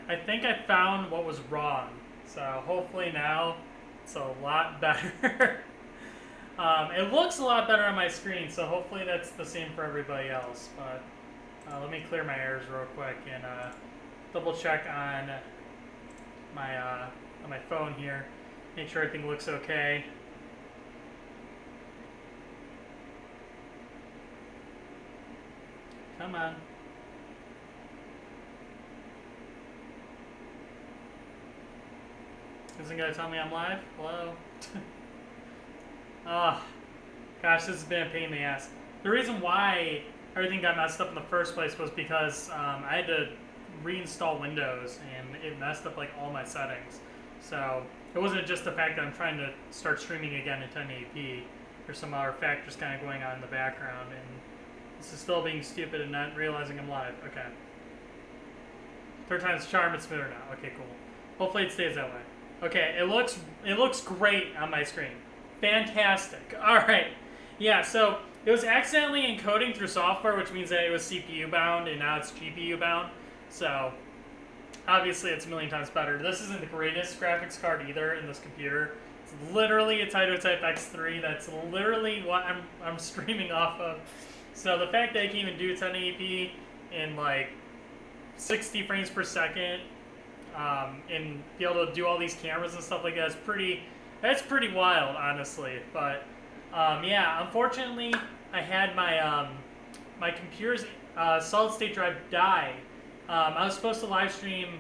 I think I found what was wrong. So hopefully now it's a lot better. It looks a lot better on my screen, so hopefully that's the same for everybody else. But let me clear my errors real quick and double check on my phone here. Make sure everything looks okay. Come on. Isn't gonna tell me I'm live? Hello? Oh, gosh, this has been a pain in the ass. The reason why everything got messed up in the first place was because I had to reinstall Windows and it messed up like all my settings. So it wasn't just the fact that I'm trying to start streaming again in 1080p. There's some other factors kind of going on in the background, and this is still being stupid and not realizing I'm live. Okay. Third time's the charm. It's smoother now. Okay, cool. Hopefully it stays that way. Okay, it looks great on my screen. Fantastic. All right. Yeah, so it was accidentally encoding through software, which means that it was CPU bound and now it's GPU bound. So obviously it's a million times better. This isn't the greatest graphics card either in this computer. It's literally a Type X3. That's literally what I'm streaming off of. So the fact that I can even do 1080p in like 60 frames per second and be able to do all these cameras and stuff like that is pretty wild, honestly. But yeah, unfortunately, I had my my computer's solid state drive die. I was supposed to live stream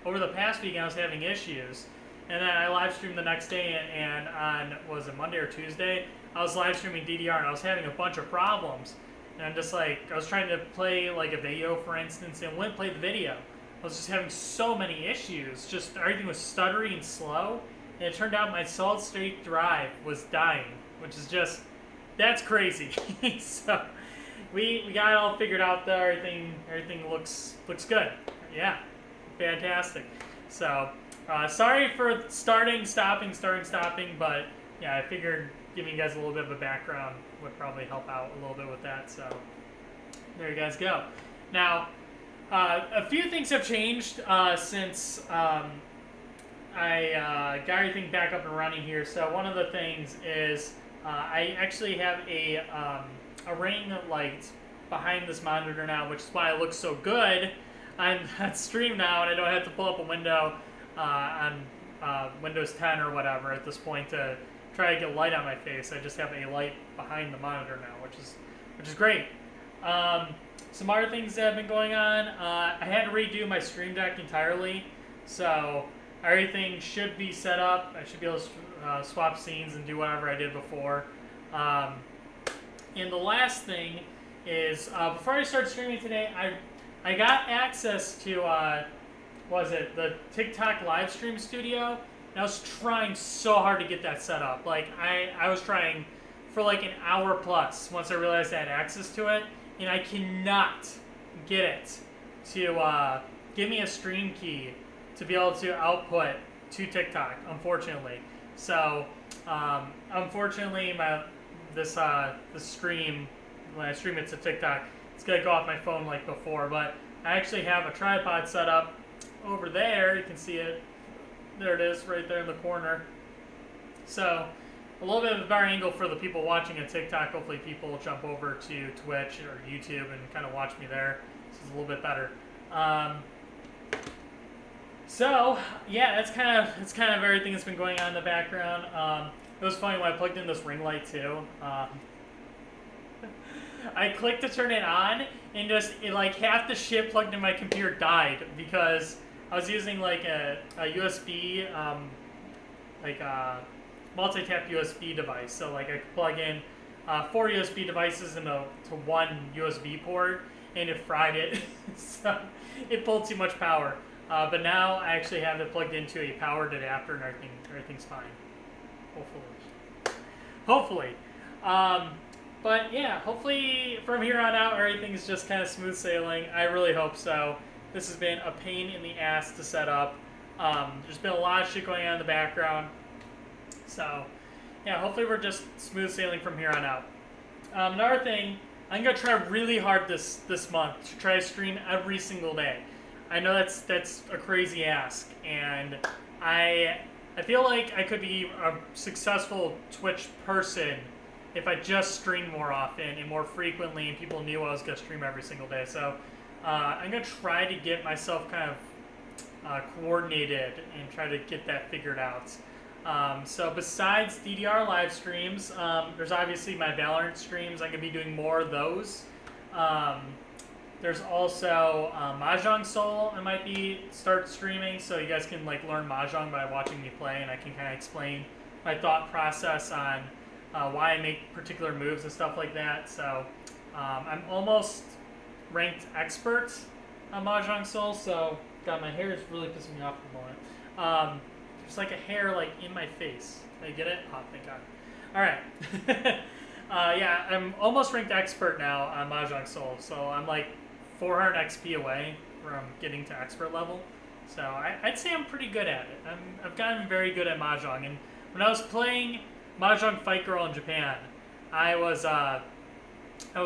over the past week, and I was having issues. And then I live streamed the next day, and on, was it Monday or Tuesday, I was live streaming DDR, and I was having a bunch of problems. And I'm just like, I was trying to play like a video, for instance, and wouldn't play the video. I was just having so many issues. Just everything was stuttery and slow. And it turned out my solid state drive was dying, which is just, that's crazy. So we got it all figured out though. Everything looks good. Yeah, fantastic. So sorry for starting, stopping, but yeah, I figured giving you guys a little bit of a background would probably help out a little bit with that. So there you guys go. Now, a few things have changed since I got everything back up and running here. So one of the things is I actually have a ring light behind this monitor now, which is why it looks so good. I'm on stream now, and I don't have to pull up a window on Windows 10 or whatever at this point to try to get light on my face. I just have a light behind the monitor now, which is great. Some other things that have been going on. I had to redo my Stream Deck entirely, so everything should be set up. I should be able to swap scenes and do whatever I did before. And the last thing is, before I start streaming today, I got access to, the TikTok live stream studio. And I was trying so hard to get that set up. Like, I was trying for like an hour plus once I realized I had access to it. And I cannot get it to give me a stream key to be able to output to TikTok, unfortunately. So, unfortunately, this stream, when I stream it to TikTok, it's going to go off my phone like before. But I actually have a tripod set up over there. You can see it. There it is, right there in the corner. So, a little bit of a better angle for the people watching on TikTok. Hopefully people will jump over to Twitch or YouTube and kind of watch me there. This is a little bit better. So, yeah, that's kind of everything that's been going on in the background. It was funny when I plugged in this ring light too. I clicked to turn it on, and like half the shit plugged in my computer died because I was using like a USB, multi-tap USB device. So like I could plug in 4 USB devices into one USB port, and it fried it. So it pulled too much power. But now I actually have it plugged into a powered adapter, and everything's fine. Hopefully. But yeah, hopefully from here on out everything's just kind of smooth sailing. I really hope so. This has been a pain in the ass to set up. There's been a lot of shit going on in the background. So yeah, hopefully we're just smooth sailing from here on out. Another thing, I'm going to try really hard this month to try to stream every single day. I know that's a crazy ask, and I feel like I could be a successful Twitch person if I just streamed more often and more frequently, and people knew I was gonna stream every single day. So I'm gonna try to get myself kind of coordinated and try to get that figured out. So besides DDR live streams, there's obviously my Valorant streams. I'm gonna be doing more of those. There's also Mahjong Soul I might start streaming, so you guys can like learn Mahjong by watching me play, and I can kind of explain my thought process on why I make particular moves and stuff like that. So I'm almost ranked expert on Mahjong Soul, so God, my hair is really pissing me off at the moment. There's like a hair like in my face. Did I get it? Oh, thank God. All right. Yeah, I'm almost ranked expert now on Mahjong Soul, so I'm like 400 XP away from getting to expert level. So I'd say I'm pretty good at it. I've gotten very good at Mahjong, and when I was playing Mahjong Fight Girl in Japan, I was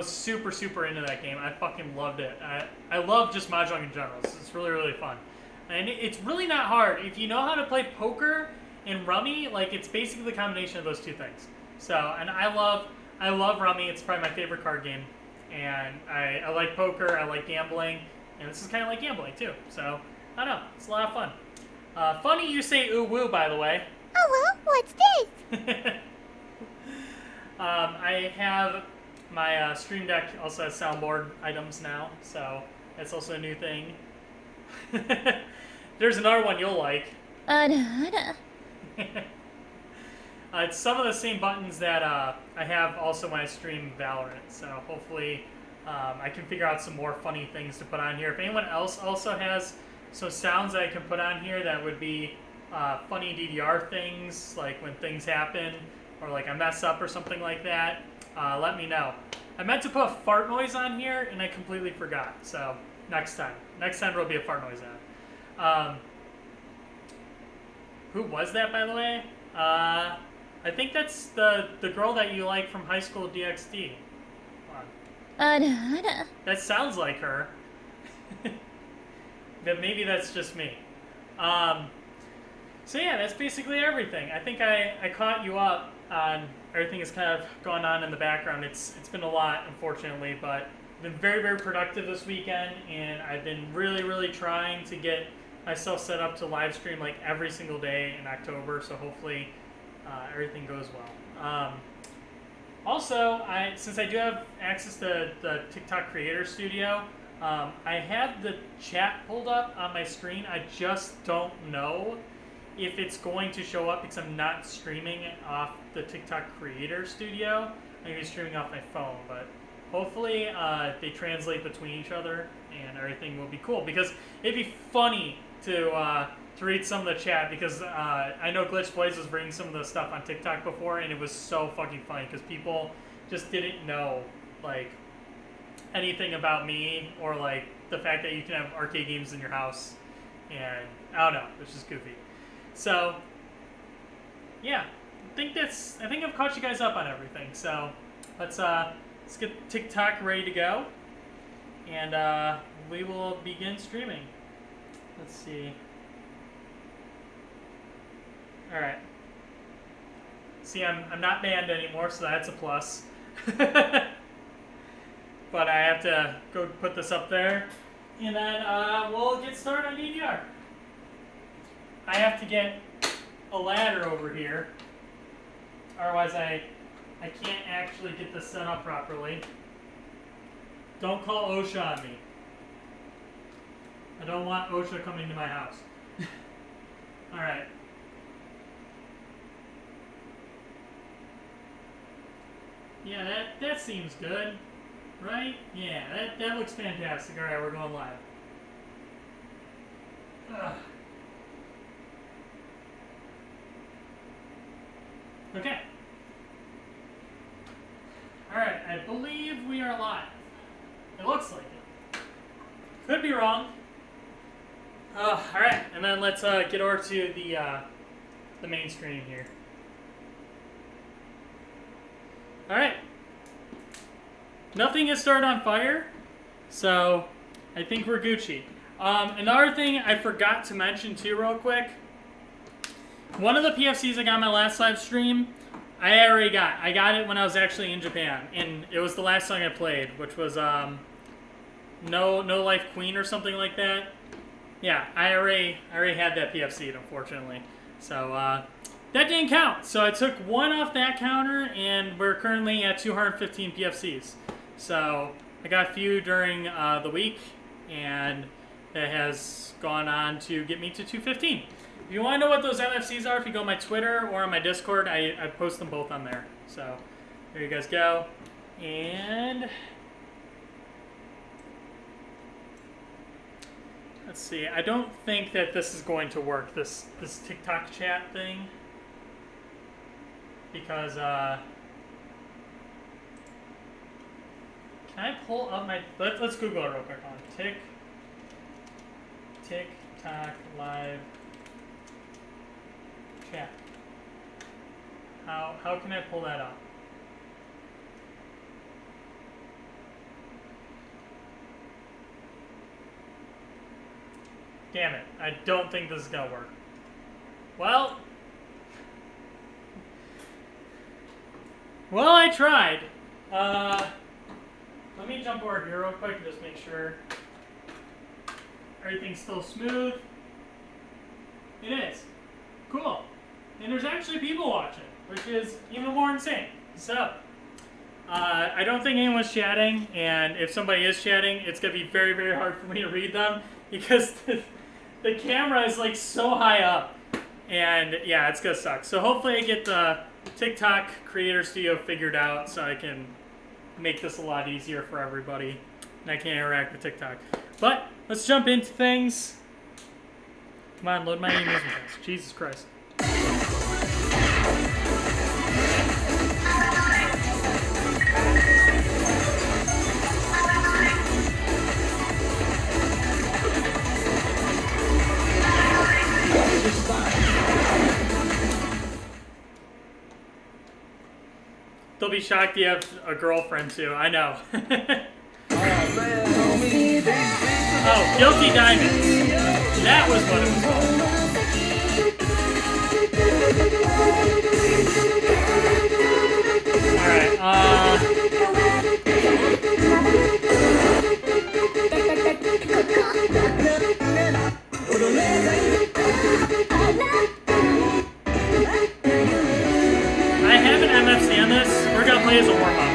super, super into that game. I fucking loved it. I love just Mahjong in general. It's really, really fun. And it's really not hard. If you know how to play poker and Rummy, like, it's basically the combination of those two things. So, and I love Rummy. It's probably my favorite card game. And I like poker, I like gambling, and this is kind of like gambling too. So, I don't know. It's a lot of fun. Funny you say ooh woo, by the way. Oh well, what's this? I have my Stream Deck also has soundboard items now, so that's also a new thing. There's another one you'll like. It's some of the same buttons that I have also when I stream Valorant, so hopefully I can figure out some more funny things to put on here. If anyone else also has some sounds that I can put on here that would be funny DDR things, like when things happen, or like I mess up or something like that, let me know. I meant to put a fart noise on here, and I completely forgot, so next time there will be a fart noise on. Who was that, by the way? I think that's the girl that you like from High School DxD. That sounds like her. But maybe that's just me. So yeah, that's basically everything. I think I caught you up on everything that's kind of gone on in the background. It's been a lot, unfortunately, but I've been very, very productive this weekend, and I've been really, really trying to get myself set up to live stream like every single day in October, so hopefully everything goes well. Also, since I do have access to the TikTok Creator Studio, I have the chat pulled up on my screen. I just don't know if it's going to show up because I'm not streaming off the TikTok Creator Studio. I'm going to be streaming off my phone, but hopefully they translate between each other and everything will be cool, because it'd be funny to read some of the chat, because I know Glitch Plays was reading some of the stuff on TikTok before, and it was so fucking funny because people just didn't know like anything about me, or like the fact that you can have arcade games in your house, and I don't know, it's just goofy. So yeah, I think I've caught you guys up on everything. So let's get TikTok ready to go, and we will begin streaming. Let's see. All right. See, I'm not banned anymore, so that's a plus. But I have to go put this up there, and then we'll get started on DDR. I have to get a ladder over here, otherwise I can't actually get this set up properly. Don't call OSHA on me. I don't want OSHA coming to my house. Alright. Yeah, that seems good, right? Yeah, that looks fantastic. Alright, we're going live. Ugh. Okay. Alright, I believe we are live. It looks like it. Could be wrong. Alright, and then let's get over to the main screen here. Alright. Nothing has started on fire, so I think we're Gucci. Another thing I forgot to mention too, real quick. One of the PFCs I got on my last live stream, I already got. I got it when I was actually in Japan, and it was the last song I played, which was No Life Queen or something like that. Yeah, I already had that PFC'd, unfortunately. So that didn't count. So I took one off that counter, and we're currently at 215 PFCs. So I got a few during the week, and that has gone on to get me to 215. If you want to know what those MFCs are, if you go on my Twitter or on my Discord, I post them both on there. So there you guys go. And let's see. I don't think that this is going to work, this TikTok chat thing. Because, can I pull up my... Let's Google it real quick on TikTok live chat. How can I pull that up? Damn it. I don't think this is gonna work. Well, I tried. Let me jump over here real quick and just make sure everything's still smooth. It is. Cool. And there's actually people watching, which is even more insane. So, I don't think anyone's chatting, and if somebody is chatting, it's going to be very, very hard for me to read them because the camera is like so high up, and yeah, it's going to suck. So hopefully I get the TikTok Creator Studio figured out so I can make this a lot easier for everybody, and I can interact with TikTok. But let's jump into things. Come on, load my amusement pass. Jesus Christ. They'll be shocked you have a girlfriend too. I know. Oh, Guilty Diamonds. That was what it was called. I have an MFC on this. We're gonna play as a warm-up.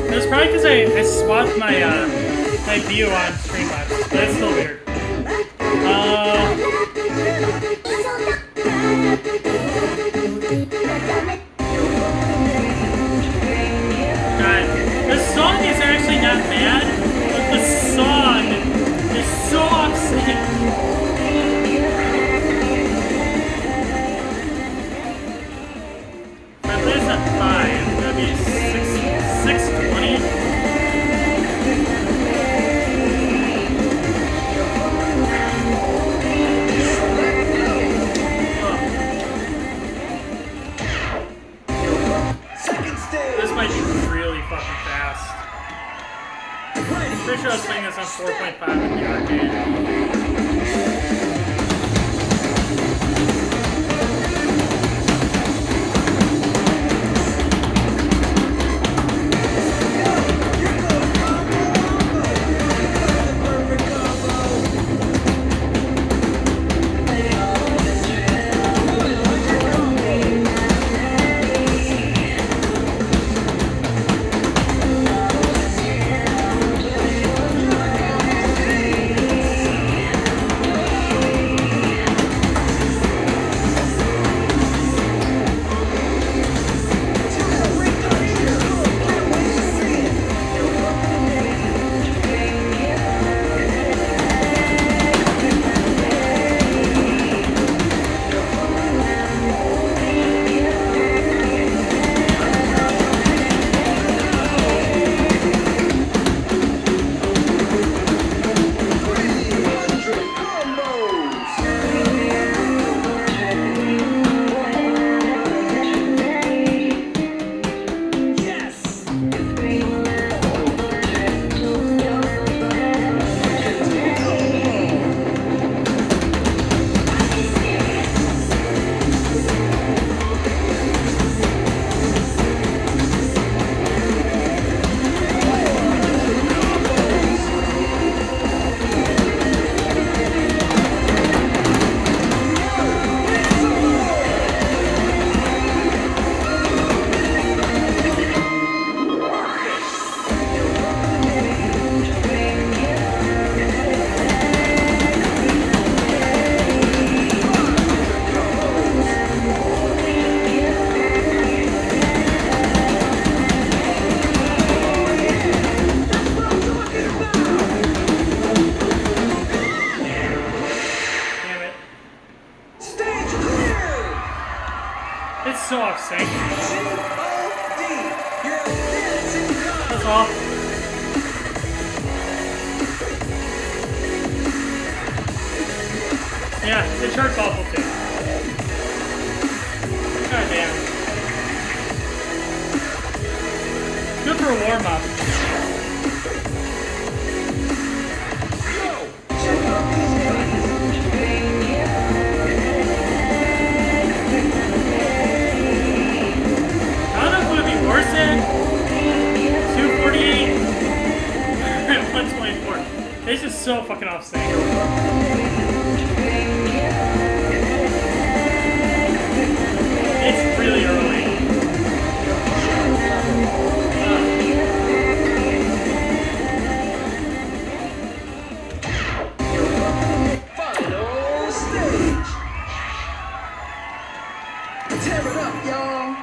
It was probably because I swapped my my view on Streamlabs, but it's still weird. God, the song is actually not bad, but the song is so upsetting. If I play this at 5, that'd be 620. This might be really fucking fast. Pretty sure I was playing this on 4.5 in the arcade. It's so off sync. That's all. Yeah, the chart's awful too. God damn. Good for a warm up. I don't know if it would be worse than 248 and 124. It's just so fucking off sync. It's really early. Final stage. Tear it up, y'all.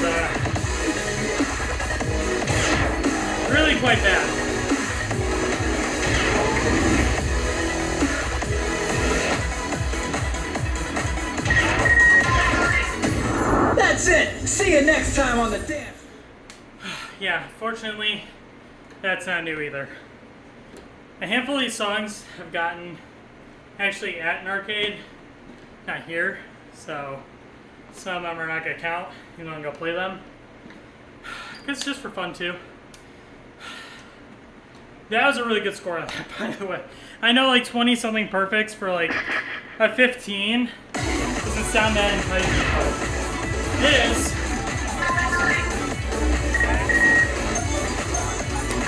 was really quite bad. That's it. See you next time on the dance. Yeah, fortunately, that's not new either. A handful of these songs I've gotten actually at an arcade, not here, so some of them are not going to count, even though I'm going to play them. It's just for fun too. That was a really good score on that, by the way. I know like 20 something perfects for like a 15 doesn't sound that enticing, but it is.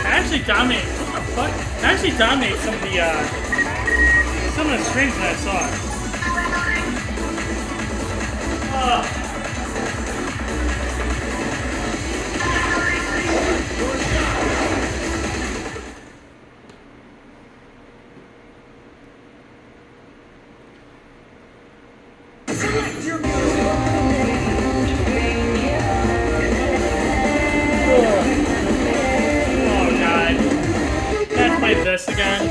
I actually dominate. What the fuck? I actually dominate some of the streams that I saw. Select your music. Oh god. Let's play this again.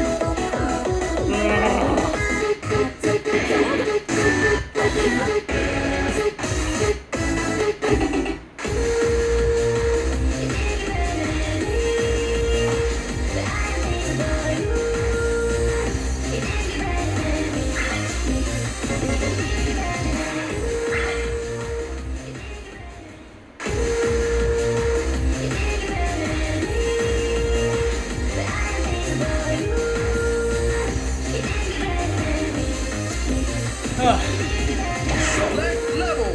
Select level.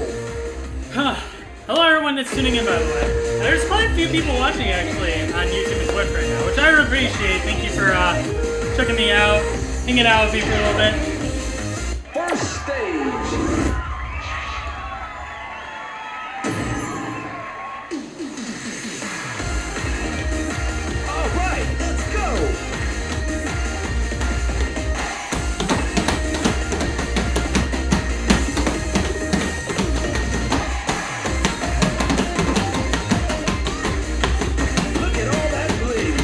Hello everyone that's tuning in, by the way. There's quite a few people watching actually on YouTube and Twitch right now, which I appreciate. Thank you for checking me out, hanging out with me for a little bit. First stage. All right, let's go. Look at all that bling.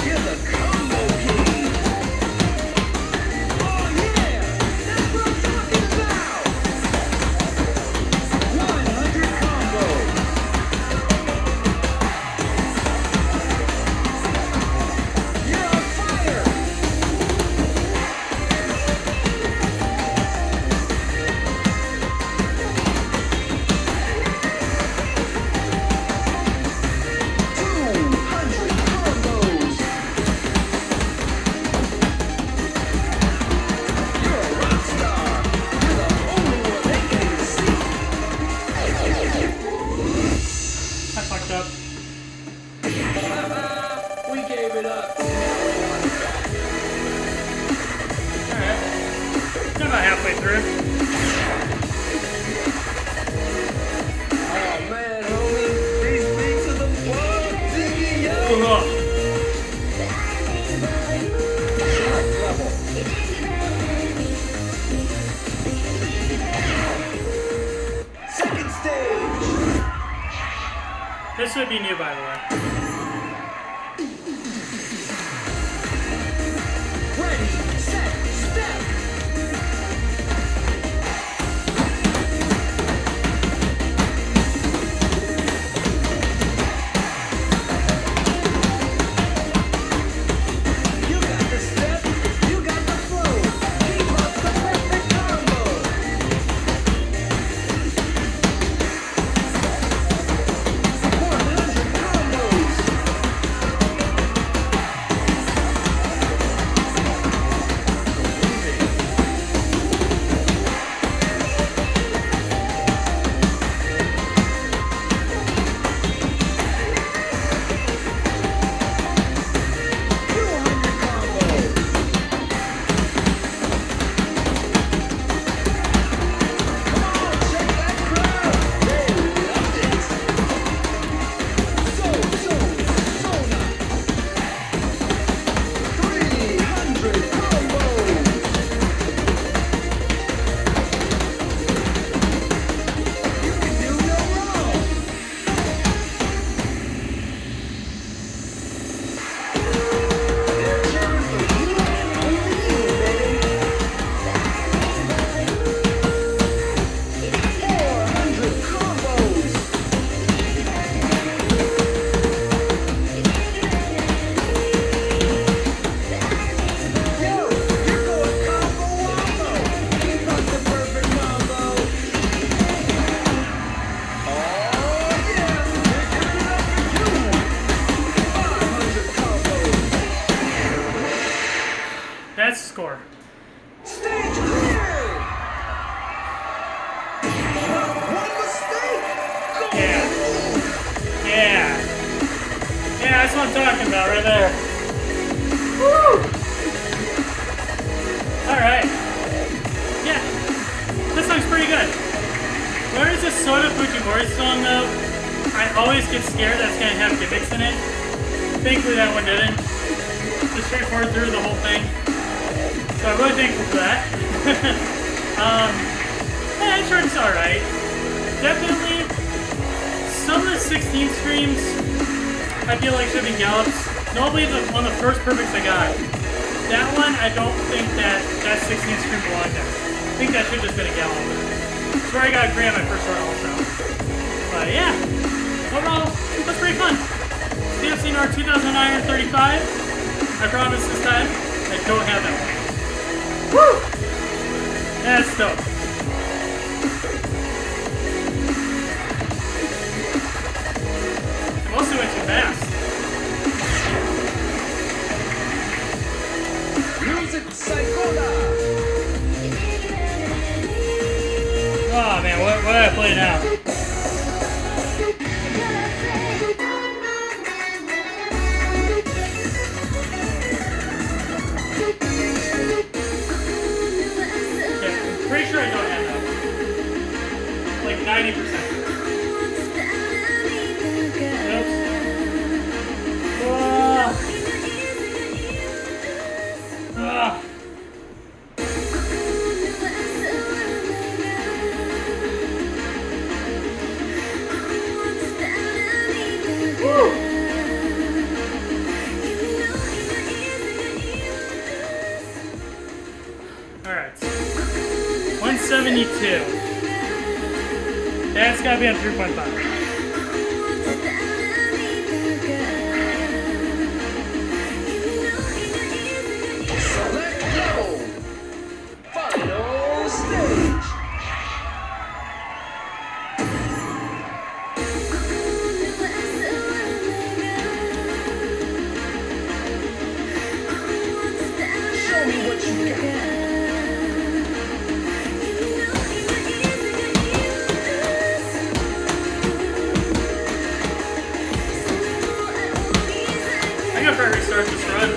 You're the combo king. Oh yeah, that's what I'm talking about. 100 combo. You're on fire. I fucked up. We gave it up. Alright. I'm about halfway through. Oh man, homie, these beats are the bomb, Ziggy, yo. Ugh. Select level. Second stage. This would be new, by the way. Ready, set, step. You got the step, you got the flow. Keep up the perfect combo. 100 combos. That's what I'm talking about right there. Woo! Alright. Yeah. This song's pretty good. Where is this Soda Fujimori song though? I always get scared that it's gonna have gimmicks in it. Thankfully that one didn't. Just straightforward through the whole thing. So I'm really thankful for that. Yeah, it's sure it's alright. Definitely some of the 16 streams I feel like should be gallops. Notably one of the first perfects I got. That one, I don't think that 16 stream belonged there. I think that should have just been a gallop. That's where I got a grade on my first run also. But yeah, overall, that's pretty fun. PFC'S 2935. I promise this time, I don't have that one. Woo! That's dope. I mostly went too fast. Music Psychola. Oh man, what do I play now? Yeah, pretty sure I don't have that. Like 90%. Alright. 172. That's gotta be on 3.5. Select level. Final stage. Show me what you got. I gotta probably restart this run.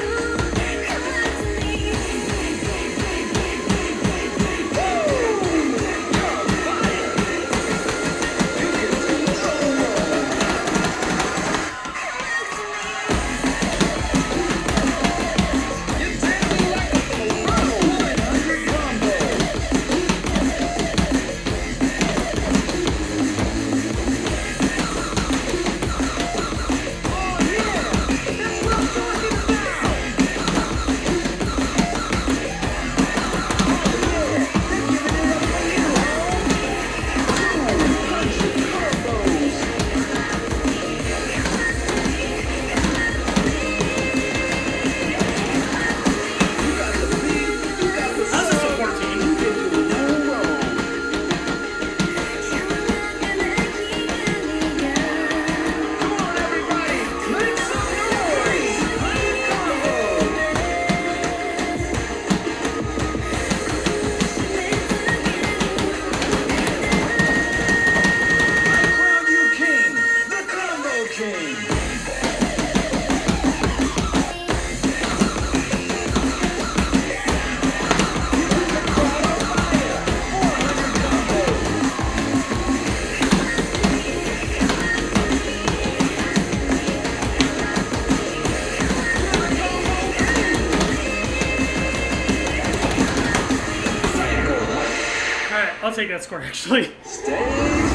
I'll take that score actually. Stage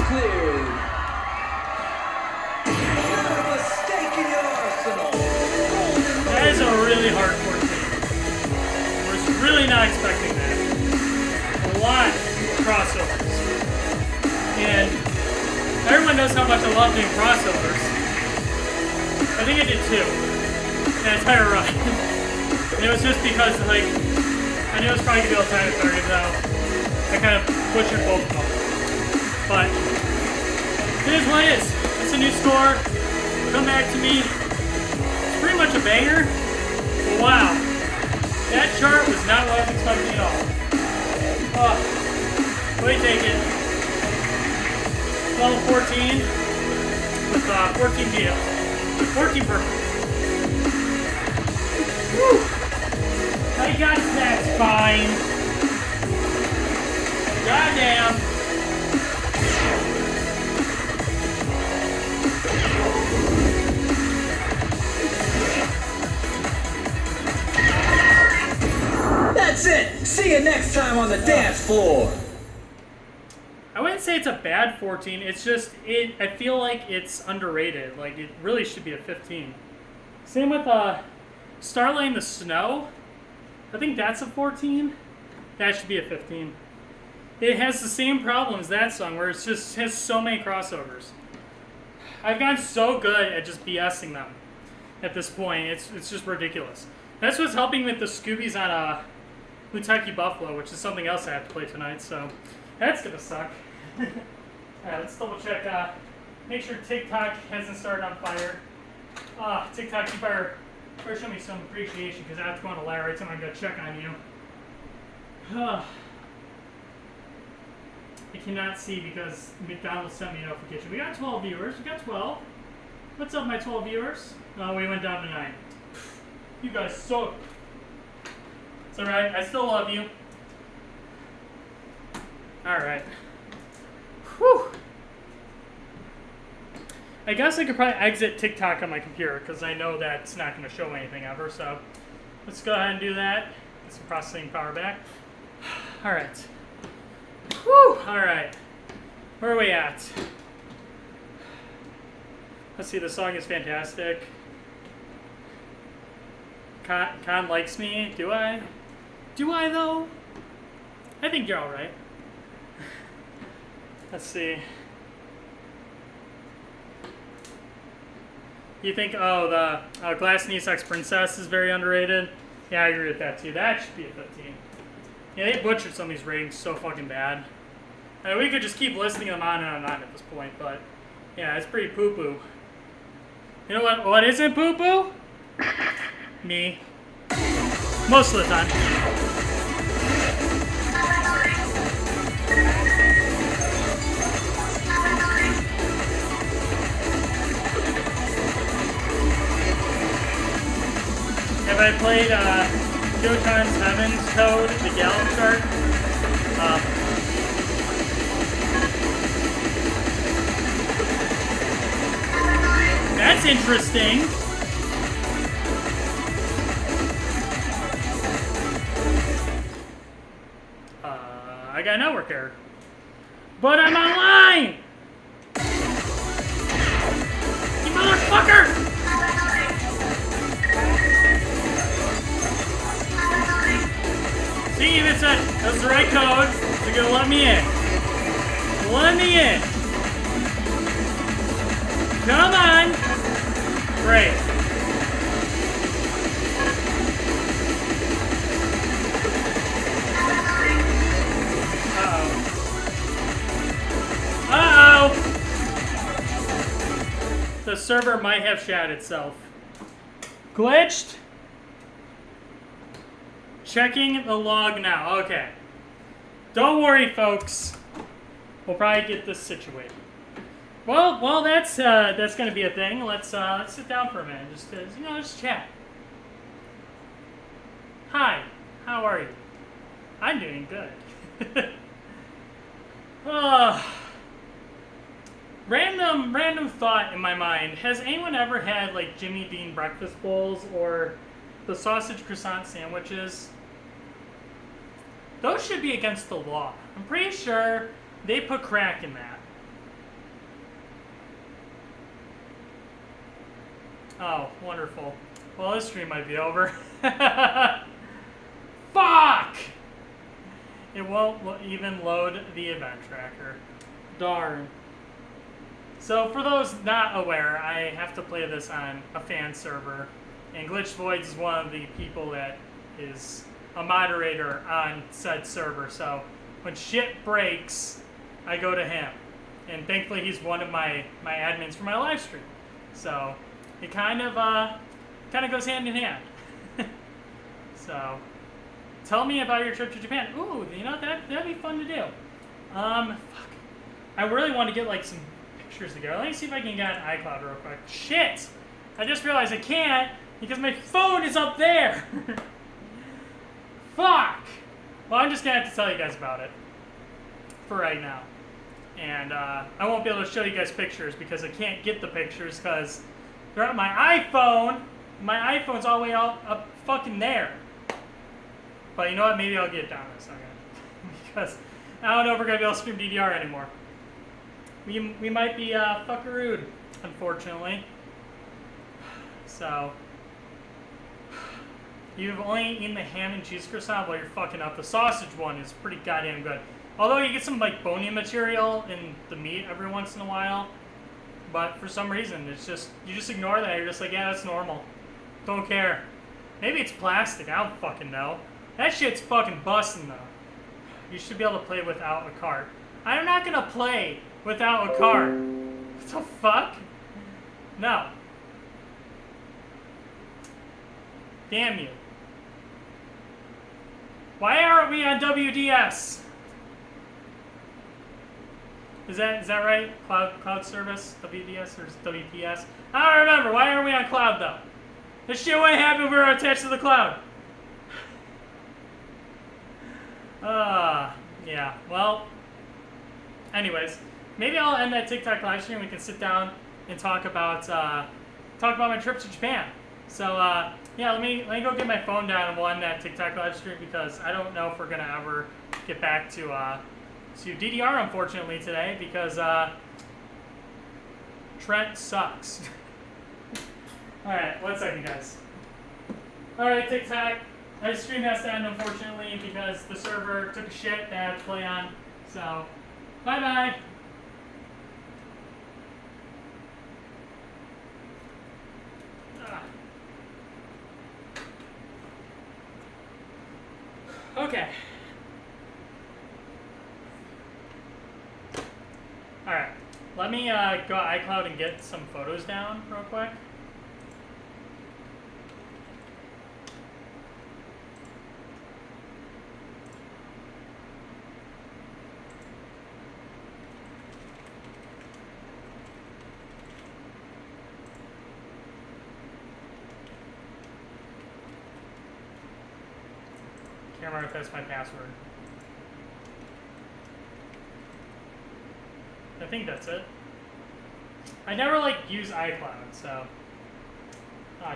cleared. Not a mistake in your arsenal. That is a really hard 14. I was really not expecting that. A lot of crossovers. And everyone knows how much I love doing crossovers. I think I did 2 an entire run. And it was just because, like, I knew I was probably going to be able to time it better, even though I kind of butchered both of them. But it is what it is. It's a new score. Come back to me. It's pretty much a banger. But wow. That chart was not what I was expecting at all. Oh, let me take it. Level 14 with 14 deals. With 14 perfect. I got that's fine. Goddamn. That's it. See you next time on the dance floor. I wouldn't say it's a bad 14. It's just I feel like it's underrated. Like it really should be a 15. Same with Starlight in the Snow. I think that's a 14. That should be a 15. It has the same problem as that song, where it just has so many crossovers. I've gotten so good at just BSing them at this point. It's just ridiculous. That's what's helping with the Scoobies on Kentucky Buffalo, which is something else I have to play tonight. So that's gonna suck. Alright, let's double check. Make sure TikTok hasn't started on fire. TikTok, you better show me some appreciation, because I have to go on a live right time I gotta check on you. I cannot see because McDonald's sent me a notification. We got 12 viewers. We got 12. What's up, my 12 viewers? Oh, we went down to 9. You guys suck. It's alright. I still love you. Alright. Whew. I guess I could probably exit TikTok on my computer, because I know that's not going to show anything ever. So let's go ahead and do that. Get some processing power back. Alright. Whew, alright. Where are we at? Let's see, the song is fantastic. Con likes me. Do I? Do I, though? I think you're alright. Let's see. You think, oh, the Glass Niece X Princess is very underrated? Yeah, I agree with that, too. That should be a 15. Yeah, they butchered some of these ratings so fucking bad. I mean, we could just keep listing them on and on at this point, but yeah, it's pretty poo-poo. You know what isn't poo-poo? Me. Most of the time. Have I played Jotan's Heaven's Code, the Gallop chart? That's interesting. I got a network error. But I'm online! You motherfucker! See, even said that's the right code. They're gonna let me in. Let me in. Come on. Great. Uh-oh. Uh-oh. The server might have shat itself. Glitched? Checking the log now. Okay. Don't worry, folks. We'll probably get this situated. Well, that's gonna be a thing. Let's sit down for a minute. Just chat. Hi. How are you? I'm doing good. Random thought in my mind. Has anyone ever had like Jimmy Dean breakfast bowls or the sausage croissant sandwiches? Those should be against the law. I'm pretty sure they put crack in that. Oh, wonderful. Well, this stream might be over. Fuck! It won't even load the event tracker. Darn. So, for those not aware, I have to play this on a fan server. And Glitched Voids is one of the people that is a moderator on said server. So, when shit breaks, I go to him. And thankfully, he's one of my admins for my live stream. So, it kind of goes hand in hand. So, tell me about your trip to Japan. Ooh, you know, that'd be fun to do. Fuck. I really want to get, like, some pictures together. Let me see if I can get an iCloud real quick. Shit! I just realized I can't because my phone is up there! Fuck! Well, I'm just gonna have to tell you guys about it for right now. And I won't be able to show you guys pictures because I can't get the pictures because they're on my iPhone. My iPhone's all the way up fucking there. But you know what? Maybe I'll get it down in a second. Because I don't know if we're going to be able to stream DDR anymore. We might be fuckarooed, unfortunately. So, you've only eaten the ham and cheese croissant while you're fucking up. The sausage one is pretty goddamn good. Although you get some like bony material in the meat every once in a while. But for some reason, it's just, you just ignore that. You're just like, yeah, that's normal. Don't care. Maybe it's plastic. I don't fucking know. That shit's fucking busting though. You should be able to play without a card. I'm not gonna play without a card. What the fuck? No. Damn you. Why aren't we on WDS? Is that right? Cloud service? WDS or WPS? I don't remember. Why aren't we on cloud though? This shit wouldn't happen if we were attached to the cloud. Yeah. Well, anyways, maybe I'll end that TikTok live stream. We can sit down and talk about my trip to Japan. So yeah, let me go get my phone down and we'll end that TikTok live stream because I don't know if we're gonna ever get back to DDR unfortunately today because Trent sucks. All right, 1 second, guys. All right, TikTok. My stream has to end, unfortunately, because the server took a shit that I have to play on. So, bye-bye. Okay. Alright. Let me go iCloud and get some photos down real quick. Can't remember if that's my password. I think that's it. I never use iCloud, so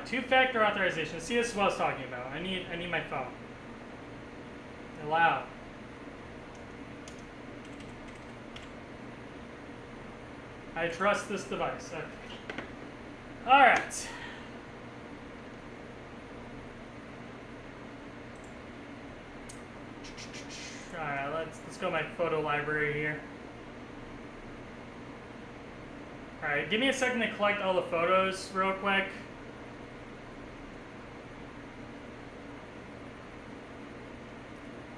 two-factor authorization. See, this is what I was talking about. I need my phone. Allow. I trust this device. Okay. All right. Alright, let's go to my photo library here. Alright, give me a second to collect all the photos real quick.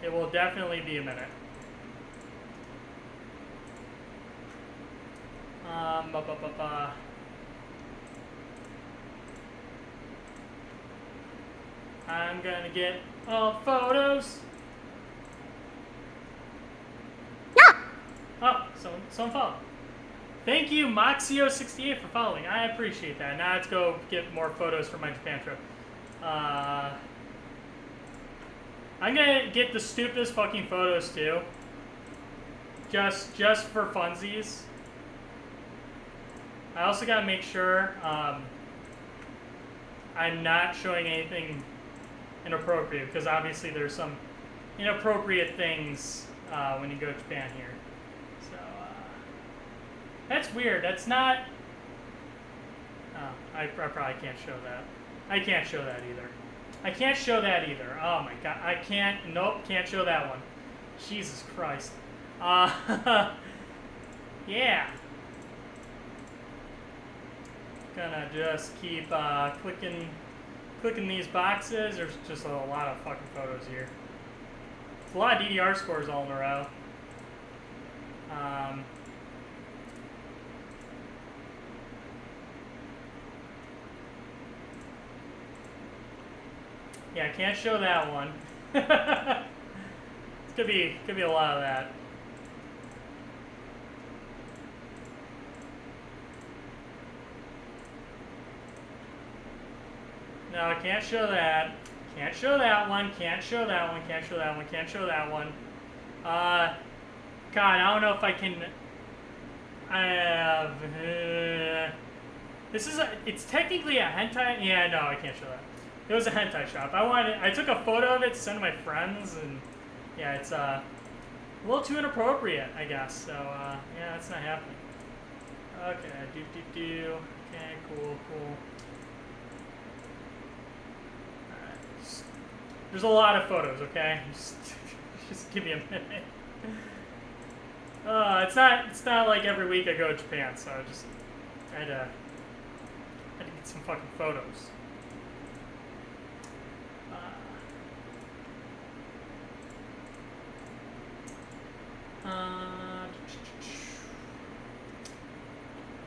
It will definitely be a minute. I'm gonna get all photos. Oh, someone followed. Thank you, Moxio68, for following. I appreciate that. Now let's go get more photos for my Japan trip. I'm gonna get the stupidest fucking photos too. Just for funsies. I also gotta make sure I'm not showing anything inappropriate because obviously there's some inappropriate things when you go to Japan here. That's weird. That's not... Oh, I probably can't show that. I can't show that either. I can't show that either. Oh my god. I can't... Nope, can't show that one. Jesus Christ. Yeah. Gonna just keep clicking these boxes. There's just a lot of fucking photos here. It's a lot of DDR scores all in a row. Yeah, I can't show that one. It's could be a lot of that. No, I can't show that. Can't show that one. Can't show that one. Can't show that one. Can't show that one. God, I don't know if I can. I have. This is a. It's technically a hentai. Yeah, no, I can't show that. It was a hentai shop. I took a photo of it to send to my friends, and yeah, it's a little too inappropriate, I guess. So yeah, that's not happening. Okay, do. Okay, cool. Alright. There's a lot of photos, okay? Just give me a minute. It's not like every week I go to Japan, so I had to get some fucking photos.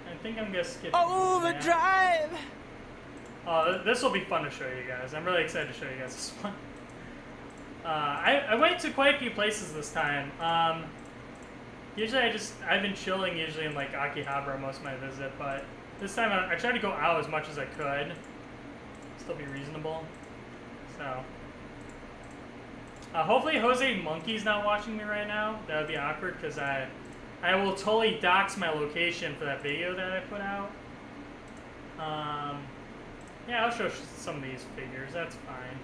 I think I'm gonna skip Overdrive! Oh, this will be fun to show you guys. I'm really excited to show you guys this one. I went to quite a few places this time. Usually I've been chilling usually in like Akihabara most of my visit, but this time I tried to go out as much as I could. Still be reasonable. So hopefully Jose Monkey's not watching me right now. That would be awkward because I will totally dox my location for that video that I put out. Yeah, I'll show some of these figures. That's fine.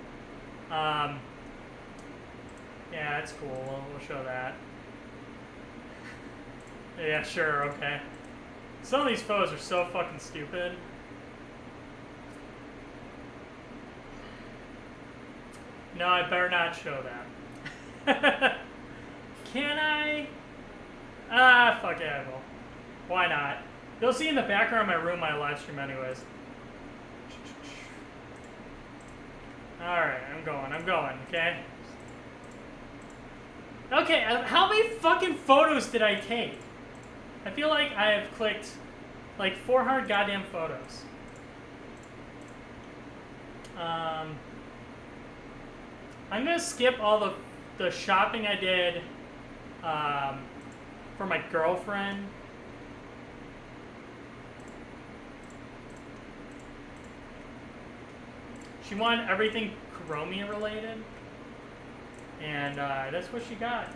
Yeah, that's cool. We'll show that. Yeah, sure, okay. Some of these photos are so fucking stupid. No, I better not show that. Can I? Fuck yeah, I will. Why not? You'll see in the background of my room my live stream anyways. Alright, I'm going, okay? Okay, how many fucking photos did I take? I feel like I have clicked like 400 goddamn photos. I'm gonna skip all the shopping I did for my girlfriend. She wanted everything Chromia related, and that's what she got.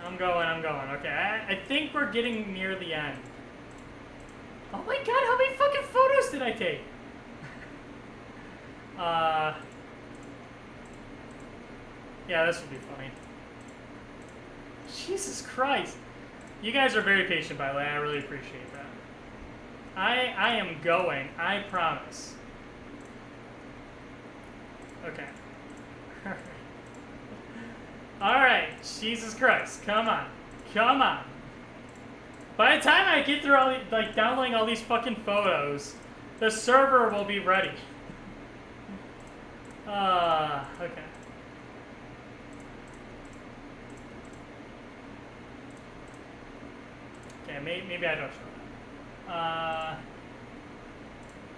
I'm going. Okay, I think we're getting near the end. Oh my god, how many fucking photos did I take? Yeah, this would be funny. Jesus Christ. You guys are very patient, by the way. I really appreciate that. I am going. I promise. Okay. Alright. Jesus Christ. Come on. By the time I get through all downloading all these fucking photos, the server will be ready. Okay. Okay, maybe I don't show that.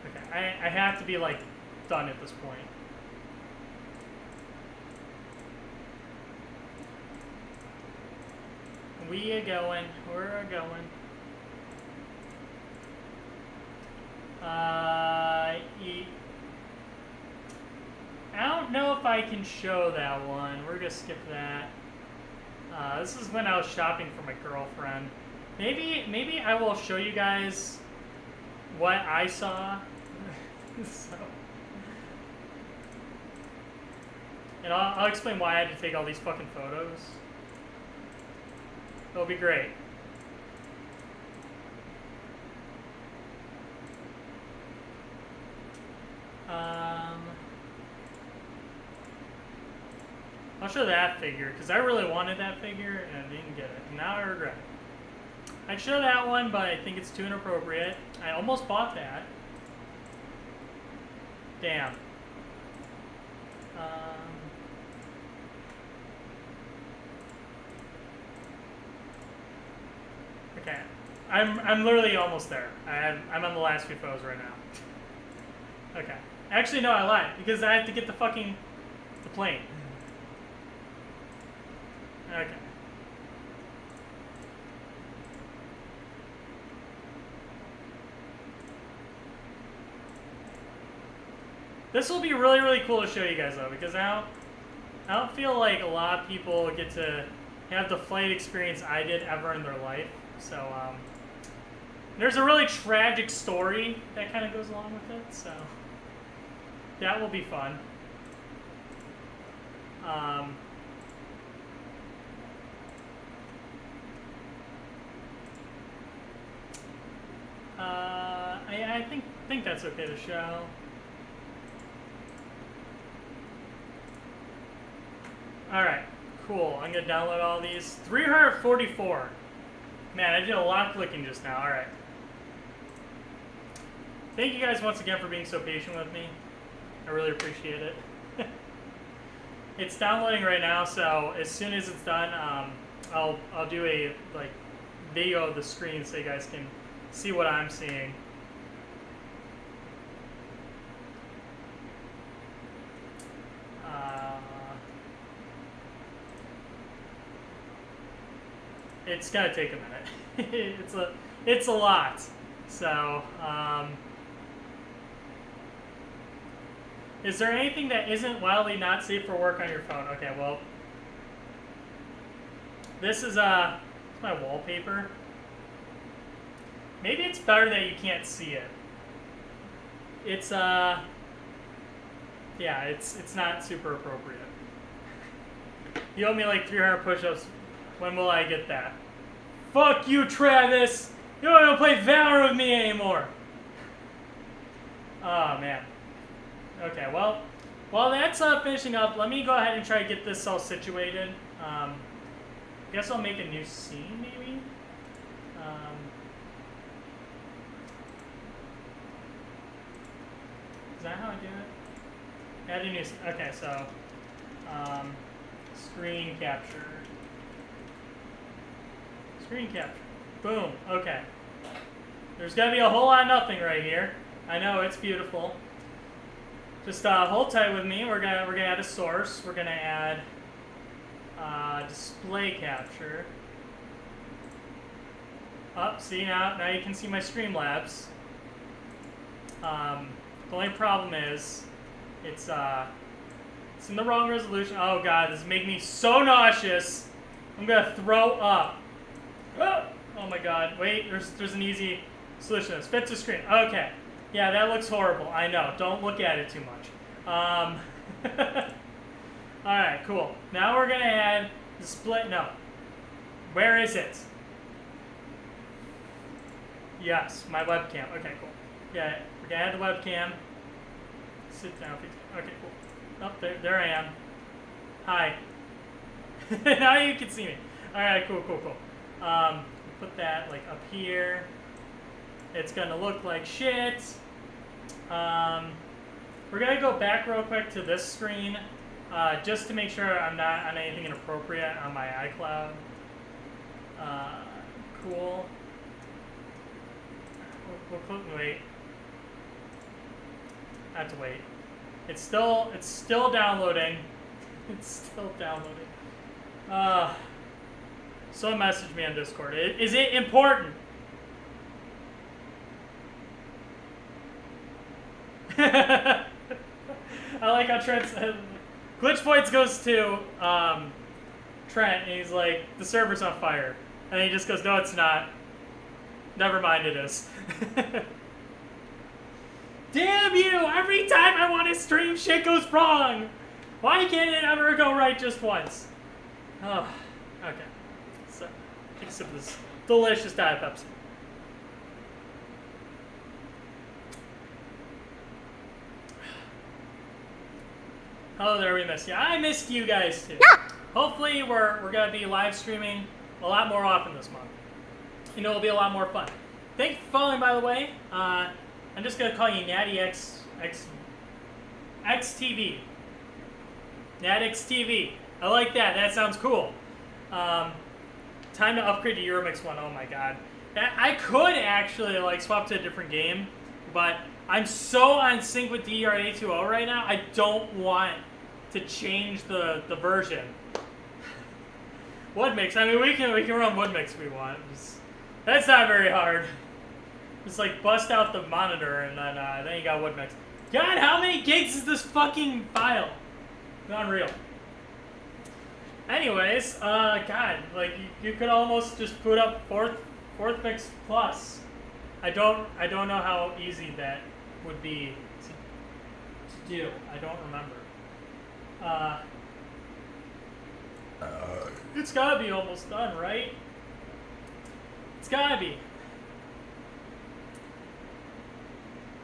Okay, I have to be, like, done at this point. We're going. I don't know if I can show that one. We're gonna skip that. This is when I was shopping for my girlfriend. Maybe I will show you guys what I saw. So, and I'll explain why I had to take all these fucking photos. It'll be great. I'll show that figure, because I really wanted that figure, and I didn't get it. And now I regret it. I'd show that one, but I think it's too inappropriate. I almost bought that. Damn. Okay. I'm literally almost there. I'm on the last few photos right now. Okay. Actually, no, I lied, because I have to get the plane. Okay. This will be really, really cool to show you guys though, because I don't feel like a lot of people get to have the flight experience I did ever in their life. So there's a really tragic story that kind of goes along with it. So that will be fun. I think that's okay to show. Alright, cool. I'm gonna download all these. 344. Man, I did a lot of clicking just now. Alright. Thank you guys once again for being so patient with me. I really appreciate it. It's downloading right now, so as soon as it's done, I'll do a video of the screen so you guys can see what I'm seeing. It's gonna take a minute. it's a lot. So, is there anything that isn't wildly not safe for work on your phone? Okay, well, this is my wallpaper. Maybe it's better that you can't see it. It's yeah, it's not super appropriate. You owe me like 300 push-ups. When will I get that? Fuck you, Travis! You don't want to play Valorant with me anymore! Oh, man. Okay, well, while that's finishing up, let me go ahead and try to get this all situated. I guess I'll make a new scene, maybe? Is that how I do it? Add a new scene. Okay, so, screen capture. Screen capture. Boom. Okay. There's gonna be a whole lot of nothing right here. I know, it's beautiful. Just hold tight with me. We're gonna add a source. We're gonna add display capture. See now you can see my Streamlabs. The only problem is it's in the wrong resolution. Oh god, this is making me so nauseous. I'm gonna throw up. Oh my god, wait, there's an easy solution to this. Fit to screen. Okay. Yeah, that looks horrible. I know. Don't look at it too much. Alright, cool. Now we're gonna add display. No. Where is it? Yes, my webcam. Okay, cool. Yeah, we're gonna add the webcam. Sit down. Okay, cool. Oh, there I am. Hi. Now you can see me. Alright, cool. Put that like up here. It's gonna look like shit. We're gonna go back real quick to this screen, just to make sure I'm not on anything inappropriate on my iCloud. Cool. Wait. I have to wait. It's still downloading. It's still downloading. Someone messaged me on Discord. Is it important? I like how Trent's Glitch Points goes to Trent, and he's like, the server's on fire. And he just goes, no, it's not. Never mind, it is. Damn you! Every time I want to stream, shit goes wrong! Why can't it ever go right just once? Oh, okay. So, take a sip of this delicious Diet Pepsi. Hello there, we missed you. I missed you guys too. Yeah. Hopefully we're gonna be live streaming a lot more often this month. You know, it'll be a lot more fun. Thank you for following, by the way. I'm just gonna call you Natty XTV. NatXTV. I like that. That sounds cool. Time to upgrade to Euromix 1. Oh my god. I could actually like swap to a different game, but I'm so on sync with DDR 820 right now. I don't want to change the version. Woodmix. I mean, we can run Woodmix if we want. That's not very hard. Just like bust out the monitor and then you got Woodmix. God, how many gigs is this fucking file? Unreal. Anyways, God, like you could almost just boot up fourth mix plus. I don't know how easy that would be to do. I don't remember. It's gotta be almost done, right? It's gotta be.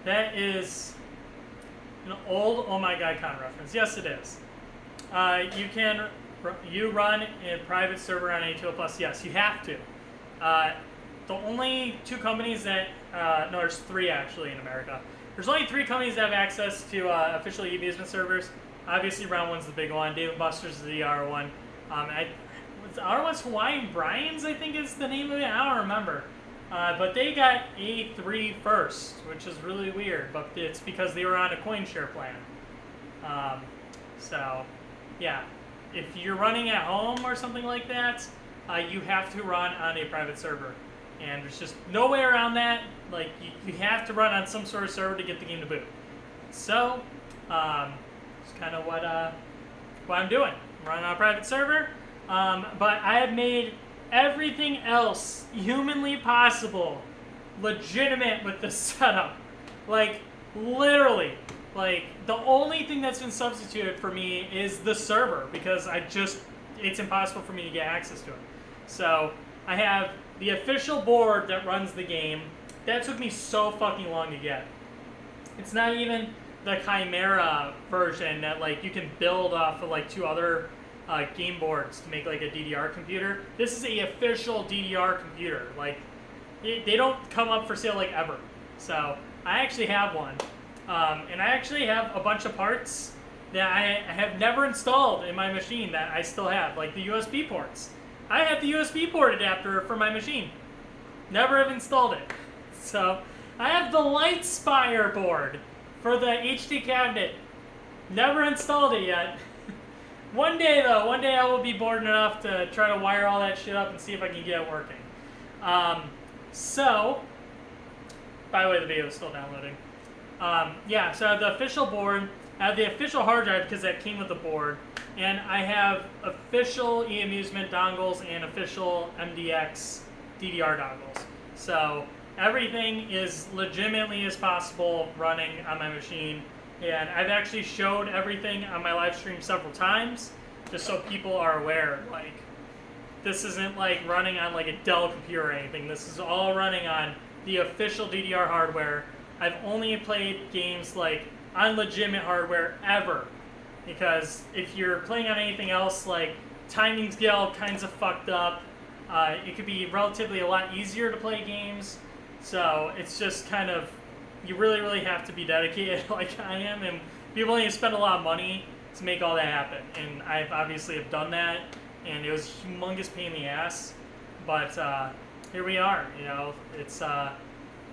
That is an old Oh My God Con reference. Yes, it is. You run a private server on A2O Plus. Yes, you have to. The only two companies that no, there's three actually in America. There's only three companies that have access to official amusement servers. Obviously, Round One's the big one. Dave & Buster's is the DDR one. The other one's Hawaiian Brian's, I think is the name of it. I don't remember. But they got A3 first, which is really weird. But it's because they were on a coin share plan. So, yeah. If you're running at home or something like that, you have to run on a private server. And there's just no way around that. Like, you have to run on some sort of server to get the game to boot. So, it's kind of what I'm doing. I'm running on a private server. But I have made everything else humanly possible legitimate with this setup. Like, literally. Like, the only thing that's been substituted for me is the server, because it's impossible for me to get access to it. So, I have the official board that runs the game. That took me so fucking long to get. It's not even the Chimera version that, like, you can build off of, like, two other game boards to make, like, a DDR computer. This is a official DDR computer. Like, they don't come up for sale, like, ever. So, I actually have one. And I actually have a bunch of parts that I have never installed in my machine that I still have, like the USB ports. I have the USB port adapter for my machine. Never have installed it. So, I have the Lightspire board for the HD cabinet. Never installed it yet. One day I will be bored enough to try to wire all that shit up and see if I can get it working. So, by the way, the video is still downloading. Yeah, so I have the official board, I have the official hard drive because that came with the board, and I have official eAmusement dongles and official MDX DDR dongles. So everything is legitimately as possible running on my machine, and I've actually showed everything on my live stream several times, just so people are aware, like, this isn't like running on like a Dell computer or anything. This is all running on the official DDR hardware. I've only played games like on legitimate hardware ever, because if you're playing on anything else, like, timings get all kinds of fucked up. It could be relatively a lot easier to play games, so it's just kind of, you really have to be dedicated like I am, and people need to spend a lot of money to make all that happen, and I've obviously have done that, and it was a humongous pain in the ass, but here we are. You know, it's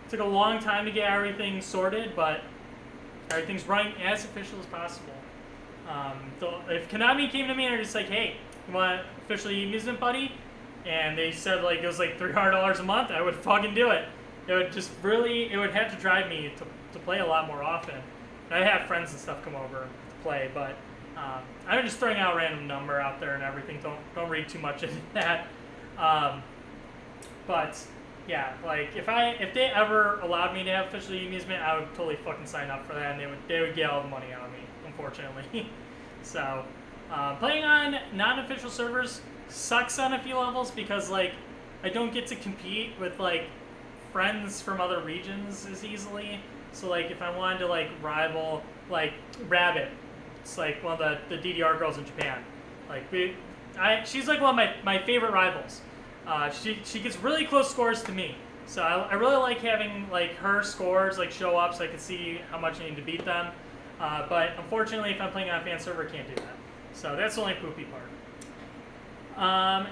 took a long time to get everything sorted, but everything's running as official as possible. If Konami came to me and they're just like, hey, you want official amusement, buddy? And they said, like, it was like $300 a month, I would fucking do it. It would just really, it would have to drive me to play a lot more often. And I have friends and stuff come over to play, but I'm just throwing out a random number out there and everything. Don't read too much into that. But yeah, like, if they ever allowed me to have official amusement, I would totally fucking sign up for that, and they would get all the money out of me, unfortunately. So, playing on non-official servers sucks on a few levels, because, like, I don't get to compete with, like, friends from other regions as easily. So, like, if I wanted to, like, rival, like, Rabbit, it's like one of the DDR girls in Japan. Like, she's like one of my favorite rivals. She gets really close scores to me, so I really like having, like, her scores, like, show up so I can see how much I need to beat them. But unfortunately, if I'm playing on a fan server, I can't do that. So that's the only poopy part.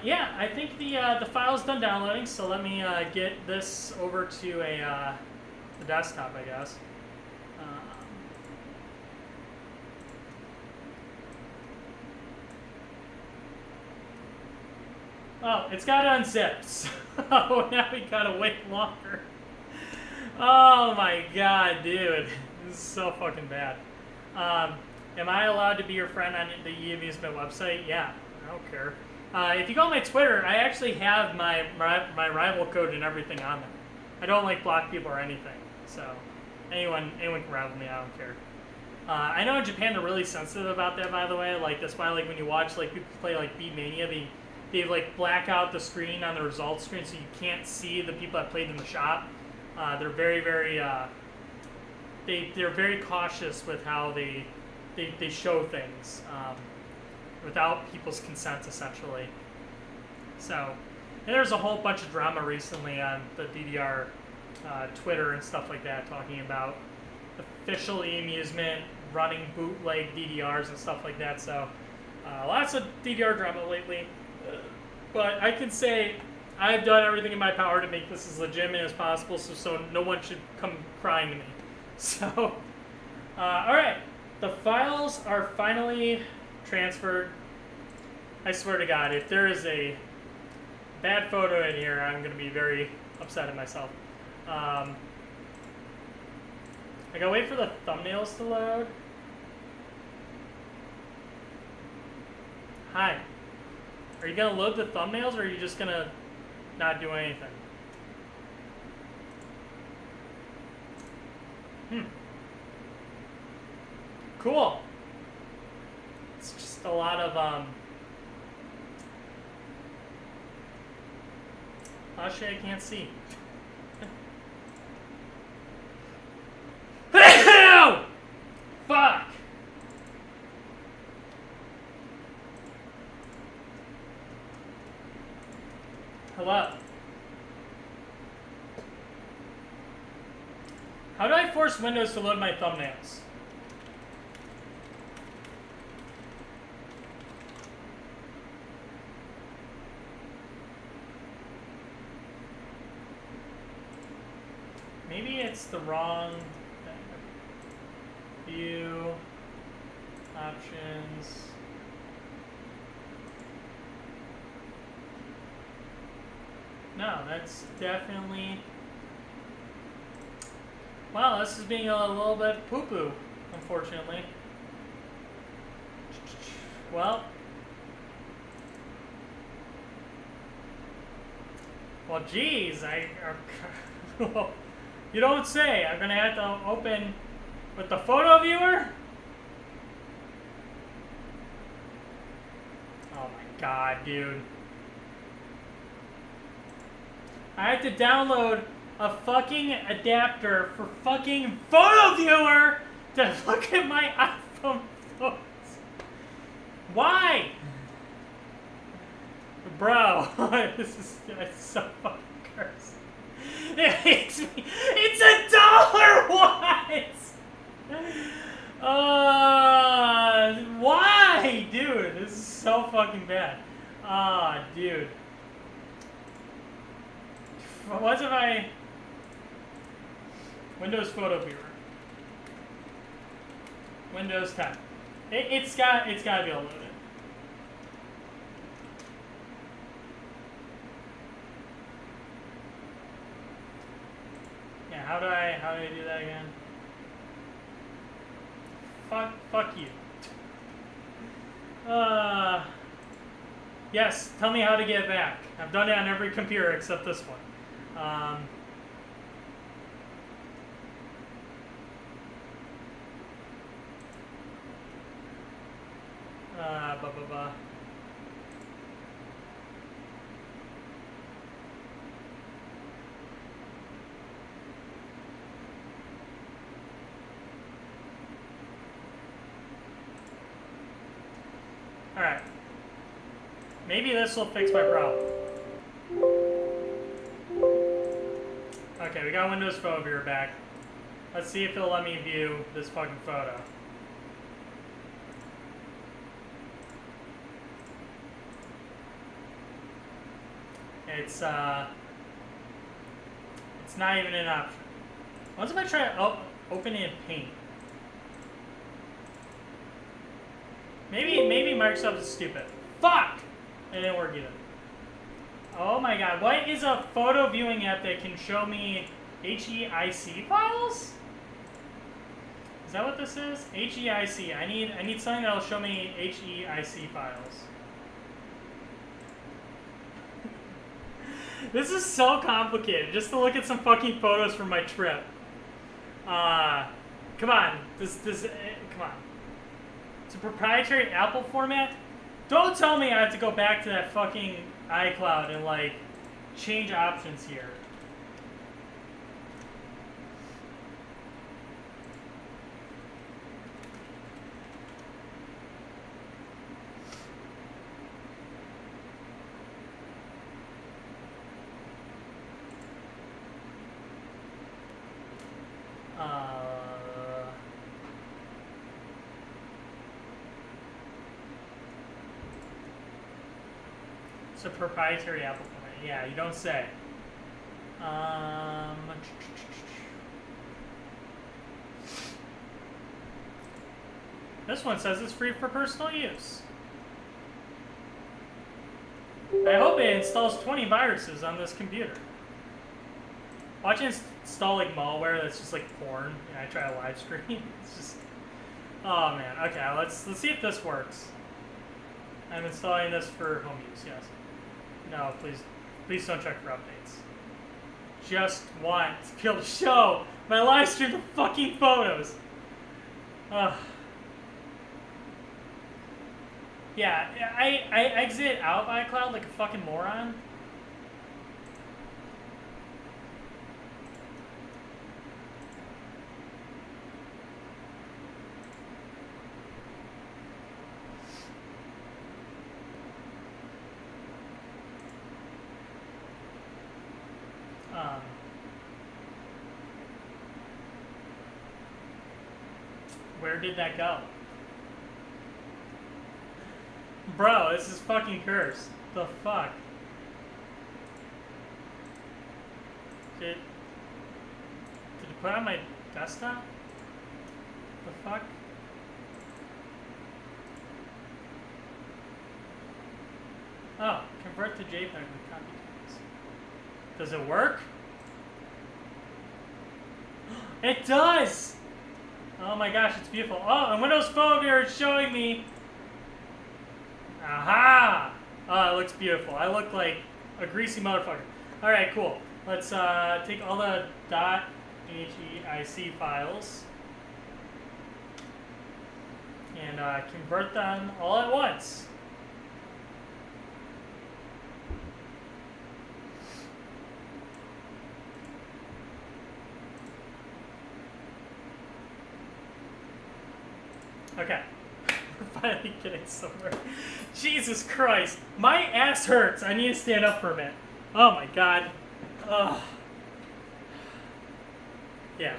Yeah, I think the file's done downloading, so let me get this over to the desktop, I guess. Oh, it's got unzipped. So now we gotta wait longer. Oh my god, dude. This is so fucking bad. Am I allowed to be your friend on the eAmusement website? Yeah, I don't care. If you go on my Twitter, I actually have my rival code and everything on there. I don't like block people or anything, so anyone can rival me. I don't care. I know in Japan they're really sensitive about that, by the way. Like that's why, like when you watch like people play like Beat Mania, they like black out the screen on the results screen so you can't see the people that played in the shop. They're very they're very cautious with how they show things without people's consent, essentially. So, and there's a whole bunch of drama recently on the DDR Twitter and stuff like that, talking about official eAmusement running bootleg DDRs and stuff like that. So, lots of DDR drama lately. But I can say I've done everything in my power to make this as legitimate as possible, so no one should come crying to me. So, all right. The files are finally transferred. I swear to God, if there is a bad photo in here, I'm going to be very upset at myself. I gotta wait for the thumbnails to load. Hi. Are you going to load the thumbnails, or are you just going to not do anything? Cool. It's just a lot of oh shit, I can't see. Fuck. Hello. How do I force Windows to load my thumbnails? Maybe it's the wrong thing. View options. No, that's definitely. Wow, this is being a little bit poo-poo, unfortunately. Well, geez, you don't say. I'm gonna have to open with the photo viewer. Oh my God, dude. I have to download a fucking adapter for fucking photo viewer to look at my iPhone photos. Why? Bro, this is so fucking cursed. It makes me. It's $1. What? Why, dude? This is so fucking bad. Dude. What if I Windows Photo Viewer? Windows 10. It's got to be able to load it. Yeah, how do I do that again? Fuck you. Yes, tell me how to get it back. I've done it on every computer except this one. Alright. Maybe this will fix my problem. Okay, we got Windows Photo Viewer back. Let's see if it'll let me view this fucking photo. It's not even an option. What if I try opening in Paint? Maybe Microsoft is stupid. Fuck! It didn't work either. Oh my God, what is a photo viewing app that can show me HEIC files? Is that what this is? HEIC. I need something that'll show me HEIC files. This is so complicated. Just to look at some fucking photos from my trip. Come on. Come on. It's a proprietary Apple format? Don't tell me I have to go back to that fucking iCloud and, like, change options here. It's a proprietary Apple format. Yeah, you don't say. This one says it's free for personal use. I hope it installs 20 viruses on this computer. Watch it install like malware that's just like porn, and I try to live stream. It's just, oh man. Okay, let's see if this works. I'm installing this for home use. Yes. No, please don't check for updates. Just want to be able to show my live stream the fucking photos. Yeah, I exit out of iCloud like a fucking moron. Where did that go? Bro, this is fucking cursed. The fuck? Did it put on my desktop? The fuck? Oh, convert to JPEG with copy text. Does it work? It does! Oh my gosh, it's beautiful. Oh, and Windows Phone here is showing me. Aha! Oh, it looks beautiful. I look like a greasy motherfucker. Alright, cool. Let's take all the .heic files and convert them all at once. Okay. We're finally getting somewhere. Jesus Christ. My ass hurts. I need to stand up for a minute. Oh my god. Ugh. Yeah.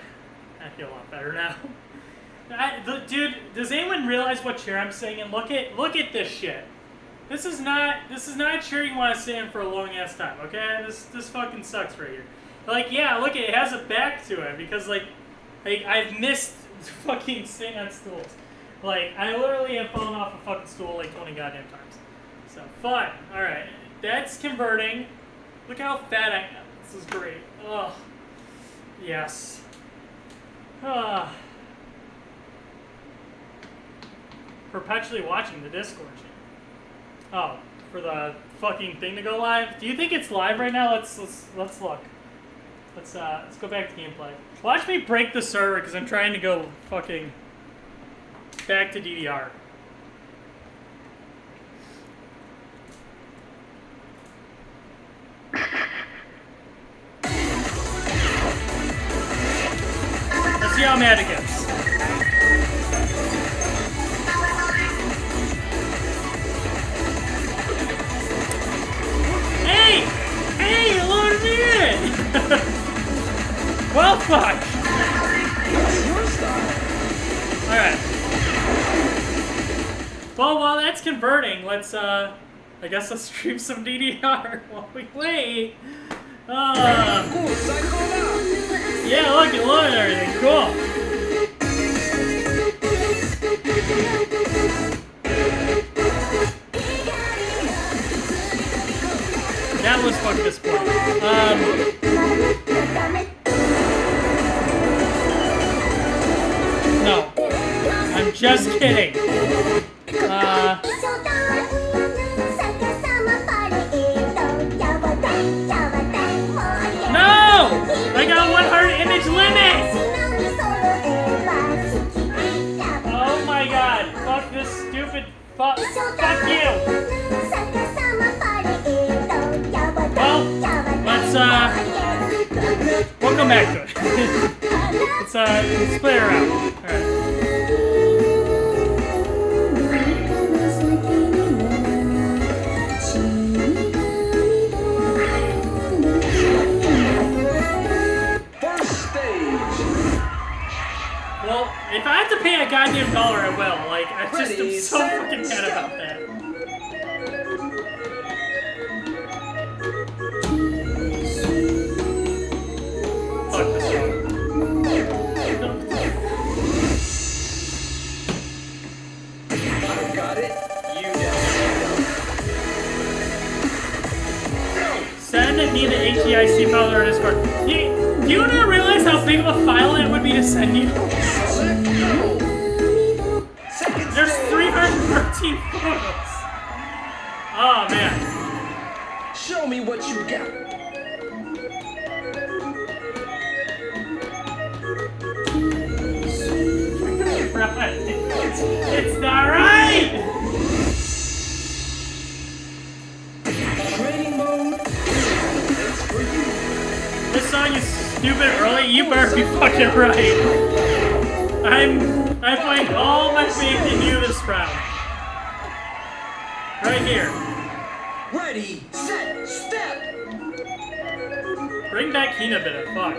I feel a lot better now. Dude, does anyone realize what chair I'm sitting in? Look at this shit. This is not a chair you want to sit in for a long ass time, okay? This fucking sucks right here. Like, yeah, look, it has a back to it because like I've missed fucking sitting on stools. Like, I literally have fallen off a fucking stool like 20 goddamn times. So, fun. Alright. That's converting. Look how fat I am. This is great. Ugh. Yes. Perpetually watching the Discord channel. Oh, for the fucking thing to go live? Do you think it's live right now? Let's look. Let's go back to gameplay. Watch me break the server because I'm trying to go fucking back to DDR. Let's see how mad it gets. Hey! Hey, you loaded me in! Well, fuck! Alright. Well, while that's converting, let's, I guess let's stream some DDR while we wait. Yeah, look, it loaded everything. Cool. That was fucking disappointing. No. Just kidding. No! I got 100 image limit! Oh my god. Fuck this stupid fuck. Fuck you! Well, let's we'll come back to it. Let's play around. Alright. Well, if I have to pay a goddamn dollar, I will. Like, I just am so fucking mad about that. Fuck this song. I got it. You got it. Send me the HEIC file or Discord. Do you not realize how big of a file it would be to send you? There's 313 photos. Oh man. Show me what you got. Right. It's not right! Training mode. It's for you. This song is stupid early. You better be fucking right. I'm putting all my faith in you this round. Right here. Ready, set, step. Bring back Hina Bit. Fuck.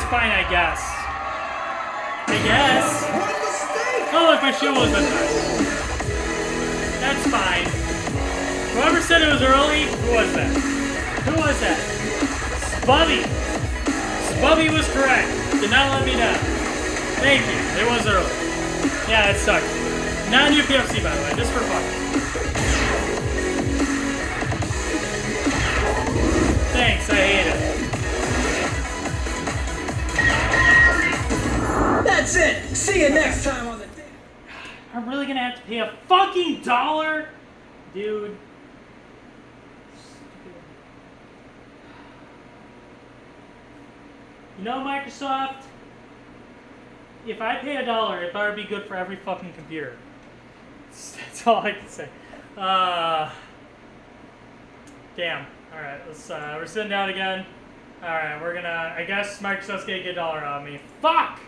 fine, I guess. I guess. Oh, look, my shoe wasn't nice. That's fine. Whoever said it was early, who was that? Who was that? Spubby. Spubby was correct. Did not let me down. Thank you. It was early. Yeah, it sucked. Not a new PFC, by the way, just for fun. Thanks, I hate it. That's it. See you next time on the day. I'm really gonna have to pay a fucking $1? Dude. You know, Microsoft, if I pay $1, it better be good for every fucking computer. That's all I can say. Damn. Alright, let's, we're sitting down again. Alright, we're gonna, I guess Microsoft's gonna get $1 out of me. Fuck!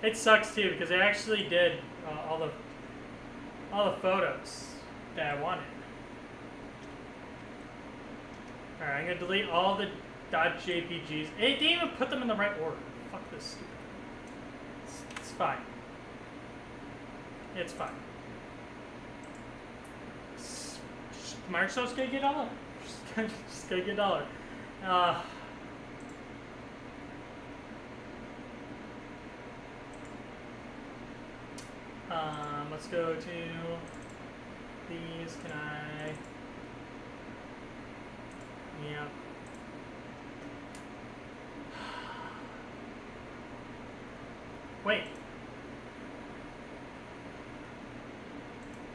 It sucks too, because I actually did all the photos that I wanted. Alright, I'm gonna delete all the .jpgs. It didn't even put them in the right order. Fuck this stupid. It's fine. It's fine. Microsoft's gonna get $1. Just gonna get $1. Let's go to these. Can I? Yeah. Wait.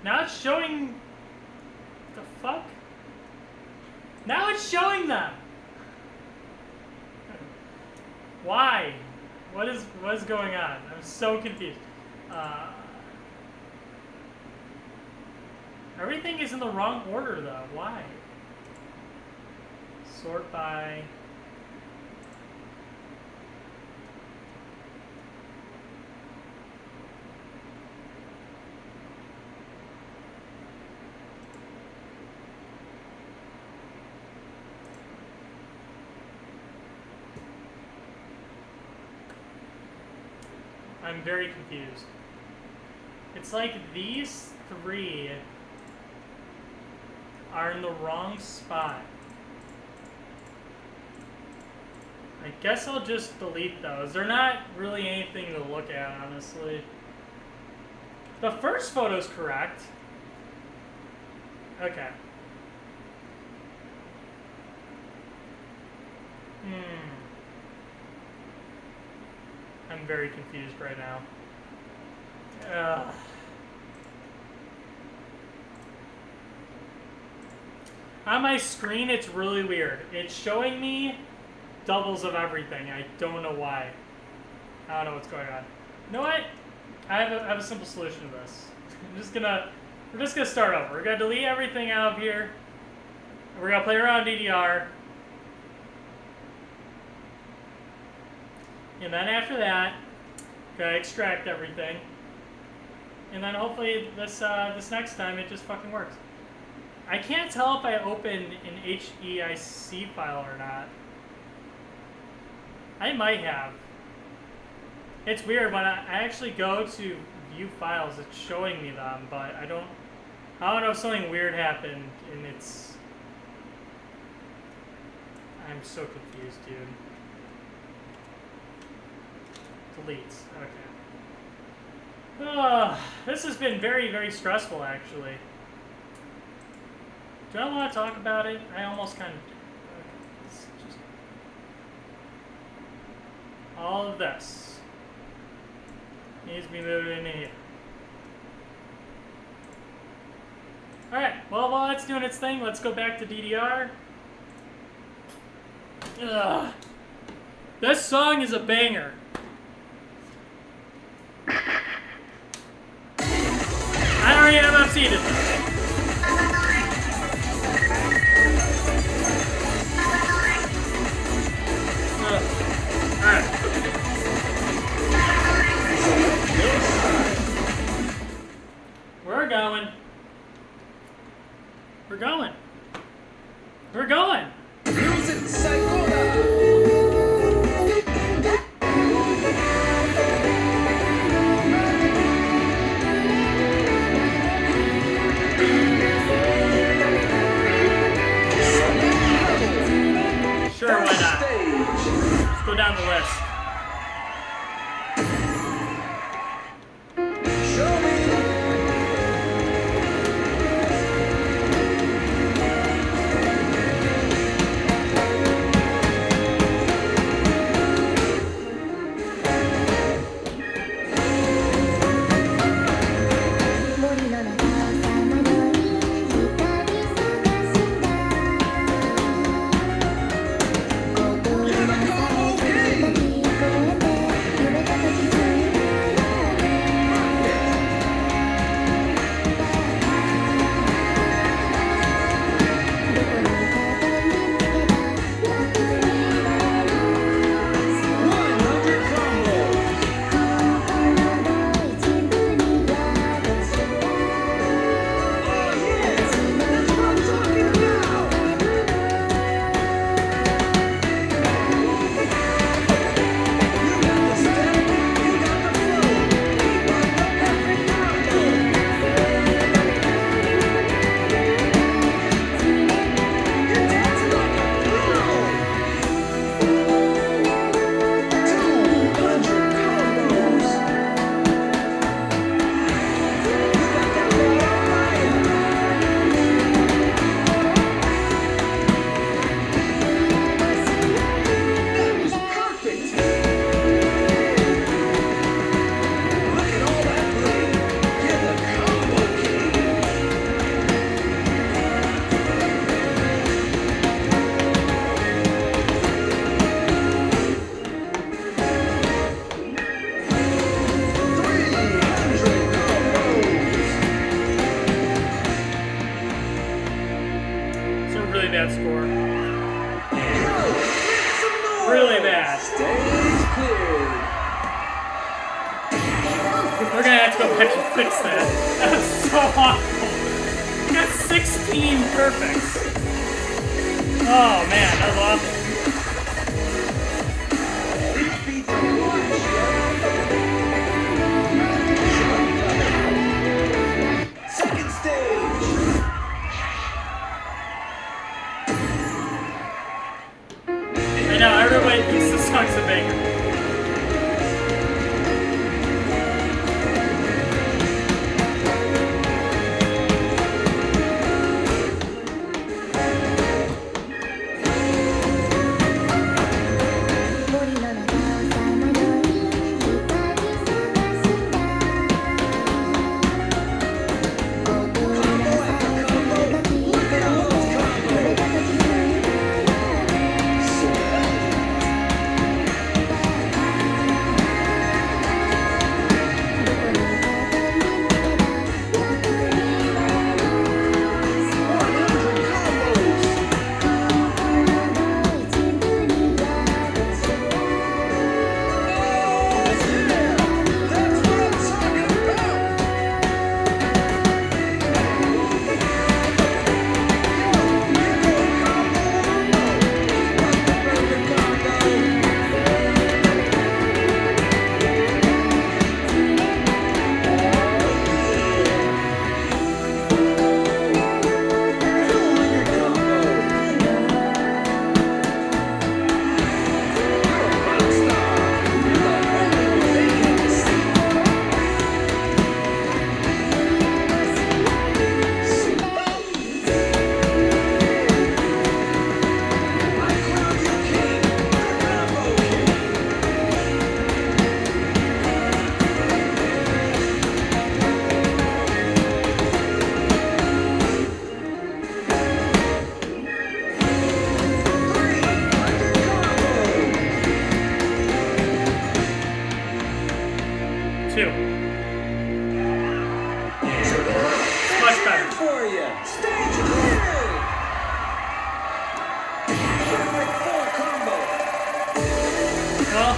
Now it's showing. The fuck? Now it's showing them. Why? What is going on? I'm so confused. Everything is in the wrong order though. Why? Sort by. I'm very confused. It's like these three are in the wrong spot. I guess I'll just delete those. They're not really anything to look at, honestly. The first photo's correct. Okay. I'm very confused right now. On my screen, it's really weird. It's showing me doubles of everything. I don't know why. I don't know what's going on. You know what? I have a simple solution to this. We're just gonna start over. We're gonna delete everything out of here. We're gonna play around DDR. And then after that, gonna extract everything. And then hopefully this next time it just fucking works. I can't tell if I opened an HEIC file or not. I might have. It's weird when I actually go to view files, it's showing me them, but I don't know if something weird happened and it's. I'm so confused, dude. Deletes. Okay. This has been very, very stressful, actually. Do I want to talk about it? I almost kind of do. Okay. It's just all of this needs to be moved into here. Alright, well, while that's doing its thing, let's go back to DDR. Ugh. This song is a banger. I already have upseated this. Alright. We're going. We're going. We're going. Music Psychola. fix that. That was so awful. You got 16 perfects. Oh man, that was awful. This beats one shot. Second stage. I know, everybody thinks this song's a banger. Two. Much better. For you. Stage clear. Perfect 4 combo. Well,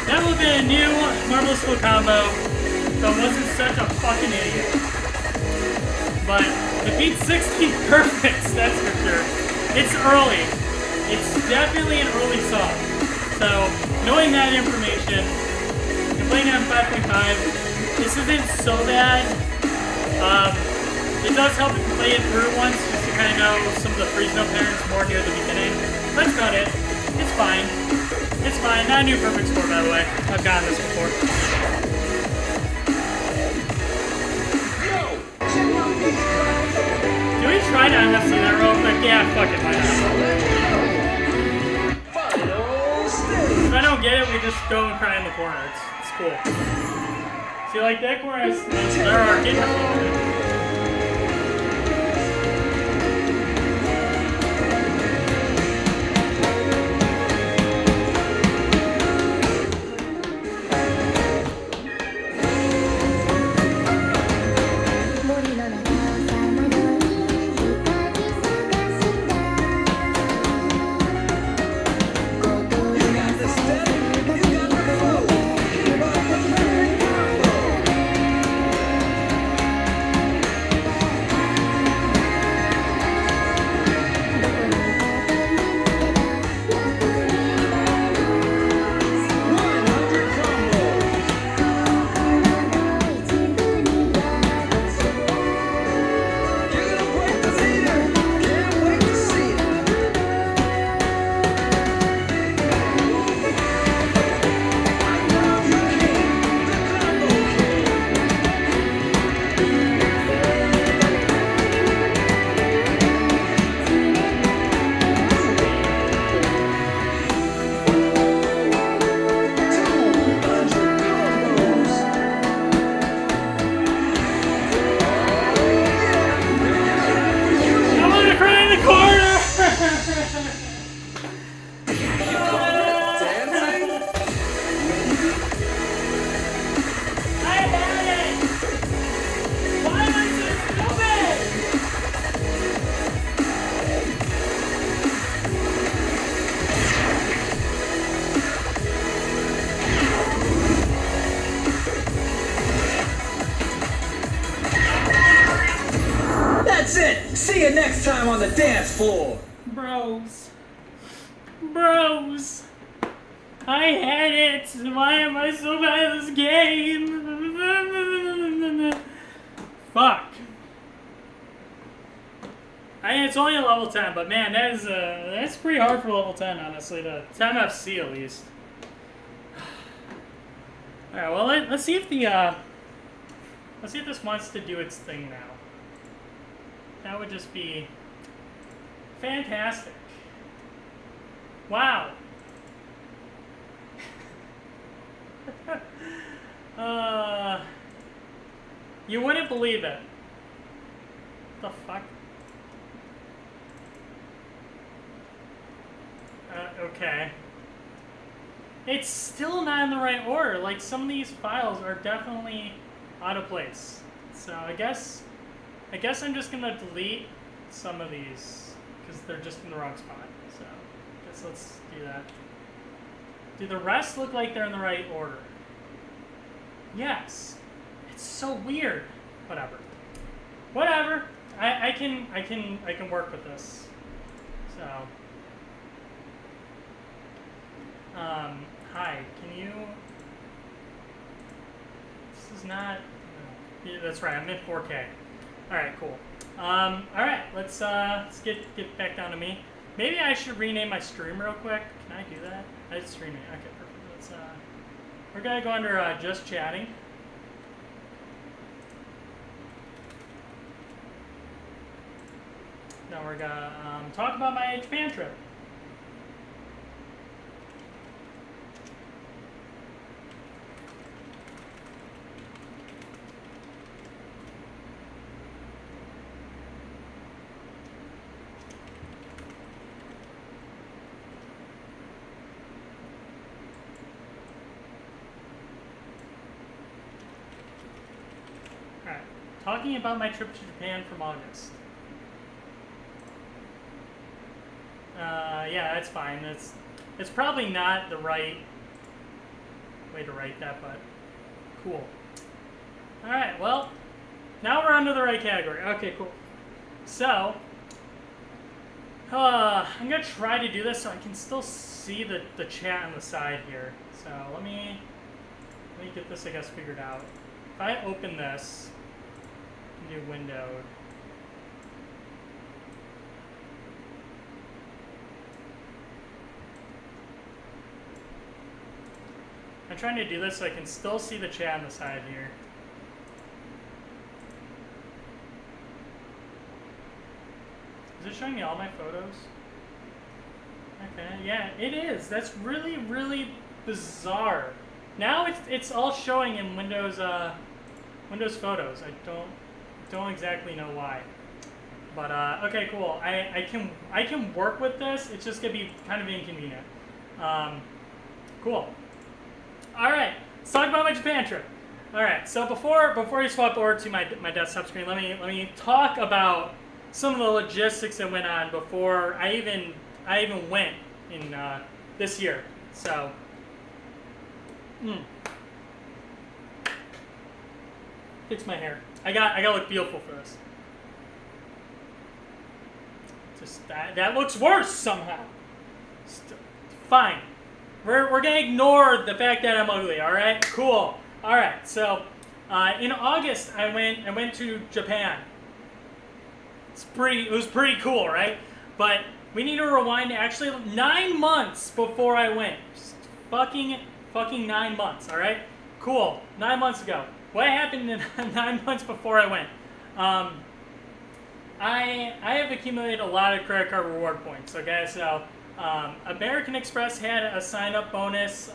that would have been a new marvelous full combo that wasn't such a fucking idiot. But it beat 16 perfects, that's for sure. It's early. It's definitely an early song. So, knowing that information, and playing it on 5.5, this isn't so bad. It does help if you play it through once, just to kind of know some of the freeze note patterns more near the beginning. That's about it. It's fine. It's fine. Not a new perfect score, by the way. I've gotten this before. Yo, check out these guys. Do we try to NFC that real quick? Yeah, fuck it, why not? Final stage. If I don't get it, we just go and cry in the corner. It's cool. See, like that corner is there are arcade machines. You got the step, you got the flow. Keep up the perfect combo. it. See you next time on the dance floor. Bros. Bros. I had it. Why am I so bad at this game? Fuck. It's only a level 10, but man, that's pretty hard for level 10, honestly, to 10 FC at least. Alright, well, let's see if let's see if this wants to do its thing now. That would just be fantastic. Wow. You wouldn't believe it. The fuck? Okay. It's still not in the right order. Like, some of these files are definitely out of place. So I guess I'm just gonna delete some of these because they're just in the wrong spot. So I guess let's do that. Do the rest look like they're in the right order? Yes. It's so weird. Whatever. Whatever. I can work with this. So. Hi. Can you? This is not. Yeah, that's right. I'm in 4K. All right. Cool. All right. Let's get back down to me. Maybe I should rename my stream real quick. Can I do that? I just rename. Okay. Perfect. Let's. We're gonna go under just chatting. Now we're gonna talk about my Japan trip. Alright, talking about my trip to Japan from August. Yeah, that's fine. It's probably not the right way to write that, but cool. Alright, well, now we're onto the right category. Okay, cool. So, I'm going to try to do this so I can still see the chat on the side here. So let me get this, I guess, figured out. If I open this, new window. I'm trying to do this so I can still see the chat on the side here. Is it showing me all my photos? Okay, yeah, it is. That's really, really bizarre. Now it's all showing in Windows Windows Photos. I don't exactly know why. But okay, cool. I can work with this. It's just gonna be kind of inconvenient. Cool. All right, let's talk about my Japan trip. All right, so before you swap over to my desktop screen, let me talk about some of the logistics that went on before I even went in this year. So, fix my hair. I gotta look beautiful for this. Just that looks worse somehow. Fine. We're gonna ignore the fact that I'm ugly. All right. Cool. All right. So, in August, I went to Japan. It was pretty cool, right? But we need to rewind to actually 9 months before I went. Just fucking 9 months. All right. Cool. 9 months ago. What happened in 9 months before I went? I have accumulated a lot of credit card reward points. Okay, so American Express had a sign-up bonus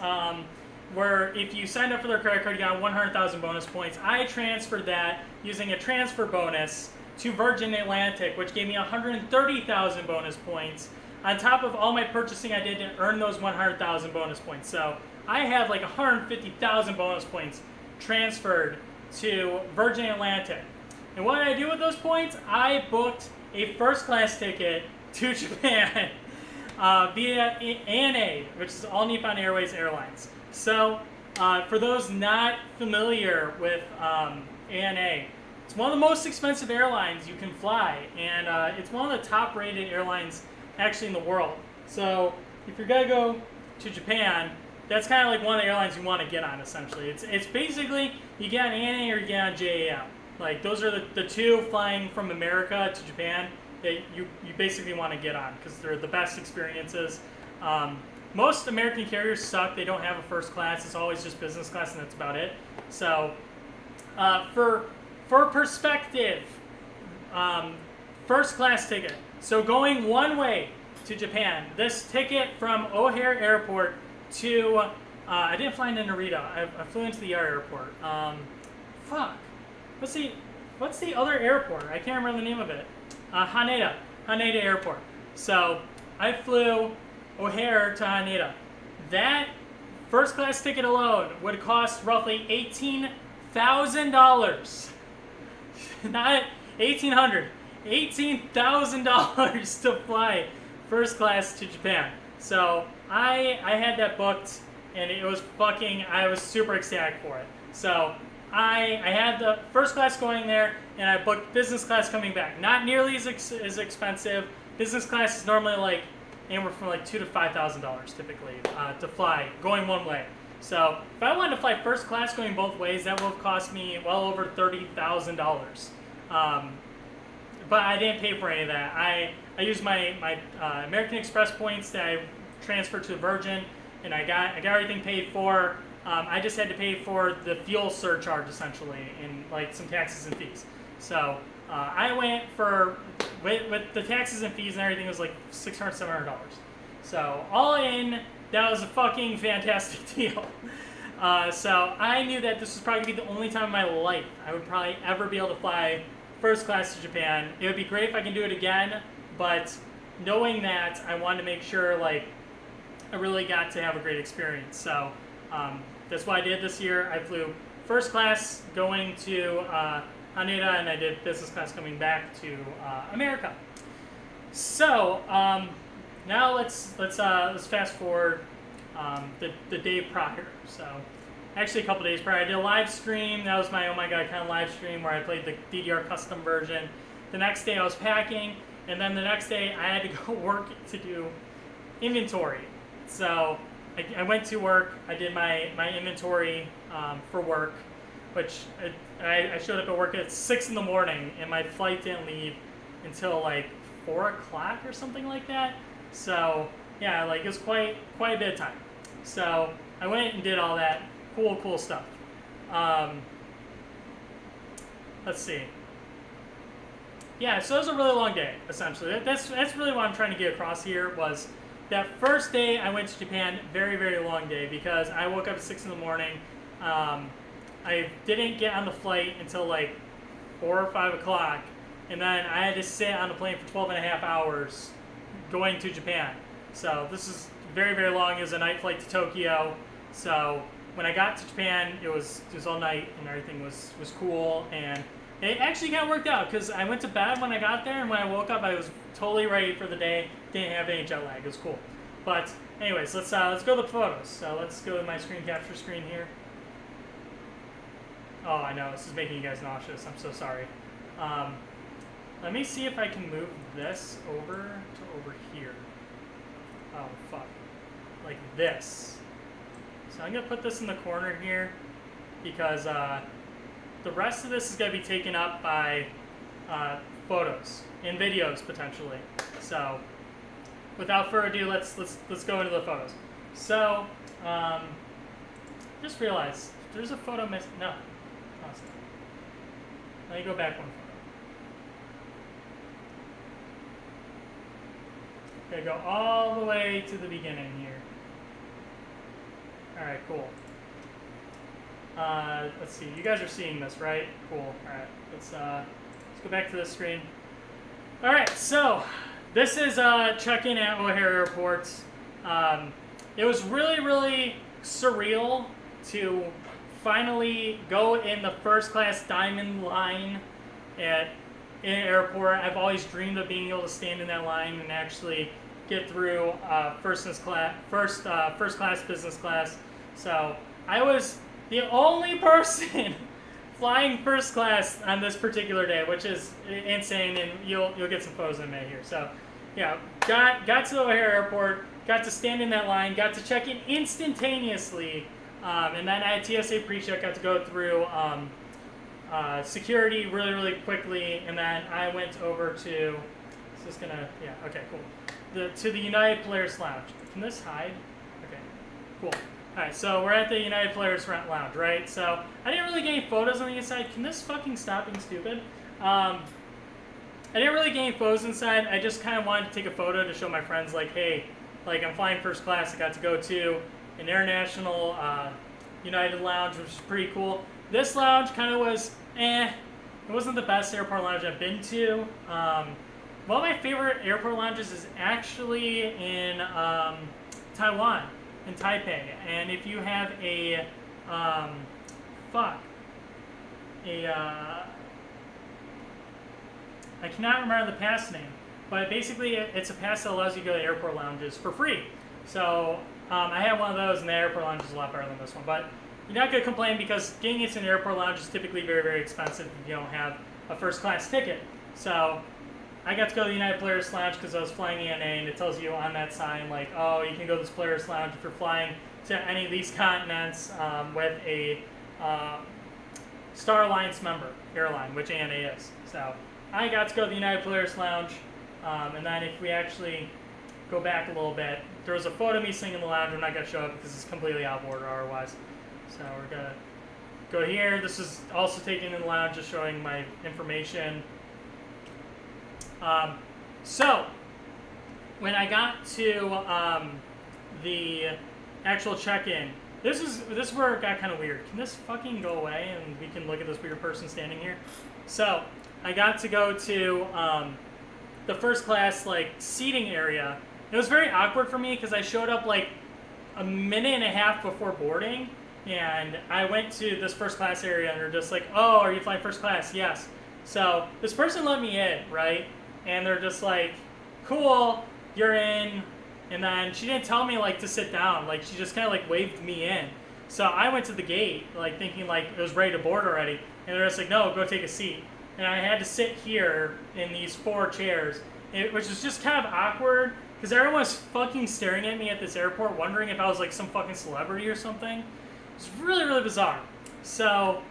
where if you signed up for their credit card, you got 100,000 bonus points. I transferred that using a transfer bonus to Virgin Atlantic, which gave me 130,000 bonus points on top of all my purchasing I did to earn those 100,000 bonus points. So I have like 150,000 bonus points transferred to Virgin Atlantic. And what did I do with those points? I booked a first-class ticket to Japan via ANA, which is All Nippon Airways Airlines. So, for those not familiar with ANA, It's one of the most expensive airlines you can fly, and it's one of the top-rated airlines actually in the world. So if you're gonna go to Japan, that's kind of like one of the airlines you want to get on. Essentially, it's basically you get on ANA or you get on JAL. Like those are the two flying from America to Japan that you basically want to get on because they're the best experiences. Most American carriers suck. They don't have a first class. It's always just business class, and that's about it. So, for perspective, first class ticket. So going one way to Japan, this ticket from O'Hare Airport to I didn't fly into Narita. I flew into the Yara Airport. What's the other airport? I can't remember the name of it. Haneda Airport. So I flew O'Hare to Haneda. That first class ticket alone would cost roughly $18,000. Not $1,800. $18,000 to fly first class to Japan. So I had that booked, and it was I was super ecstatic for it. So I had the first class going there, and I booked business class coming back. Not nearly as expensive. Business class is normally like anywhere from like $2,000 to $5,000 typically to fly going one way. So if I wanted to fly first class going both ways, that would have cost me well over $30,000. But I didn't pay for any of that. I used my American Express points that I transferred to Virgin, and I got everything paid for. I just had to pay for the fuel surcharge essentially, and like some taxes and fees. So I went with the taxes and fees and everything, it was like $600, $700. So all in, that was a fucking fantastic deal. So I knew that this was probably gonna be the only time in my life I would probably ever be able to fly first class to Japan. It would be great if I can do it again, but knowing that, I wanted to make sure like I really got to have a great experience. So that's what I did this year. I flew first class going to Haneda, and I did business class coming back to America. So now let's fast forward the day prior. So actually a couple days prior, I did a live stream. That was my oh my god kind of live stream where I played the DDR custom version. The next day I was packing, and then the next day I had to go work to do inventory. So I went to work. I did my inventory for work, which I showed up at work at 6 in the morning, and my flight didn't leave until like 4 o'clock or something like that. So yeah, like it was quite a bit of time. So I went and did all that cool stuff. Let's see. Yeah, so it was a really long day, essentially. That's really what I'm trying to get across here was that first day I went to Japan, very, very long day because I woke up at 6 in the morning. I didn't get on the flight until like 4 or 5 o'clock, and then I had to sit on the plane for 12 and a half hours going to Japan. So this is very, very long. It was a night flight to Tokyo. So when I got to Japan, it was all night and everything was cool, and it actually kind of worked out because I went to bed when I got there, and when I woke up, I was totally ready for the day. Didn't have any jet lag. It was cool. But anyways, let's go to the photos. So let's go to my screen capture screen here. Oh, I know this is making you guys nauseous. I'm so sorry. Let me see if I can move this over to over here. Oh fuck, like this. So I'm gonna put this in the corner here because the rest of this is gonna be taken up by photos and videos potentially. So without further ado, let's go into the photos. So just realized there's a photo missing. No, let me go back one photo. Okay, go all the way to the beginning here. All right, cool. Let's see. You guys are seeing this, right? Cool. All right, let's go back to this screen. All right, so this is check-in at O'Hare Airport. It was really, really surreal to finally go in the first class diamond line in an airport. I've always dreamed of being able to stand in that line and actually get through first class, business class. So I was the only person flying first class on this particular day, which is insane, and you'll get some photos in May here. So, yeah, got to the O'Hare Airport, got to stand in that line, got to check in instantaneously, and then I had TSA pre-check, got to go through security really quickly, and then I went over to. Is this gonna? Yeah. Okay. Cool. To the United Players Lounge. Can this hide? Okay. Cool. Alright, so we're at the United Players Lounge, right? So, I didn't really get any photos on the inside. Can this fucking stop being stupid? I didn't really get any photos inside. I just kind of wanted to take a photo to show my friends, like, hey, like, I'm flying first class. I got to go to an international United lounge, which is pretty cool. This lounge kind of was, It wasn't the best airport lounge I've been to. One of my favorite airport lounges is actually in Taiwan. In Taipei, and if you have a, I cannot remember the pass name, but basically it's a pass that allows you to go to airport lounges for free. So I had one of those, and the airport lounge is a lot better than this one, but you're not going to complain because getting into an airport lounge is typically very expensive if you don't have a first class ticket. So I got to go to the United Players Lounge because I was flying ENA, and it tells you on that sign, like, oh, you can go to this Players Lounge if you're flying to any of these continents with a Star Alliance member airline, which ANA is. So I got to go to the United Players Lounge, and then if we actually go back a little bit, there was a photo of me sitting in the lounge. I'm not going to show it because it's completely out of order otherwise. So we're going to go here. This is also taken in the lounge, just showing my information. So, when I got to the actual check-in, this is where it got kind of weird. Can this fucking go away and we can look at this weird person standing here? So, I got to go to the first class like seating area. It was very awkward for me because I showed up like a minute and a half before boarding, and I went to this first class area and they're just like, oh, are you flying first class? Yes. So, this person let me in, right? And they're just like, cool, you're in. And then she didn't tell me like to sit down. Like she just kind of like waved me in. So I went to the gate like thinking like it was ready to board already. And they're just like, no, go take a seat. And I had to sit here in these 4 chairs, which was just kind of awkward because everyone was fucking staring at me at this airport, wondering if I was like some fucking celebrity or something. It's really bizarre. So,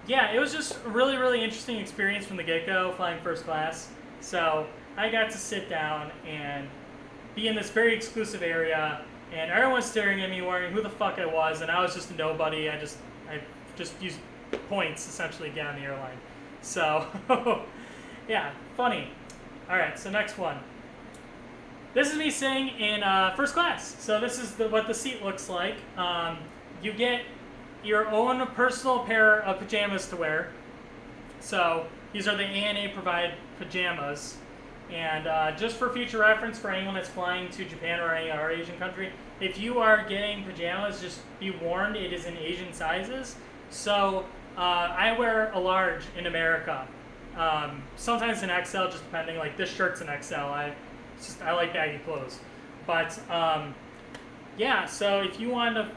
yeah, it was just a really interesting experience from the get-go, flying first class. So I got to sit down and be in this very exclusive area, and everyone was staring at me, wondering who the fuck I was, and I was just a nobody. I just used points essentially to get on the airline. So, yeah, funny. All right, so next one. This is me sitting in first class. So this is what the seat looks like. You get your own personal pair of pajamas to wear. So these are the ANA provided pajamas. And just for future reference for anyone that's flying to Japan or any other Asian country, if you are getting pajamas, just be warned it is in Asian sizes. So I wear a large in America. Sometimes an XL, just depending. Like this shirt's an XL. I like baggy clothes. But yeah, so if you want to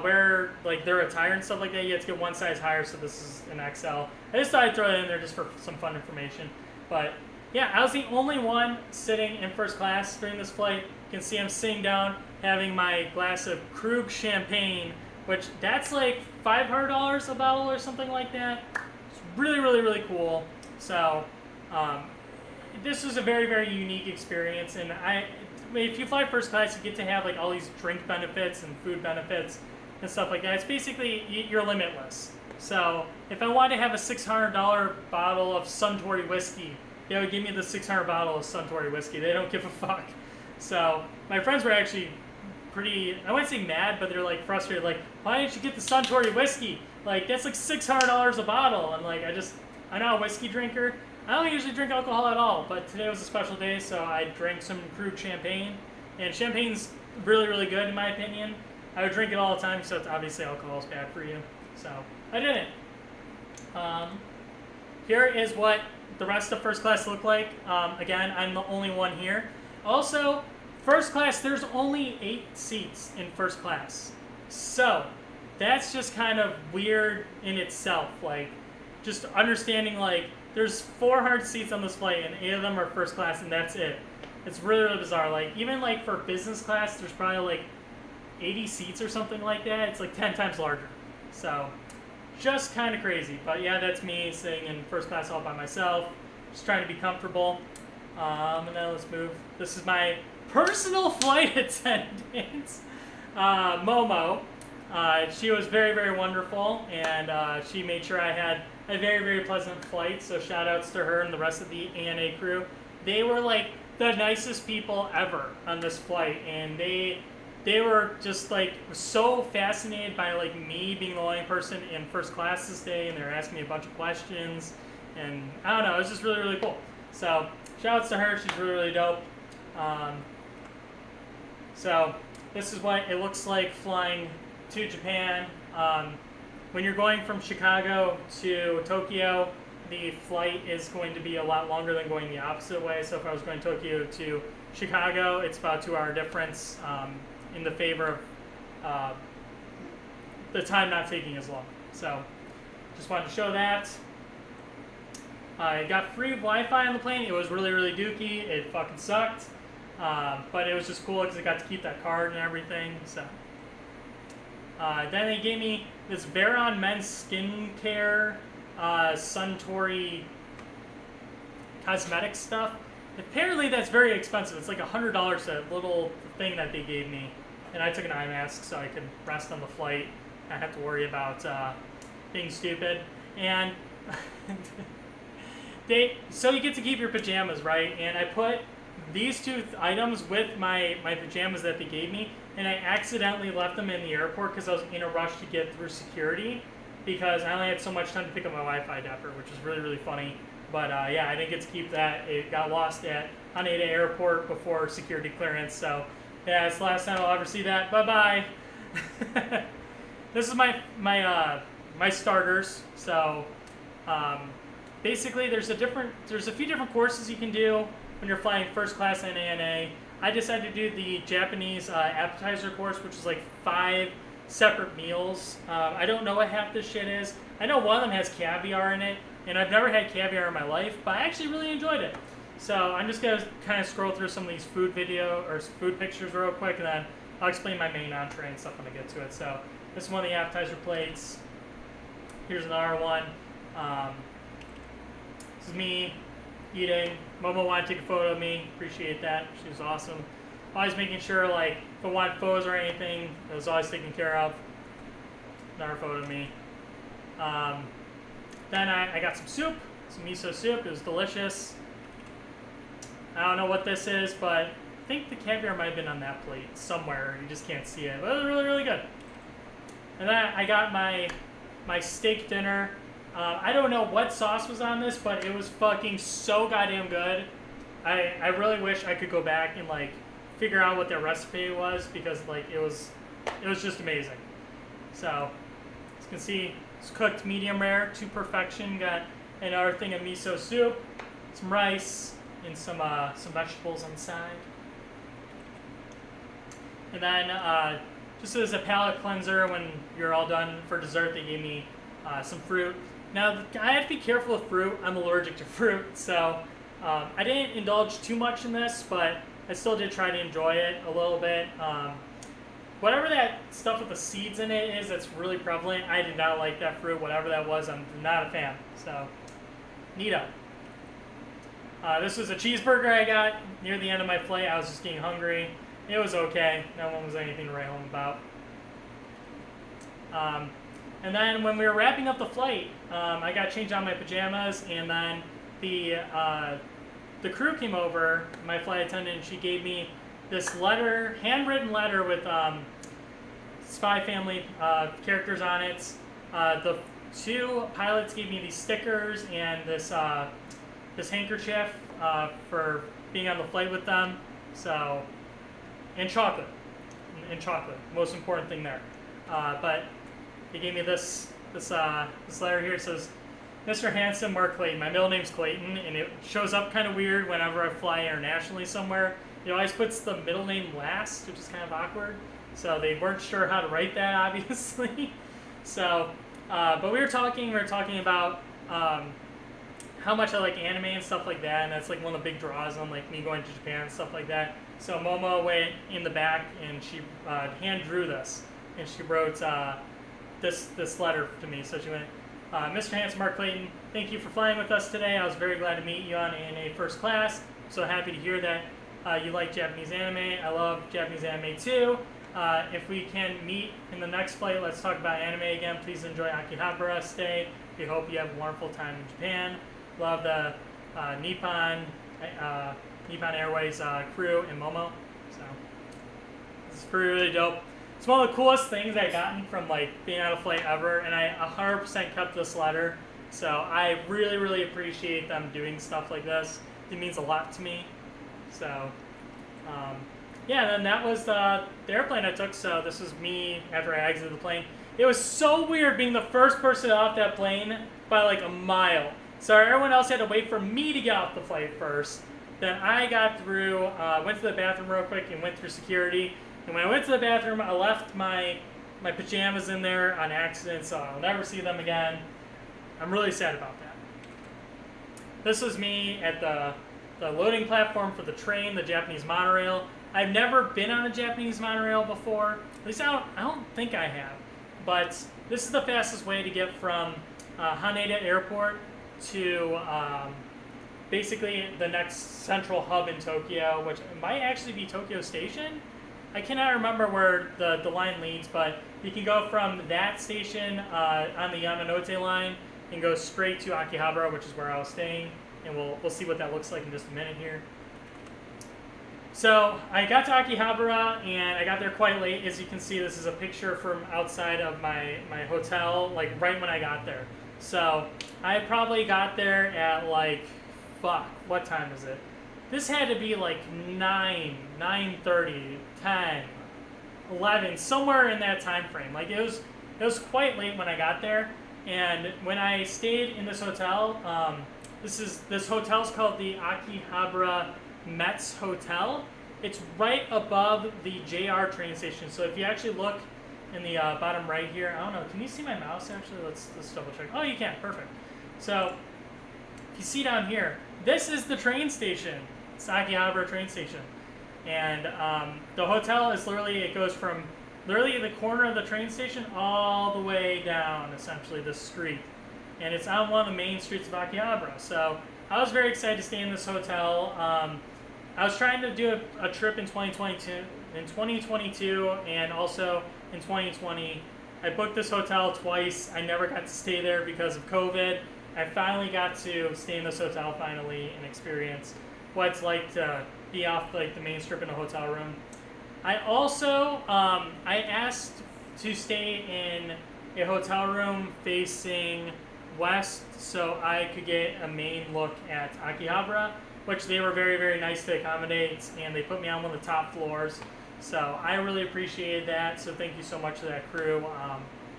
wear like their attire and stuff like that, you have to get one size higher, so this is an XL. I just thought I'd throw it in there just for some fun information. But yeah, I was the only one sitting in first class during this flight. You can see I'm sitting down having my glass of Krug champagne, which that's like $500 a bottle or something like that. It's really cool. So this was a very unique experience, and if you fly first class, you get to have like all these drink benefits and food benefits and stuff like that. It's basically, you're limitless. So if I wanted to have a $600 bottle of Suntory whiskey, they would give me the $600 bottle of Suntory whiskey. They don't give a fuck. So my friends were actually pretty, I wouldn't say mad, but they're like frustrated, like, why didn't you get the Suntory whiskey? Like, that's like $600 a bottle. And like, I'm not a whiskey drinker. I don't usually drink alcohol at all, but today was a special day, so I drank some Krug champagne. And champagne's really good in my opinion. I would drink it all the time, except obviously alcohol is bad for you. So I didn't. Here is what the rest of first class look like. Again, I'm the only one here. Also, first class, there's only 8 seats in first class. So that's just kind of weird in itself. Like, just understanding, like, there's 400 seats on this flight, and 8 of them are first class, and that's it. It's really, really bizarre. Like, even, like, for business class, there's probably, like, 80 seats or something like that. It's, like, 10 times larger. So, just kind of crazy. But, yeah, that's me sitting in first class all by myself, just trying to be comfortable. And then let's move. This is my personal flight attendant, Momo. She was very, very wonderful, and she made sure I had a very, very pleasant flight. So shout outs to her and the rest of the ANA crew. They were like the nicest people ever on this flight, and they were just like so fascinated by like me being the only person in first class this day, and they were asking me a bunch of questions, and I don't know, it was just really, really cool. So shout outs to her. She's really, really dope. So this is what it looks like flying to Japan. When you're going from Chicago to Tokyo, the flight is going to be a lot longer than going the opposite way. So if I was going Tokyo to Chicago, it's about a 2-hour difference in the favor of the time not taking as long. So just wanted to show that. I got free Wi-Fi on the plane. It was really, really dookie. It fucking sucked. But it was just cool because I got to keep that card and everything. So then they gave me this Veron men's skincare Suntory cosmetic stuff. Apparently that's very expensive. It's like $100, that little thing that they gave me. And I took an eye mask so I could rest on the flight. I have to worry about being stupid. And so you get to keep your pajamas, right? And I put these two items with my pajamas that they gave me, and I accidentally left them in the airport because I was in a rush to get through security because I only had so much time to pick up my Wi-Fi adapter, which was really, really funny. But yeah, I didn't get to keep that. It got lost at Haneda Airport before security clearance. So yeah, it's the last time I'll ever see that. Bye-bye. This is my starters. So basically, there's a few different courses you can do when you're flying first class and ANA. I decided to do the Japanese appetizer course, which is like 5 separate meals. I don't know what half this shit is. I know one of them has caviar in it, and I've never had caviar in my life, but I actually really enjoyed it. So I'm just gonna kind of scroll through some of these food pictures real quick, and then I'll explain my main entree and stuff when I get to it. So this is one of the appetizer plates. Here's another one. This is me eating. Momo wanted to take a photo of me. Appreciate that. She was awesome. Always making sure, like, if I want photos or anything, it was always taken care of. Another photo of me. Then I got some soup, some miso soup. It was delicious. I don't know what this is, but I think the caviar might have been on that plate somewhere. You just can't see it. But it was really, really good. And then I got my steak dinner. I don't know what sauce was on this, but it was fucking so goddamn good. I really wish I could go back and like figure out what their recipe was, because like it was just amazing. So as you can see, it's cooked medium rare to perfection. Got another thing of miso soup, some rice, and some vegetables on the side. And then just as a palate cleanser, when you're all done for dessert, they gave me some fruit. Now, I have to be careful with fruit. I'm allergic to fruit, so I didn't indulge too much in this, but I still did try to enjoy it a little bit. Whatever that stuff with the seeds in it is that's really prevalent, I did not like that fruit. Whatever that was, I'm not a fan. So, neato. This was a cheeseburger I got near the end of my flight. I was just getting hungry. It was okay. No one was anything to write home about. And then when we were wrapping up the flight, I got changed out of my pajamas, and then the crew came over, my flight attendant, and she gave me this letter, handwritten letter with Spy Family characters on it. The 2 pilots gave me these stickers and this handkerchief for being on the flight with them. So, and chocolate, most important thing there. But they gave me this letter here. It says, Mr. Hanson, Mark Clayton. My middle name's Clayton, and it shows up kind of weird whenever I fly internationally somewhere. It always puts the middle name last, which is kind of awkward. So they weren't sure how to write that, obviously. So, but we were talking about how much I like anime and stuff like that, and that's like one of the big draws on like me going to Japan and stuff like that. So Momo went in the back and she hand drew this, and she wrote this letter to me. So she went, Mr. Hanson, Mark Clayton, thank you for flying with us today. I was very glad to meet you on ANA First Class. I'm so happy to hear that you like Japanese anime. I love Japanese anime too. If we can meet in the next flight, let's talk about anime again. Please enjoy Akihabara stay. We hope you have a wonderful time in Japan. Love the Nippon Airways crew and Momo. So this is pretty really dope. It's one of the coolest things I've gotten from like being on a flight ever, and I 100% kept this letter. So I really, really appreciate them doing stuff like this. It means a lot to me. So yeah, and then that was the airplane I took. So this was me after I exited the plane. It was so weird being the first person off that plane by like a mile. So everyone else had to wait for me to get off the flight first. Then I got through, went to the bathroom real quick and went through security. And when I went to the bathroom, I left my pajamas in there on accident, so I'll never see them again. I'm really sad about that. This was me at the loading platform for the train, the Japanese monorail. I've never been on a Japanese monorail before. At least I don't think I have. But this is the fastest way to get from Haneda Airport to basically the next central hub in Tokyo, which might actually be Tokyo Station. I cannot remember where the line leads, but you can go from that station on the Yamanote line and go straight to Akihabara, which is where I was staying, and we'll see what that looks like in just a minute here. So I got to Akihabara, and I got there quite late. As you can see, this is a picture from outside of my hotel, like right when I got there. So I probably got there at like, what time is it? This had to be like 9, 9:30, 10, 11, somewhere in that time frame. Like it was quite late when I got there. And when I stayed in this hotel, this hotel's called the Akihabara Mets Hotel. It's right above the JR train station. So if you actually look in the bottom right here, I don't know, can you see my mouse actually? Let's double check. Oh, you can, perfect. So if you see down here, this is the train station. It's Akihabara train station. And the hotel is literally, it goes from literally the corner of the train station all the way down, essentially, the street. And it's on one of the main streets of Akihabara. So I was very excited to stay in this hotel. I was trying to do a trip in 2022 and also in 2020. I booked this hotel twice. I never got to stay there because of COVID. I finally got to stay in this hotel finally and experience what it's like to be off like the main strip in a hotel room. I also I asked to stay in a hotel room facing west so I could get a main look at Akihabara, which they were very, very nice to accommodate, and they put me on one of the top floors. So I really appreciated that. So thank you so much to that crew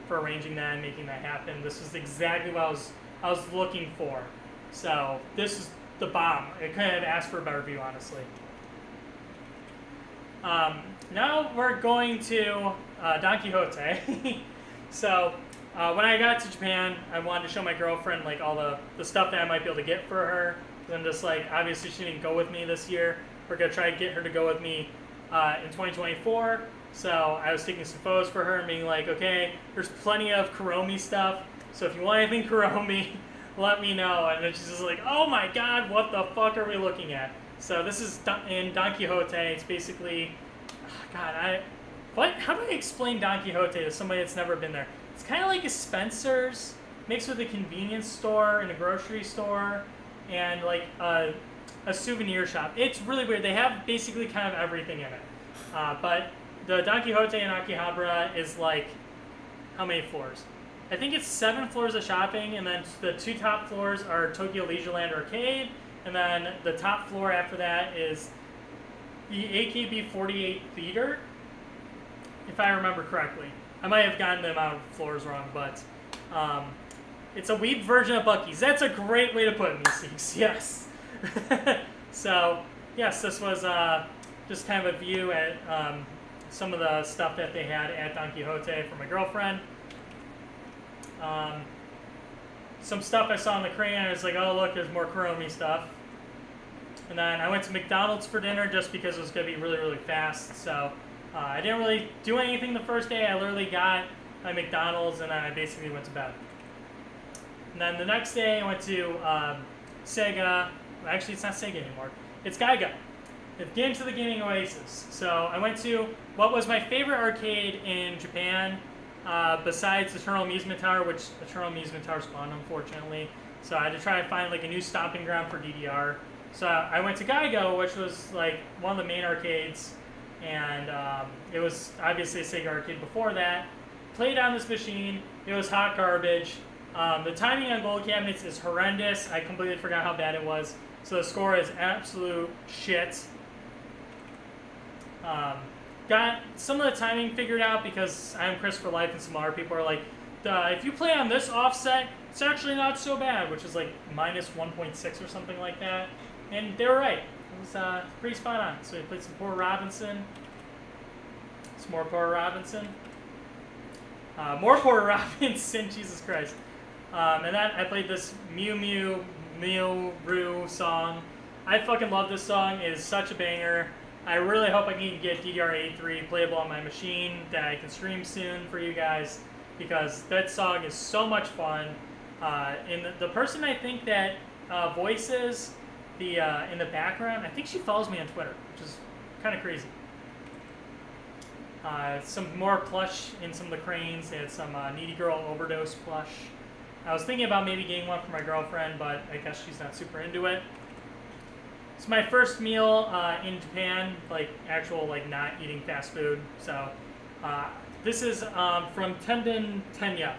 for arranging that and making that happen. This is exactly what I was looking for. So this is the bomb. I couldn't have asked for a better view, honestly. Now we're going to Don Quixote. So when I got to Japan, I wanted to show my girlfriend like all the stuff that I might be able to get for her. And just like, obviously she didn't go with me this year. We're going to try to get her to go with me in 2024. So I was taking some photos for her and being like, okay, there's plenty of Kuromi stuff. So if you want anything Kuromi, let me know. And then she's just like, oh my god, what the fuck are we looking at? So this is in Don Quixote. It's basically, God, how do I explain Don Quixote to somebody that's never been there? It's kind of like a Spencer's mixed with a convenience store and a grocery store and like a souvenir shop. It's really weird. They have basically kind of everything in it. But the Don Quixote in Akihabara is like, how many floors? I think it's 7 floors of shopping, and then the 2 top floors are Tokyo Leisureland Arcade, and then the top floor after that is the AKB48 Theater, if I remember correctly. I might have gotten the amount of floors wrong, but it's a weeb version of Buc-ee's. That's a great way to put it, Meeseeks. Yes. So, yes, this was just kind of a view at some of the stuff that they had at Don Quixote for my girlfriend. some stuff I saw on the crane. I was like, oh look, there's more Kuromi stuff. And then I went to McDonald's for dinner just because it was going to be really, really fast. So I didn't really do anything the first day. I literally got my McDonald's and then I basically went to bed. And then the next day I went to Sega. Actually, it's not Sega anymore. It's Gaiga. It's Games of the Gaming Oasis. So I went to what was my favorite arcade in Japan, besides Eternal Amusement Tower, which Eternal Amusement Tower spawned, unfortunately. So I had to try and find like a new stomping ground for DDR. So I went to Gaigo, which was like one of the main arcades, and it was obviously a Sega arcade before that. Played on this machine. It was hot garbage. The timing on gold cabinets is horrendous. I completely forgot how bad it was. So the score is absolute shit. Got some of the timing figured out because I'm Chris for Life and some other people are like, if you play on this offset, it's actually not so bad, which is like minus 1.6 or something like that. And they were right. It was pretty spot on. So we played some Poor Robinson. Some more Poor Robinson. More Poor Robinson, Jesus Christ. And then I played this Mew Mew Mew Roo song. I fucking love this song. It is such a banger. I really hope I can get DDR83 playable on my machine that I can stream soon for you guys because that song is so much fun. And the person I think that voices the in the background, I think she follows me on Twitter, which is kind of crazy. Some more plush in some of the cranes. They had some Needy Girl Overdose plush. I was thinking about maybe getting one for my girlfriend, but I guess she's not super into it. It's my first meal in Japan, like actual like not eating fast food. So this is from Tenden Tenya.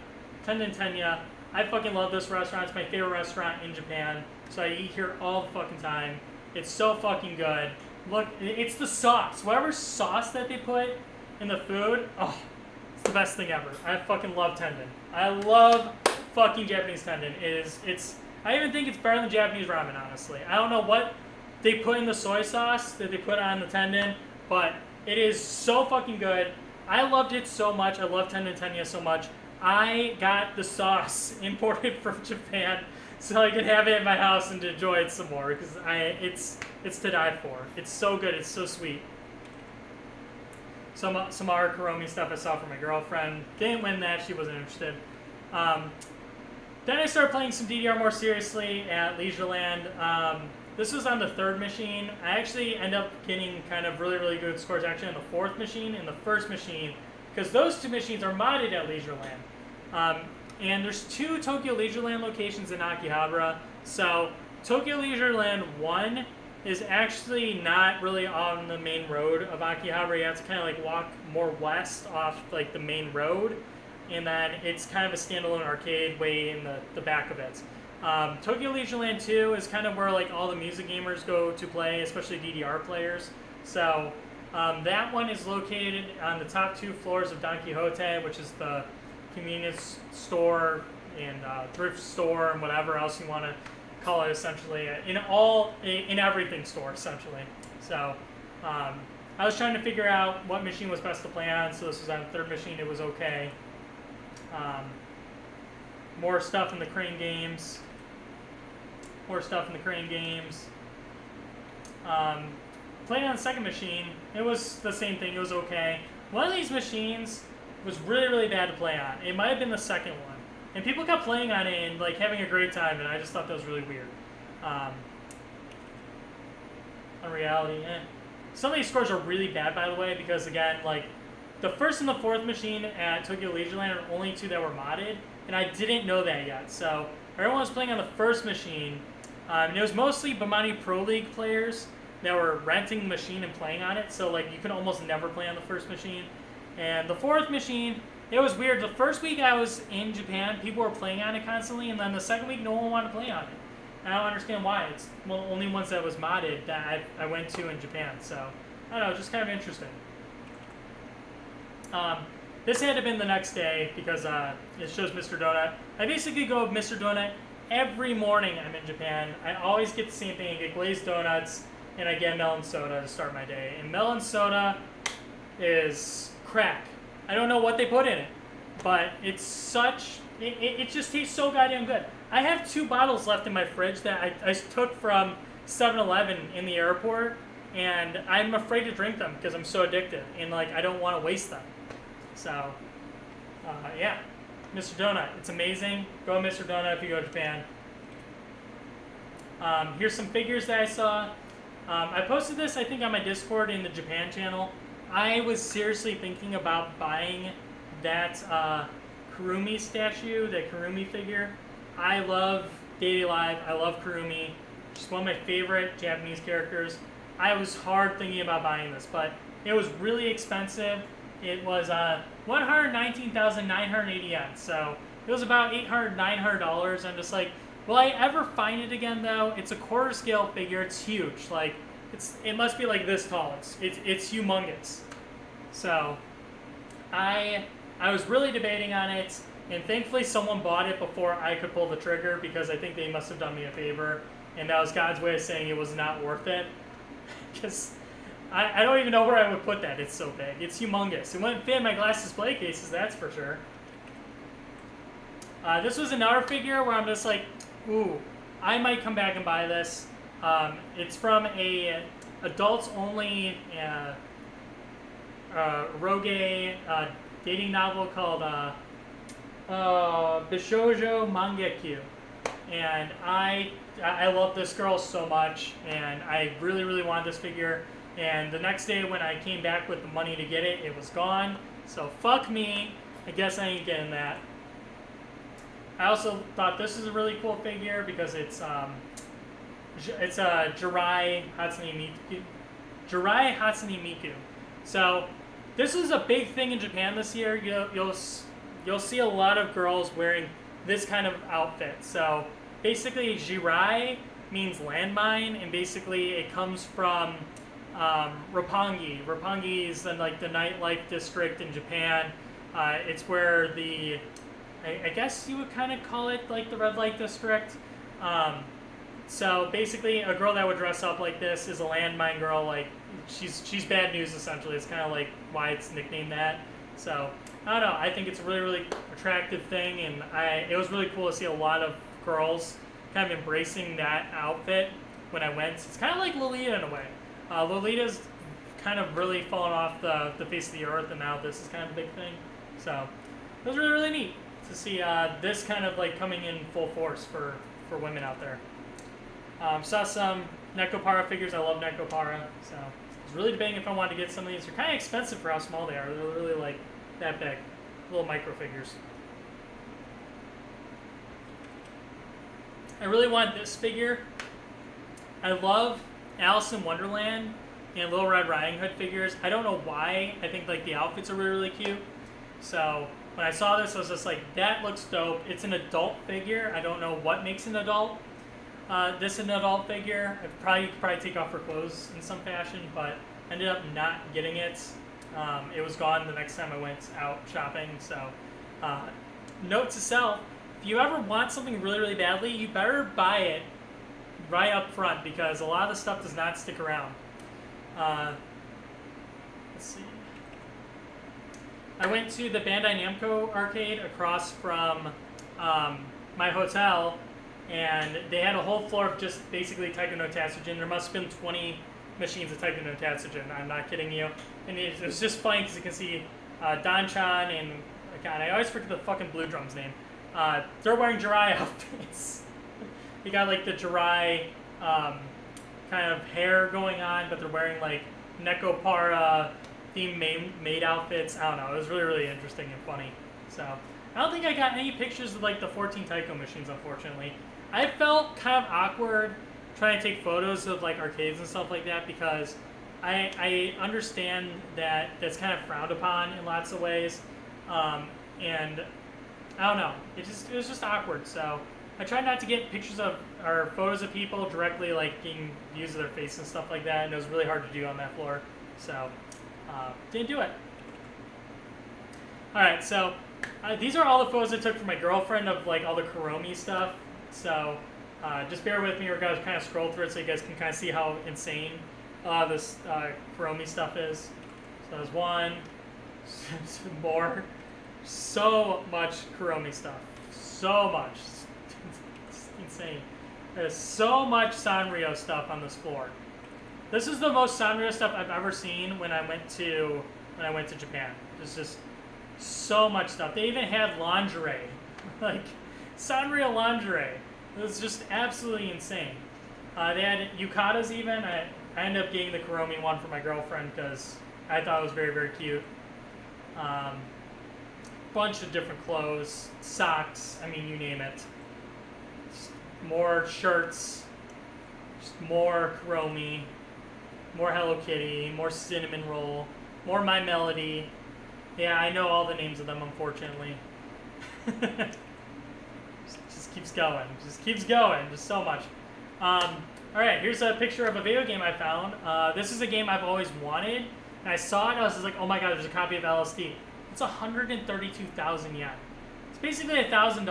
Tenden Tenya. I fucking love this restaurant. It's my favorite restaurant in Japan. So I eat here all the fucking time. It's so fucking good. Look, it's the sauce. Whatever sauce that they put in the food, oh, it's the best thing ever. I fucking love tendon. I love fucking Japanese tendon. I even think it's better than Japanese ramen, honestly. I don't know what they put in the soy sauce that they put on the tendon, but it is so fucking good. I loved it so much. I love Tenden Tenya so much. I got the sauce imported from Japan so I could have it in my house and enjoy it some more because it's to die for. It's so good. It's so sweet. Some other Kuromi stuff I saw from my girlfriend. Didn't win that. She wasn't interested. Then I started playing some DDR more seriously at Leisureland. This was on the third machine. I actually ended up getting kind of really, really good scores actually on the fourth machine and the first machine because those two machines are modded at Leisureland. And there's two Tokyo Leisureland locations in Akihabara. So Tokyo Leisureland 1 is actually not really on the main road of Akihabara. You have to kind of like walk more west off like the main road. And then it's kind of a standalone arcade way in the back of it. Tokyo Leisureland 2 is kind of where like all the music gamers go to play, especially DDR players. So that one is located on the top 2 floors of Don Quixote, which is the convenience store and thrift store and whatever else you want to call it, essentially in everything store essentially. So I was trying to figure out what machine was best to play on. So this was on the third machine. It was okay. More stuff in the crane games. Playing on the second machine, it was the same thing. It was okay. One of these machines was really, really bad to play on. It might have been the second one. And people kept playing on it and like having a great time, and I just thought that was really weird. Unreality, Some of these scores are really bad, by the way, because again, like the first and the fourth machine at Tokyo Leisureland are only 2 that were modded, and I didn't know that yet. So everyone was playing on the first machine, and it was mostly Bamani Pro League players that were renting the machine and playing on it. So like you could almost never play on the first machine. And the fourth machine, it was weird. The first week I was in Japan, people were playing on it constantly, and then the second week no one wanted to play on it. And I don't understand why. It's one of the only ones that was modded that I went to in Japan. So I don't know, just kind of interesting. This had to have been the next day because it shows Mr. Donut. I basically go with Mr. Donut every morning I'm in Japan. I always get the same thing. I get glazed donuts and I get melon soda to start my day. And melon soda is crack. I don't know what they put in it. but it's such it just tastes so goddamn good. I have 2 bottles left in my fridge that I took from 7-Eleven in the airport, and I'm afraid to drink them because I'm so addicted, and like I don't want to waste them. So, yeah, Mr. Donut, it's amazing. Go Mr. Donut if you go to Japan. Here's some figures that I saw. I posted this, I think, on my Discord in the Japan channel. I was seriously thinking about buying that Kurumi statue, that Kurumi figure. I love Daily Live. I love Kurumi. She's one of my favorite Japanese characters. I was hard thinking about buying this, but it was really expensive. It was 119,980 yen, so it was about $800, $900. I'm just like, will I ever find it again though? It's a quarter scale figure. It's huge. Like it must be like this tall. It's humongous. So I was really debating on it, and thankfully someone bought it before I could pull the trigger because I think they must have done me a favor, and that was God's way of saying it was not worth it. Because I don't even know where I would put that. It's so big. It's humongous. It wouldn't fit in my glass display cases, that's for sure. This was another figure where I'm just like, ooh, I might come back and buy this. It's from a adults-only rogue dating novel called Bishoujo Mangekyu. And I love this girl so much, and I really, really wanted this figure. And the next day when I came back with the money to get it, it was gone. So fuck me. I guess I ain't getting that. I also thought this is a really cool figure because it's Jirai Hatsune Miku. So this is a big thing in Japan this year. You'll see a lot of girls wearing this kind of outfit. So basically, Jirai means landmine, and basically it comes from Roppongi. Roppongi is the nightlife district in Japan. It's where I guess you would kind of call it like the red light district. So basically, a girl that would dress up like this is a landmine girl. Like she's bad news essentially. It's kind of like why it's nicknamed that. So I don't know. I think it's a really, really attractive thing, and it was really cool to see a lot of girls kind of embracing that outfit when I went. It's kind of like Lolita in a way. Lolita's kind of really fallen off the face of the earth, and now this is kind of a big thing. So it was really, really neat to see this kind of like coming in full force for women out there. Saw some Nekopara figures. I love Nekopara, so I was really debating if I wanted to get some of these. They're kind of expensive for how small they are. They're really like that big, little micro figures. I really want this figure. I love Alice in Wonderland and Little Red Riding Hood figures. I don't know why. I think like the outfits are really, really cute. So when I saw this, I was just like, that looks dope. It's an adult figure. I don't know what makes an adult. This is an adult figure. I could probably take off her clothes in some fashion, but ended up not getting it. It was gone the next time I went out shopping. So note to self, if you ever want something really, really badly, you better buy it right up front because a lot of the stuff does not stick around. Let's see. I went to the Bandai Namco arcade across from my hotel, and they had a whole floor of just basically Taiko no Tatsujin. There must have been 20 machines of Taiko no Tatsujin. I'm not kidding you. And it was just funny because you can see Dan-chan and God, I always forget the fucking Blue Drum's name. They're wearing Jirai outfits. You got like the Jirai kind of hair going on, but they're wearing like Nekopara themed maid outfits. I don't know. It was really, really interesting and funny. So I don't think I got any pictures of like the 14 Taiko machines, unfortunately. I felt kind of awkward trying to take photos of like arcades and stuff like that because I understand that that's kind of frowned upon in lots of ways, and I don't know. It was just awkward. So I tried not to get pictures of or photos of people directly like getting views of their face and stuff like that, and it was really hard to do on that floor. So didn't do it. All right, so these are all the photos I took for my girlfriend of like all the Kuromi stuff. So just bear with me. We're gonna kind of scroll through it so you guys can kind of see how insane this Kuromi stuff is. So there's one, some more. So much Kuromi stuff. So much. It's insane. There's so much Sanrio stuff on this floor. This is the most Sanrio stuff I've ever seen when I went to Japan. There's just so much stuff. They even had lingerie. Like Sanrio lingerie. It was just absolutely insane. They had yukatas even. I ended up getting the Kuromi one for my girlfriend because I thought it was very, very cute. Bunch of different clothes, socks, I mean, you name it. Just more shirts, just more Kuromi, more Hello Kitty, more Cinnamon Roll, more My Melody. Yeah, I know all the names of them, unfortunately. just keeps going, just so much. Alright, here's a picture of a video game I found. This is a game I've always wanted, and I saw it, I was just like, oh my god, there's a copy of LSD. It's 132,000 yen. It's basically $1,000.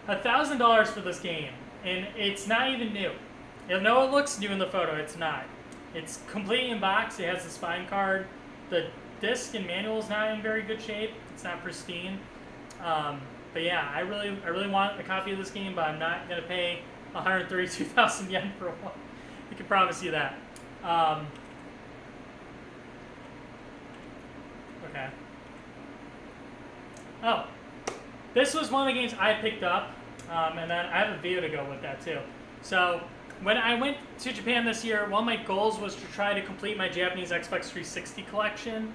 $1,000 for this game, and it's not even new. You'll know it looks new in the photo, it's not. It's completely in box, it has the spine card. The disc and manual is not in very good shape. It's not pristine. But yeah, I really want a copy of this game, but I'm not gonna pay 132,000 yen for one. I can promise you that. Okay. Oh, this was one of the games I picked up, and then I have a video to go with that too. So when I went to Japan this year, one of my goals was to try to complete my Japanese Xbox 360 collection,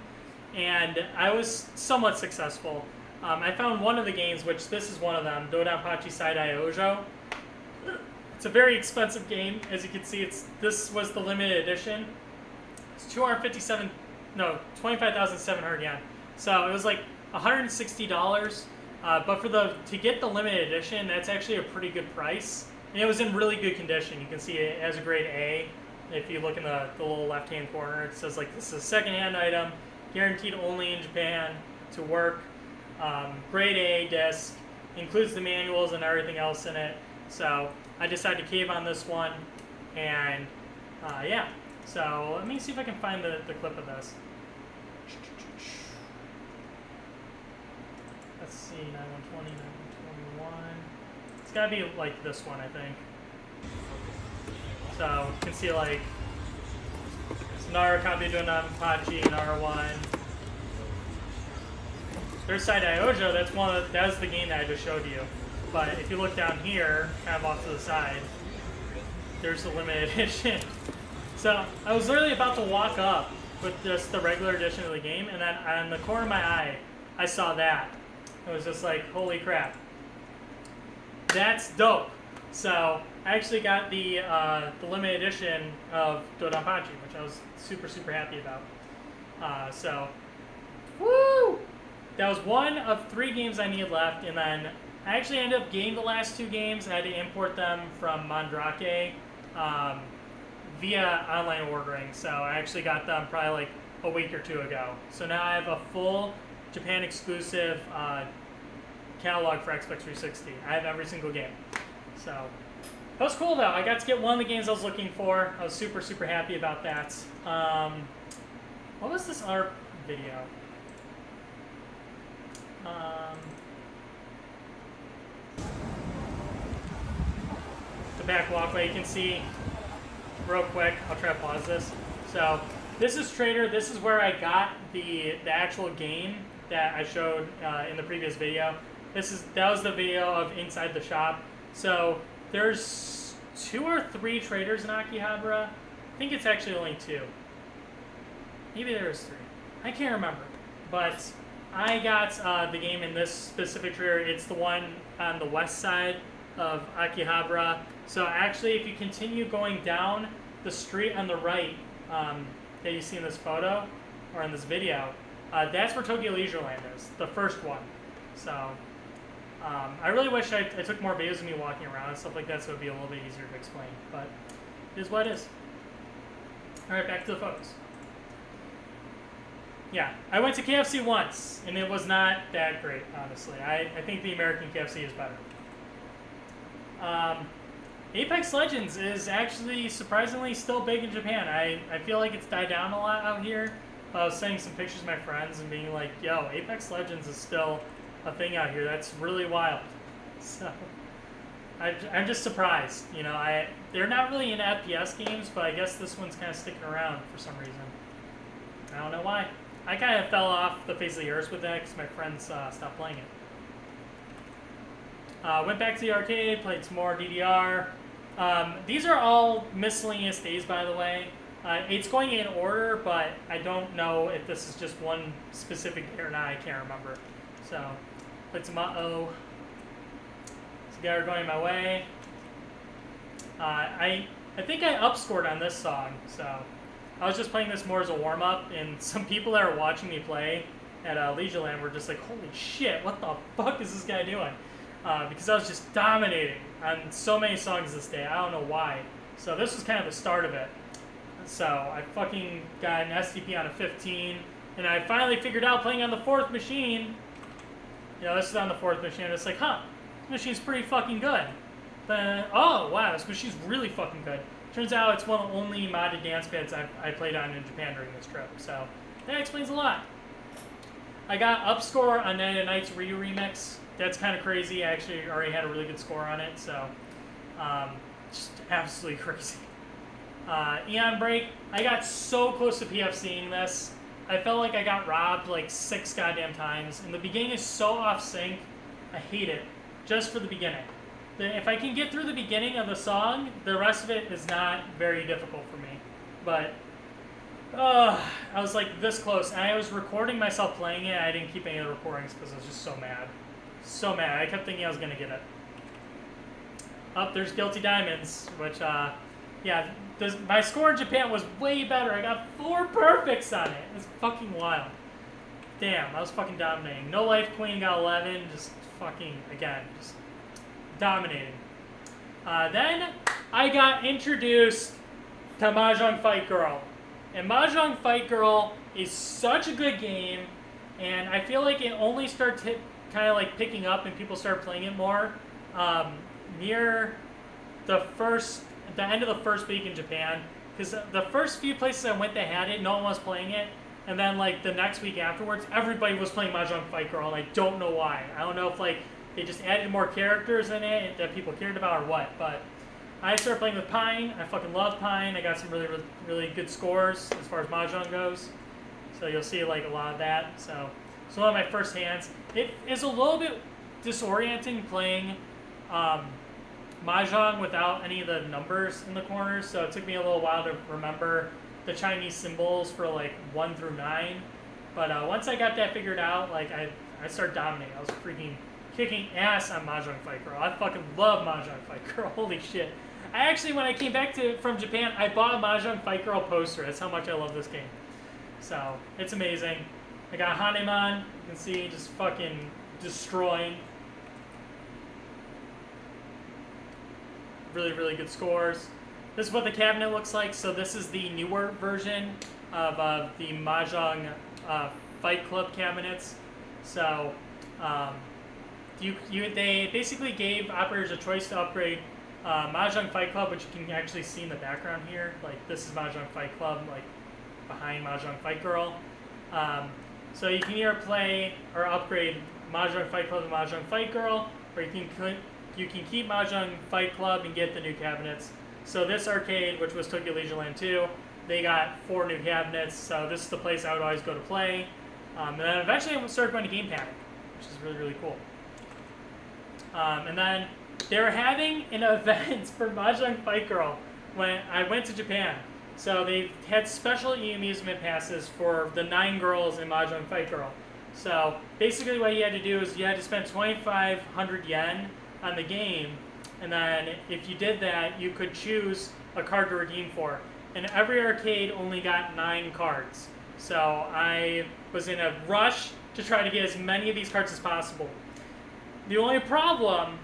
and I was somewhat successful. I found one of the games, which this is one of them, Dodonpachi Saidai Ojo. It's a very expensive game, as you can see. This was the limited edition. It's 25,700 yen. So it was like $160. But to get the limited edition, that's actually a pretty good price. And it was in really good condition. You can see it has a grade A. If you look in the little left-hand corner, it says like this is a second-hand item, guaranteed only in Japan to work. Grade A disc, includes the manuals and everything else in it. So I decided to cave on this one, and yeah. So let me see if I can find the clip of this. Let's see, 9120, 9121. It's gotta be like this one, I think. So you can see like it's another copy of Dodonpachi, another one. There's Saidai Ojo. That was the game that I just showed you. But if you look down here, kind of off to the side, there's the limited edition. So I was literally about to walk up with just the regular edition of the game, and then on the corner of my eye, I saw that. It was just like, holy crap. That's dope. So I actually got the limited edition of Dodonpachi, which I was super, super happy about. So, woo! That was one of 3 games I needed left, and then I actually ended up getting the last 2 games, and I had to import them from Mandrake via online ordering. So I actually got them probably like a week or 2 ago. So now I have a full Japan exclusive catalog for Xbox 360. I have every single game. So that was cool though. I got to get one of the games I was looking for. I was super, super happy about that. What was this other video? The back walkway, you can see real quick. I'll try to pause this. So this is Trader. This is where I got the actual game that I showed in the previous video. That was the video of inside the shop. So there's 2 or 3 traders in Akihabara. I think it's actually only 2. Maybe there was 3. I can't remember. But I got the game in this specific trader. It's the one on the west side of Akihabara. So actually, if you continue going down the street on the right that you see in this photo or in this video, that's where Tokyo Leisureland is, the first one. So I really wish I took more videos of me walking around and stuff like that, so it would be a little bit easier to explain. But it is what it is. All right, back to the photos. Yeah, I went to KFC once, and it was not that great, honestly. I think the American KFC is better. Apex Legends is actually surprisingly still big in Japan. I feel like it's died down a lot out here. I was sending some pictures to my friends and being like, yo, Apex Legends is still a thing out here. That's really wild. So I'm just surprised. You know, they're not really in FPS games, but I guess this one's kind of sticking around for some reason. I don't know why. I kind of fell off the face of the earth with that because my friends stopped playing it. Went back to the arcade, played some more DDR. These are all miscellaneous days, by the way. It's going in order, but I don't know if this is just one specific day or not. I can't remember. So, played some Uh-Oh. So, guys are going my way. I think I upscored on this song, so I was just playing this more as a warm-up, and some people that were watching me play at Leisureland were just like, holy shit, what the fuck is this guy doing? Because I was just dominating on so many songs this day. I don't know why. So this was kind of the start of it. So I fucking got an STP on a 15, and I finally figured out playing on the 4th machine. You know, this is on the 4th machine. It's like, huh, this machine's pretty fucking good. Then, oh, wow, this machine's really fucking good. Turns out it's one of the only modded dance pads I played on in Japan during this trip. So that explains a lot. I got upscore on Night of Nights Ryu Remix. That's kind of crazy. I actually already had a really good score on it, so just absolutely crazy. Eon Break, I got so close to PFC'ing this. I felt like I got robbed like 6 goddamn times. And the beginning is so off sync. I hate it. Just for the beginning. If I can get through the beginning of the song, the rest of it is not very difficult for me. But I was like this close. And I was recording myself playing it. I didn't keep any of the recordings because I was just so mad. So mad. I kept thinking I was going to get it. Up there's Guilty Diamonds, which, yeah, my score in Japan was way better. I got 4 perfects on it. It's fucking wild. Damn, I was fucking dominating. No Life Queen got 11. Just fucking, again, just dominating. Then I got introduced to Mahjong Fight Girl. And Mahjong Fight Girl is such a good game, and I feel like it only starts kind of like picking up and people start playing it more near the end of the first week in Japan, because the first few places I went that had it, no one was playing it, and then like the next week afterwards, everybody was playing Mahjong Fight Girl, and I don't know why. I don't know if like they just added more characters in it that people cared about or what, but I started playing with Pine. I fucking love Pine. I got some really, really, really good scores as far as Mahjong goes, so you'll see like a lot of that. So it's one of my first hands. It is a little bit disorienting playing Mahjong without any of the numbers in the corners, so it took me a little while to remember the Chinese symbols for like 1 through 9. But once I got that figured out, like I started dominating. I was freaking kicking ass on Mahjong Fight Girl. I fucking love Mahjong Fight Girl. Holy shit. I actually, when I came back from Japan, I bought a Mahjong Fight Girl poster. That's how much I love this game. So it's amazing. I got Haneman. You can see just fucking destroying. Really, really good scores. This is what the cabinet looks like. So this is the newer version of the Mahjong Fight Club cabinets. So they basically gave operators a choice to upgrade Mahjong Fight Club, which you can actually see in the background here. Like this is Mahjong Fight Club, like behind Mahjong Fight Girl. So you can either play or upgrade Mahjong Fight Club to Mahjong Fight Girl, or you can keep Mahjong Fight Club and get the new cabinets. So this arcade, which was Tokyo Leisureland 2, they got 4 new cabinets. So this is the place I would always go to play. And then eventually I started going to Game Panic, which is really, really cool. And then they were having an event for Mahjong Fight Girl when I went to Japan. So they had special amusement passes for the 9 girls in Mahjong Fight Girl. So basically what you had to do is you had to spend 2,500 yen on the game, and then if you did that, you could choose a card to redeem for. And every arcade only got 9 cards. So I was in a rush to try to get as many of these cards as possible. The only problem,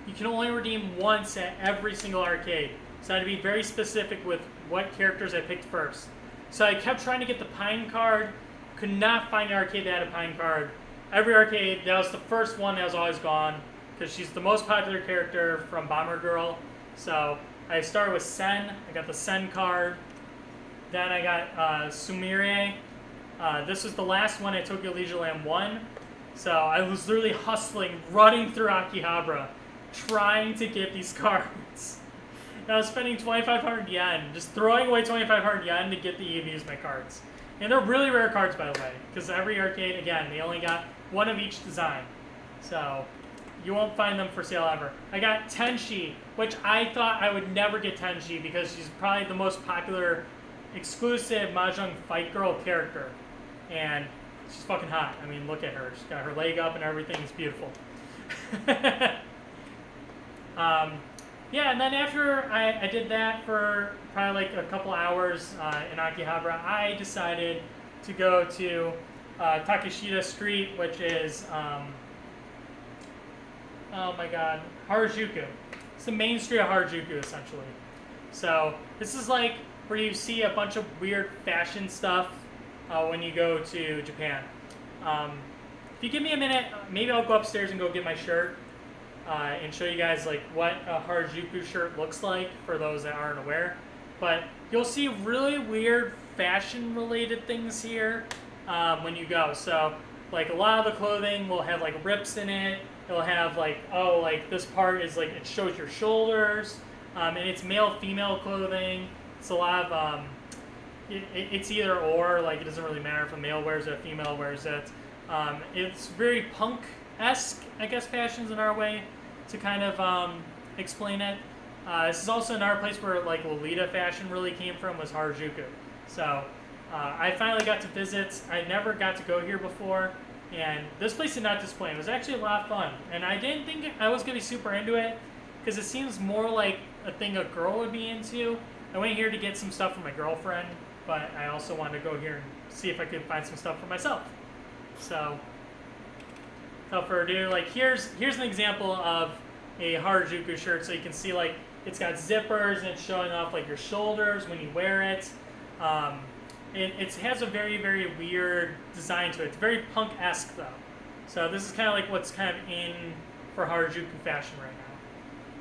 you can only redeem once at every single arcade. So I had to be very specific with what characters I picked first. So I kept trying to get the Pine card, could not find an arcade that had a Pine card. Every arcade, that was the first one that was always gone, because she's the most popular character from Bomber Girl. So I started with Sen. I got the Sen card. Then I got Sumire, This was the last one at Tokyo Leisureland 1. So I was literally hustling, running through Akihabara, trying to get these cards. And I was spending 2,500 yen, just throwing away 2,500 yen to get the amusement cards. And they're really rare cards, by the way, because every arcade, again, they only got one of each design. So you won't find them for sale ever. I got Tenshi, which I thought I would never get Tenshi because she's probably the most popular exclusive Mahjong Fight Girl character. And she's fucking hot. I mean, look at her. She's got her leg up and everything. It's beautiful. Yeah, and then after I did that for probably like a couple hours in Akihabara, I decided to go to Takeshita Street, which is, oh my god, Harajuku. It's the main street of Harajuku, essentially. So this is like where you see a bunch of weird fashion stuff when you go to Japan. If you give me a minute, maybe I'll go upstairs and go get my shirt and show you guys like what a Harajuku shirt looks like for those that aren't aware. But you'll see really weird fashion-related things here when you go. So like a lot of the clothing will have like rips in it. It'll have like, oh, like this part is like, it shows your shoulders. And it's male-female clothing. It's a lot of, it's either or, like it doesn't really matter if a male wears it, a female wears it. It's very punk-esque, I guess fashion's in our way to kind of explain it. This is also another place where like Lolita fashion really came from, was Harajuku. So I finally got to visit. I never got to go here before. And this place did not disappoint. It was actually a lot of fun. And I didn't think I was going to be super into it because it seems more like a thing a girl would be into. I went here to get some stuff for my girlfriend, but I also wanted to go here and see if I could find some stuff for myself. So, without further ado, like here's an example of a Harajuku shirt. So you can see like it's got zippers and it's showing off like your shoulders when you wear it. It has a very, very weird design to it. It's very punk-esque, though. So this is kind of like what's kind of in for Harajuku fashion right now.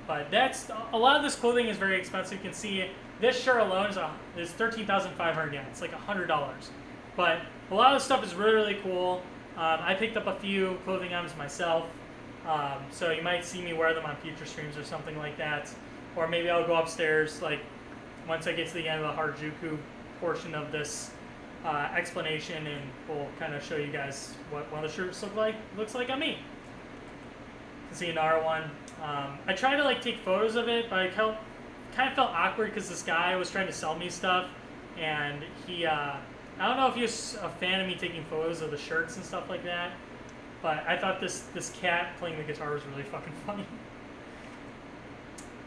But that's a lot of this clothing is very expensive. You can see this shirt alone is 13,500 yen. It's like $100. But a lot of the stuff is really, really cool. I picked up a few clothing items myself. So you might see me wear them on future streams or something like that. Or maybe I'll go upstairs, like once I get to the end of the Harajuku portion of this explanation, and we'll kind of show you guys what one of the shirts looks like on me. You can see another one. I tried to like take photos of it, but I kind of felt awkward because this guy was trying to sell me stuff, and he I don't know if he was a fan of me taking photos of the shirts and stuff like that, but I thought this cat playing the guitar was really fucking funny.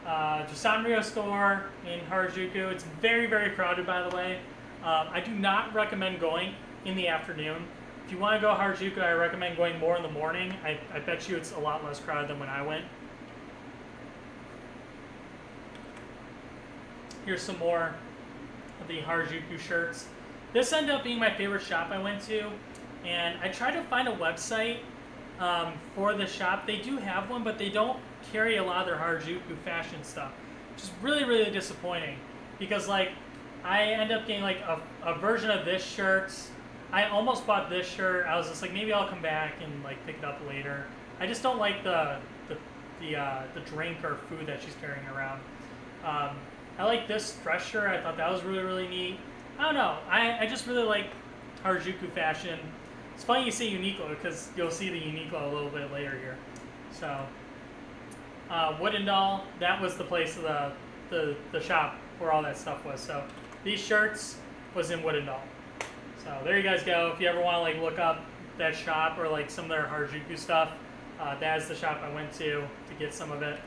Sanrio store in Harajuku. It's very, very crowded, by the way. I do not recommend going in the afternoon. If you want to go Harajuku, I recommend going more in the morning. I bet you it's a lot less crowded than when I went. Here's some more of the Harajuku shirts. This ended up being my favorite shop I went to, and I tried to find a website for the shop. They do have one, but they don't carry a lot of their Harajuku fashion stuff, which is really, really disappointing because like I ended up getting like a version of this shirt. I almost bought this shirt. I was just like, maybe I'll come back and like pick it up later. I just don't like the drink or food that she's carrying around. I like this dress shirt. I thought that was really, really neat. I don't know. I just really like Harajuku fashion. It's funny you say Uniqlo because you'll see the Uniqlo a little bit later here. So, Wooden Doll, that was the place of the shop where all that stuff was. So, these shirts was in Wooden Doll. So, there you guys go. If you ever want to like look up that shop or like some of their Harajuku stuff, that is the shop I went to get some of it.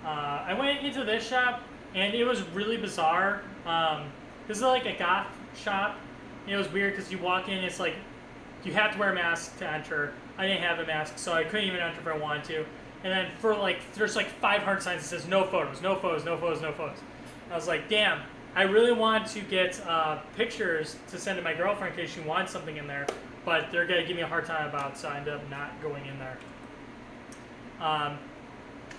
I went into this shop and it was really bizarre. This is like a goth shop. It was weird because you walk in, it's like you have to wear a mask to enter. I didn't have a mask, so I couldn't even enter if I wanted to. And then for like, there's like 500 signs that says no photos, no photos, no photos, no photos. I was like, damn, I really want to get pictures to send to my girlfriend in case she wants something in there, but they're gonna give me a hard time about it, so I ended up not going in there.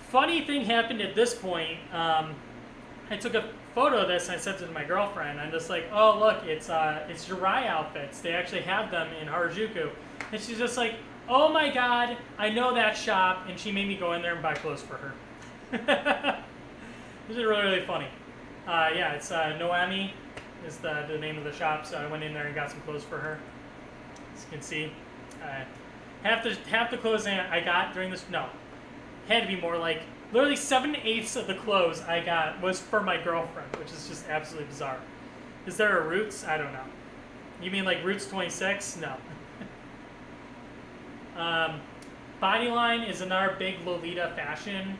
Funny thing happened at this point. I I took a photo of this and I sent it to my girlfriend. I'm just like, oh look, it's Jirai outfits. They actually have them in Harajuku, and she's just like, oh my god, I know that shop, and she made me go in there and buy clothes for her. This is really, really funny. Yeah, it's Noemi is the name of the shop, so I went in there and got some clothes for her. As you can see, half the clothes I got during this, no, had to be more, like literally 7/8 of the clothes I got was for my girlfriend, which is just absolutely bizarre. Is there a Roots? I don't know. You mean like Roots 26? No. Bodyline is another big Lolita fashion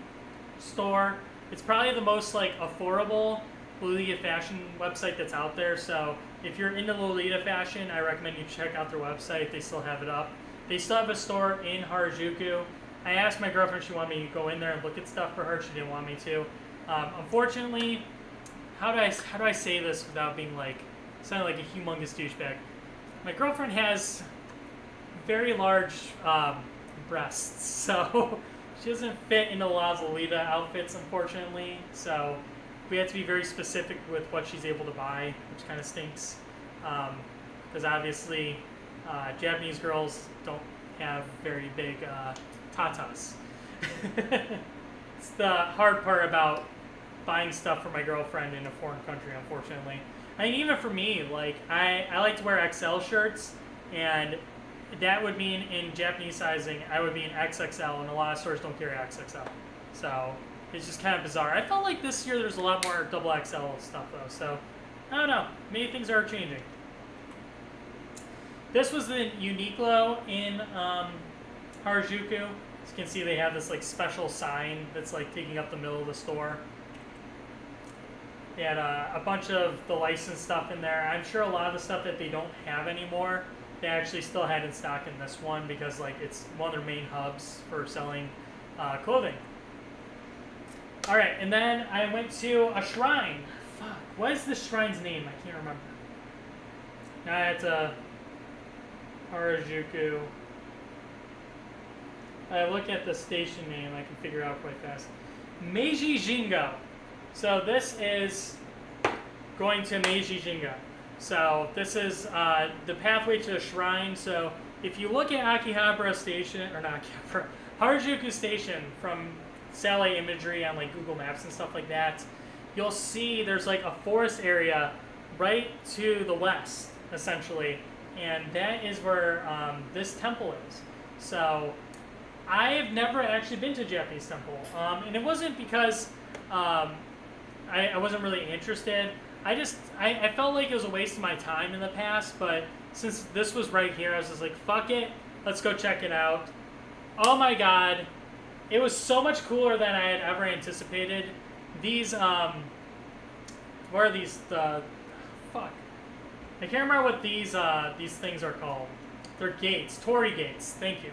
store. It's probably the most like affordable Lolita fashion website that's out there. So if you're into Lolita fashion, I recommend you check out their website. They still have it up. They still have a store in Harajuku. I asked my girlfriend if she wanted me to go in there and look at stuff for her. She didn't want me to. Unfortunately, how do I say this without being like sounding like a humongous douchebag? My girlfriend has very large breasts, so she doesn't fit into a lot of Lolita outfits, unfortunately. So we have to be very specific with what she's able to buy, which kind of stinks. Because obviously, Japanese girls don't have very big tatas. It's the hard part about buying stuff for my girlfriend in a foreign country, unfortunately. I mean, even for me, like I like to wear XL shirts, and that would mean in Japanese sizing, I would be an XXL, and a lot of stores don't carry XXL. So it's just kind of bizarre. I felt like this year there's a lot more double XL stuff though. So I don't know. Maybe things are changing. This was the Uniqlo in Harajuku. As you can see, they have this like special sign that's like taking up the middle of the store. They had a bunch of the licensed stuff in there. I'm sure a lot of the stuff that they don't have anymore, they actually still had in stock in this one because like it's one of their main hubs for selling clothing. All right, and then I went to a shrine. Fuck, what is this shrine's name? I can't remember. Now I had to Harajuku. I look at the station name, I can figure out quite fast. Meiji Jingo. So this is going to Meiji Jingo. So this is the pathway to the shrine. So if you look at Akihabara Station, or not Akihabara, Harajuku Station from satellite imagery on like Google Maps and stuff like that, you'll see there's like a forest area right to the west, essentially. And that is where this temple is. So I have never actually been to a Japanese temple. And it wasn't because I wasn't really interested. I felt like it was a waste of my time in the past, but since this was right here, I was just like, fuck it, let's go check it out. Oh my god, it was so much cooler than I had ever anticipated. These, what are these, fuck. I can't remember what these things are called. They're gates, torii gates, thank you.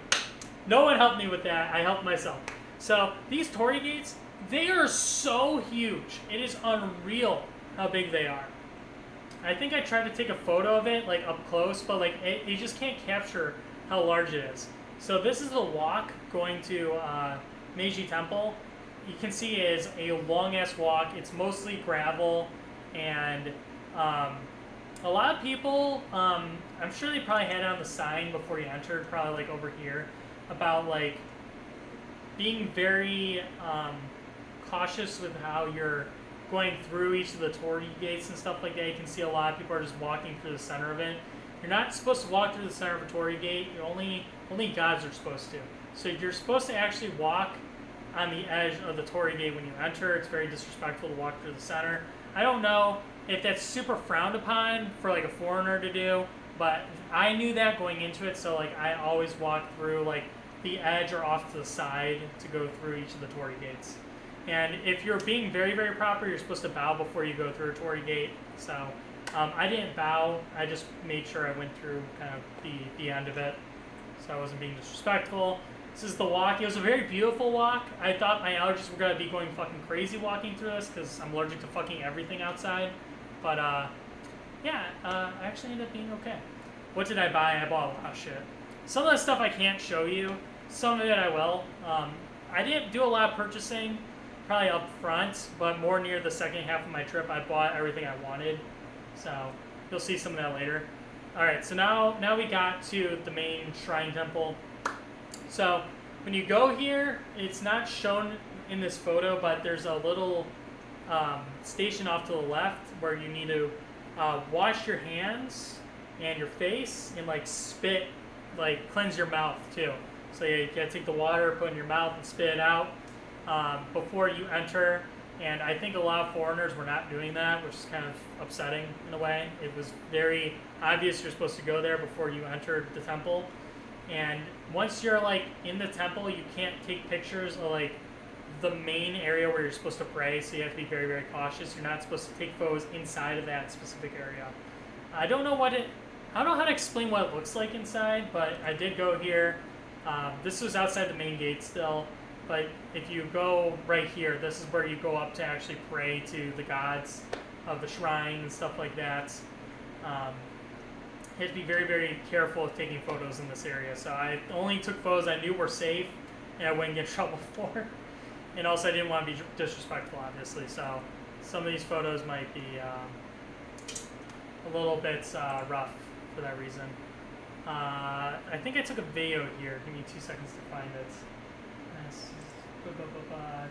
No one helped me with that, I helped myself. So, these torii gates, they are so huge. It is unreal how big they are. I think I tried to take a photo of it, like up close, but like you just can't capture how large it is. So this is the walk going to Meiji Temple. You can see it is a long-ass walk. It's mostly gravel, and a lot of people, I'm sure they probably had it on the sign before you entered, probably like over here, about like being very cautious with how you're going through each of the torii gates and stuff like that. You can see a lot of people are just walking through the center of it. You're not supposed to walk through the center of a torii gate. You're only gods are supposed to. So you're supposed to actually walk on the edge of the torii gate when you enter. It's very disrespectful to walk through the center. I don't know if that's super frowned upon for like a foreigner to do, but I knew that going into it, so like I always walk through like the edge or off to the side to go through each of the torii gates. And if you're being very, very proper, you're supposed to bow before you go through a torii gate. So I didn't bow. I just made sure I went through kind of the end of it, so I wasn't being disrespectful. This is the walk. It was a very beautiful walk. I thought my allergies were going to be going fucking crazy walking through this because I'm allergic to fucking everything outside. But yeah, I actually ended up being okay. What did I buy? I bought a lot of shit. Some of the stuff I can't show you. Some of it I will. I didn't do a lot of purchasing probably up front, but more near the second half of my trip, I bought everything I wanted. So you'll see some of that later. All right, so now we got to the main shrine temple. So when you go here, it's not shown in this photo, but there's a little station off to the left where you need to wash your hands and your face and like spit, like cleanse your mouth too. So you gotta take the water, put it in your mouth, and spit it out before you enter. And I think a lot of foreigners were not doing that, which is kind of upsetting in a way. It was very obvious you're supposed to go there before you entered the temple. And once you're like in the temple, you can't take pictures of like the main area where you're supposed to pray, so you have to be very, very cautious. You're not supposed to take photos inside of that specific area. I don't know how to explain what it looks like inside, but I did go here. This was outside the main gate still, but if you go right here, this is where you go up to actually pray to the gods of the shrine and stuff like that. You have to be very, very careful of taking photos in this area. So I only took photos I knew were safe and I wouldn't get in trouble for. And also I didn't want to be disrespectful, obviously. So some of these photos might be a little bit rough for that reason. I think I took a video here. Give me 2 seconds to find it.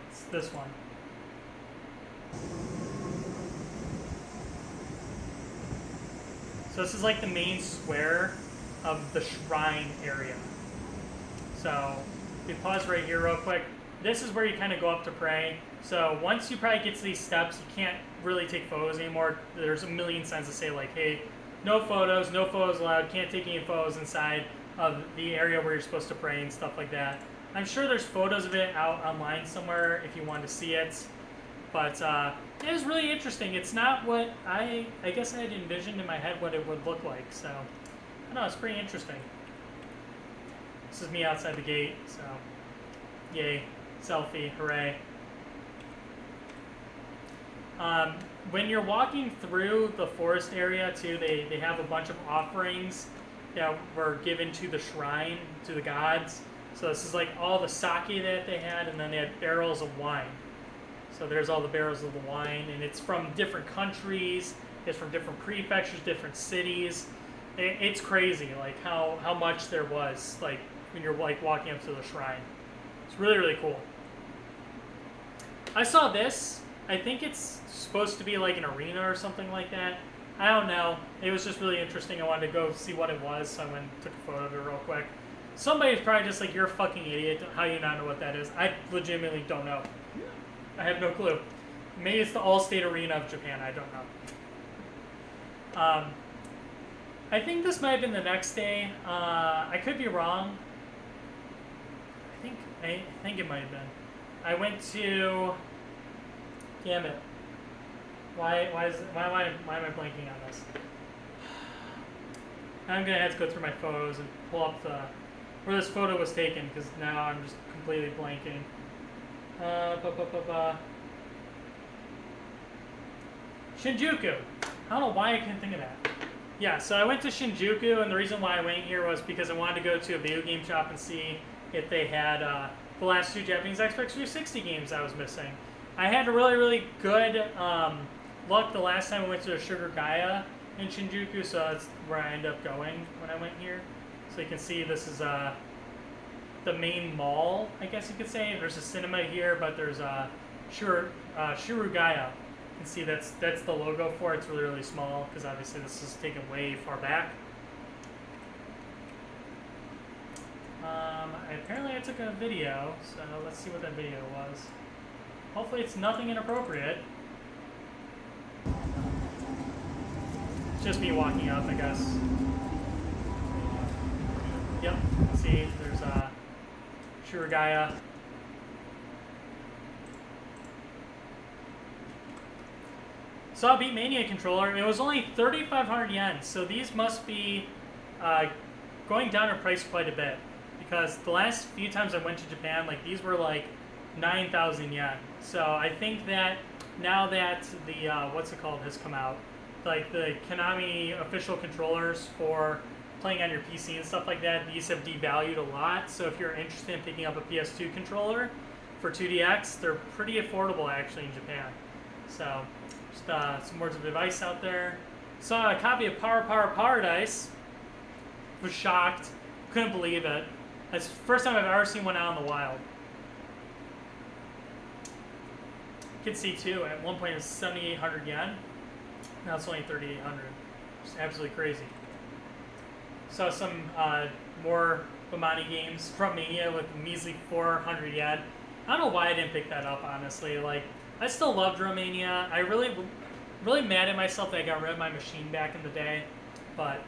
It's this one. So this is like the main square of the shrine area. So we pause right here real quick. This is where you kind of go up to pray. So once you probably get to these steps, you can't really take photos anymore. There's a million signs that say like, hey, no photos allowed, can't take any photos inside of the area where you're supposed to pray and stuff like that. I'm sure there's photos of it out online somewhere if you want to see it. But it was really interesting. It's not what I guess I had envisioned in my head what it would look like. So I don't know, it's pretty interesting. This is me outside the gate, so yay, selfie, hooray. When you're walking through the forest area too, they have a bunch of offerings that were given to the shrine, to the gods. So this is like all the sake that they had, and then they had barrels of wine. So there's all the barrels of the wine, and it's from different countries, it's from different prefectures, different cities. It's crazy, like how much there was, like when you're like walking up to the shrine. It's really, really cool. I saw this. I think it's supposed to be like an arena or something like that. I don't know. It was just really interesting. I wanted to go see what it was, so I went and took a photo of it real quick. Somebody's probably just like, you're a fucking idiot. How do you not know what that is? I legitimately don't know. I have no clue. Maybe it's the All-State Arena of Japan. I don't know. I think this might have been the next day. I could be wrong. I think it might have been. I went to. Damn it. Why am I blanking on this? I'm gonna have to go through my photos and pull up where this photo was taken, because now I'm just completely blanking. Shinjuku. I don't know why I couldn't think of that. Yeah, so I went to Shinjuku, and the reason why I went here was because I wanted to go to a video game shop and see if they had the last 2 Japanese Xbox 360 games I was missing. I had a really, really good luck the last time I went to the Sugar Gaia in Shinjuku, so that's where I ended up going when I went here. So you can see this is the main mall, I guess you could say. There's a cinema here, but there's Shirugaya. You can see that's the logo for it. It's really, really small, because obviously this is taken way far back. Apparently I took a video, so let's see what that video was. Hopefully it's nothing inappropriate. It's just me walking up, I guess. Yep, see, there's Shirugaya. Saw a Beatmania controller. It was only 3,500 yen, so these must be going down in price quite a bit. Because the last few times I went to Japan, like these were like 9,000 yen. So I think that now that the what's it called has come out, like the Konami official controllers for playing on your PC and stuff like that, these have devalued a lot. So if you're interested in picking up a PS2 controller for 2DX. They're pretty affordable actually in Japan. So just some words of advice out there. Saw a copy of Paradise. Was shocked. Couldn't believe it. It's the first time I've ever seen one out in the wild. Kid C2 at one point it was 7,800 yen. Now it's only 3,800. Just absolutely crazy. Saw some more Bomani games from Mania with measly 400 yen. I don't know why I didn't pick that up, honestly. Like, I still loved Romania. I really mad at myself that I got rid of my machine back in the day. But,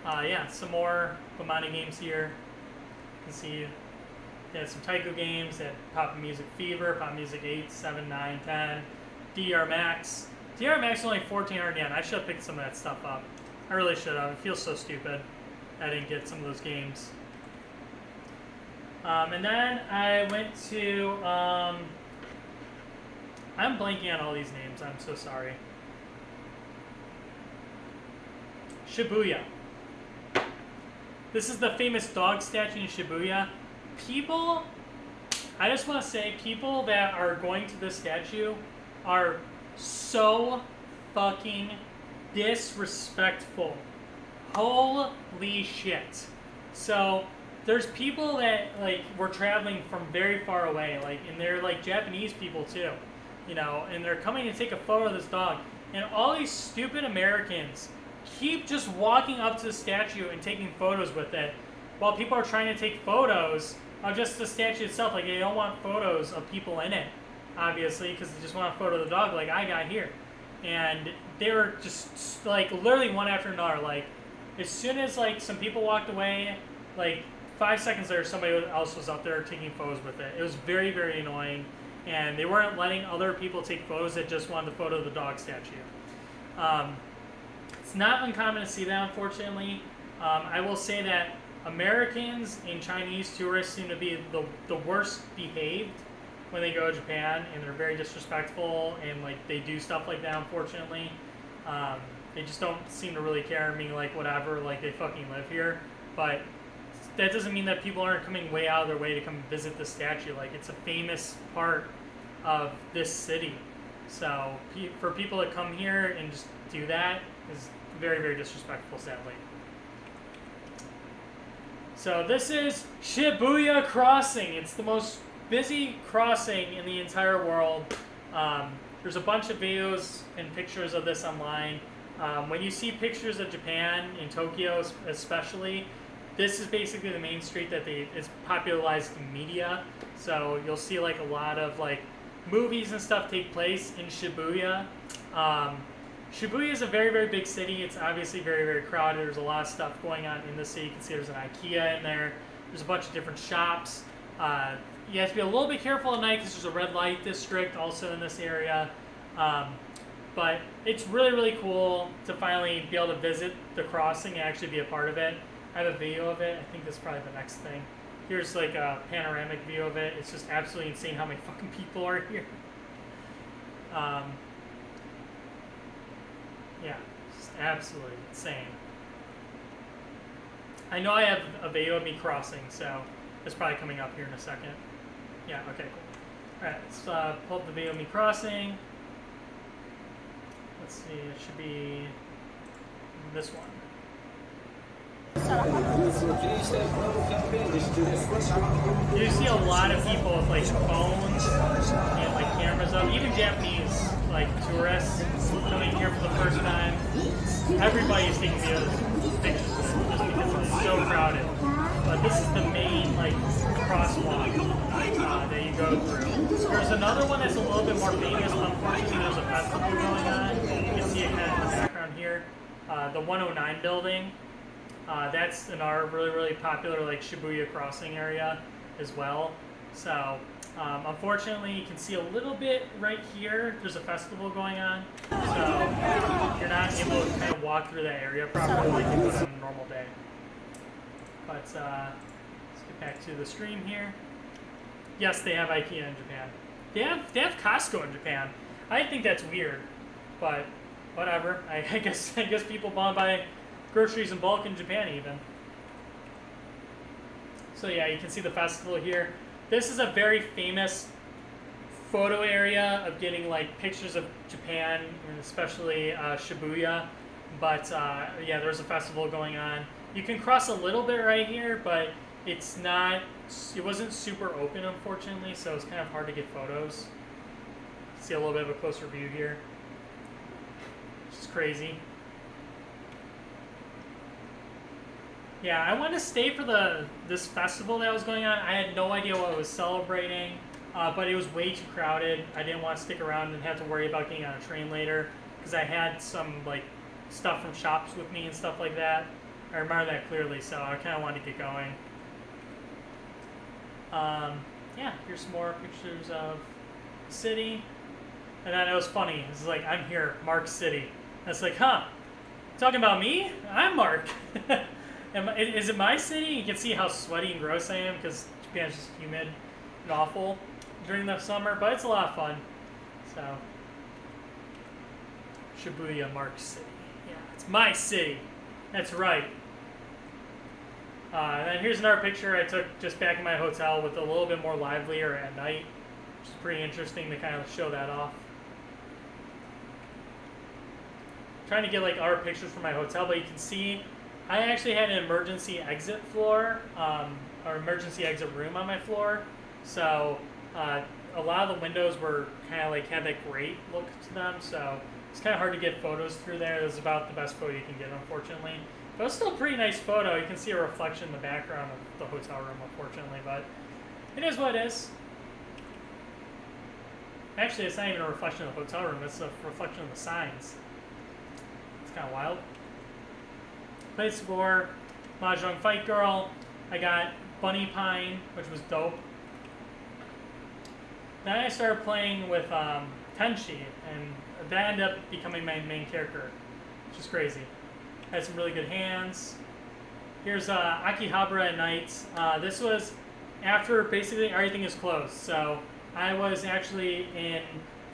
yeah, some more Bomani games here. You can see they had some Taiko games. They had Pop Music Fever, Pop Music 8, 7, 9, 10, DDR Max. DDR Max is only 1,400 yen. I should have picked some of that stuff up. I really should have. It feels so stupid I didn't get some of those games. And then I went to, I'm blanking on all these names, I'm so sorry. Shibuya. This is the famous dog statue in Shibuya. People, I just want to say, people that are going to this statue are so fucking disrespectful. Holy shit. So, there's people that, like, were traveling from very far away, like, and they're, like, Japanese people, too, you know, and they're coming to take a photo of this dog, and all these stupid Americans keep just walking up to the statue and taking photos with it, while people are trying to take photos of just the statue itself. Like, they don't want photos of people in it, obviously, because they just want a photo of the dog like I got here. And they were just, like, literally one after another, like, as soon as, like, some people walked away, like, 5 seconds later, somebody else was up there taking photos with it. It was very, very annoying, and they weren't letting other people take photos that just wanted the photo of the dog statue. It's not uncommon to see that, unfortunately. I will say that Americans and Chinese tourists seem to be the worst behaved when they go to Japan, and they're very disrespectful, and, like, they do stuff like that, unfortunately. They just don't seem to really care, I mean, like, whatever, like, they fucking live here. But that doesn't mean that people aren't coming way out of their way to come visit the statue. Like, it's a famous part of this city. So for people to come here and just do that is very, very disrespectful, sadly. So this is Shibuya Crossing. It's the most busy crossing in the entire world. There's a bunch of videos and pictures of this online. When you see pictures of Japan, in Tokyo especially, this is basically the main street that is popularized in media. So you'll see, like, a lot of, like, movies and stuff take place in Shibuya. Shibuya is a very, very big city. It's obviously very, very crowded. There's a lot of stuff going on in the city. You can see there's an IKEA in there. There's a bunch of different shops. You have to be a little bit careful at night because there's a red light district also in this area. But it's really, really cool to finally be able to visit the crossing and actually be a part of it. I have a video of it. I think that's probably the next thing. Here's, like, a panoramic view of it. It's just absolutely insane how many fucking people are here. Yeah, just absolutely insane. I know I have a video of me crossing, so it's probably coming up here in a second. Yeah, okay, cool. Alright, let's pull up the video of me crossing. Let's see, it should be this one. You see a lot of people with, like, phones and, like, cameras up. Even Japanese, like, tourists coming here for the first time. Everybody's taking pictures just because it's so crowded. But this is the main, like, crosswalk that you go through. There's another one that's a little bit more famous, but unfortunately there's a festival going on. You can see it kind of in the background here. The 109 building. That's in our really, really popular, like, Shibuya crossing area as well. So, unfortunately, you can see a little bit right here. There's a festival going on. So, you're not able to kind of walk through that area properly like you would on a normal day. But, let's get back to the stream here. Yes, they have IKEA in Japan. They have Costco in Japan. I think that's weird, but whatever. I guess people want to buy groceries in bulk in Japan even. So yeah, you can see the festival here. This is a very famous photo area of getting like pictures of Japan, and especially Shibuya. But yeah, there's a festival going on. You can cross a little bit right here, but it's not. It wasn't super open, unfortunately, so it's kind of hard to get photos. See a little bit of a closer view here. Which is crazy. Yeah, I wanted to stay for this festival that was going on. I had no idea what I was celebrating, but it was way too crowded. I didn't want to stick around and have to worry about getting on a train later because I had some like stuff from shops with me and stuff like that. I remember that clearly, so I kind of wanted to get going. Yeah, here's some more pictures of the city. And then it was funny. It's like, I'm here, Mark City. And it's like, huh, talking about me? I'm Mark. Is it my city? You can see how sweaty and gross I am because Japan's just humid and awful during the summer, but it's a lot of fun. So, Shibuya, Mark City. Yeah, it's my city. That's right. And then here's another picture I took just back in my hotel with a little bit more livelier at night, which is pretty interesting to kind of show that off. Trying to get like other pictures from my hotel, but you can see I actually had an emergency exit floor, or emergency exit room on my floor. So a lot of the windows were kind of like had that great look to them. So it's kind of hard to get photos through there. This is about the best photo you can get, unfortunately. But it's still a pretty nice photo. You can see a reflection in the background of the hotel room, unfortunately. But it is what it is. Actually, it's not even a reflection of the hotel room. It's a reflection of the signs. It's kind of wild. Played Score, Mahjong Fight Girl. I got Bunny Pine, which was dope. Then I started playing with Tenchi, and that ended up becoming my main character, which is crazy. Had some really good hands. Here's Akihabara at night. This was after basically everything is closed. So I was actually in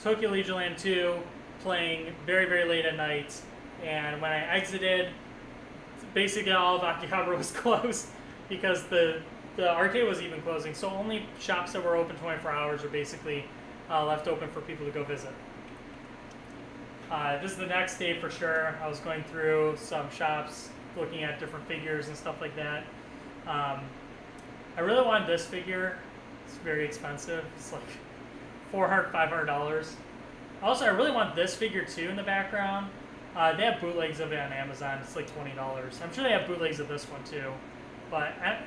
Tokyo Leisureland 2 playing very, very late at night. And when I exited, basically all of Akihabara was closed because the arcade was even closing. So only shops that were open 24 hours are basically left open for people to go visit. This is the next day for sure. I was going through some shops, looking at different figures and stuff like that. I really wanted this figure. It's very expensive. It's like $400, $500. Also, I really want this figure too in the background. They have bootlegs of it on Amazon. It's like $20. I'm sure they have bootlegs of this one too. But I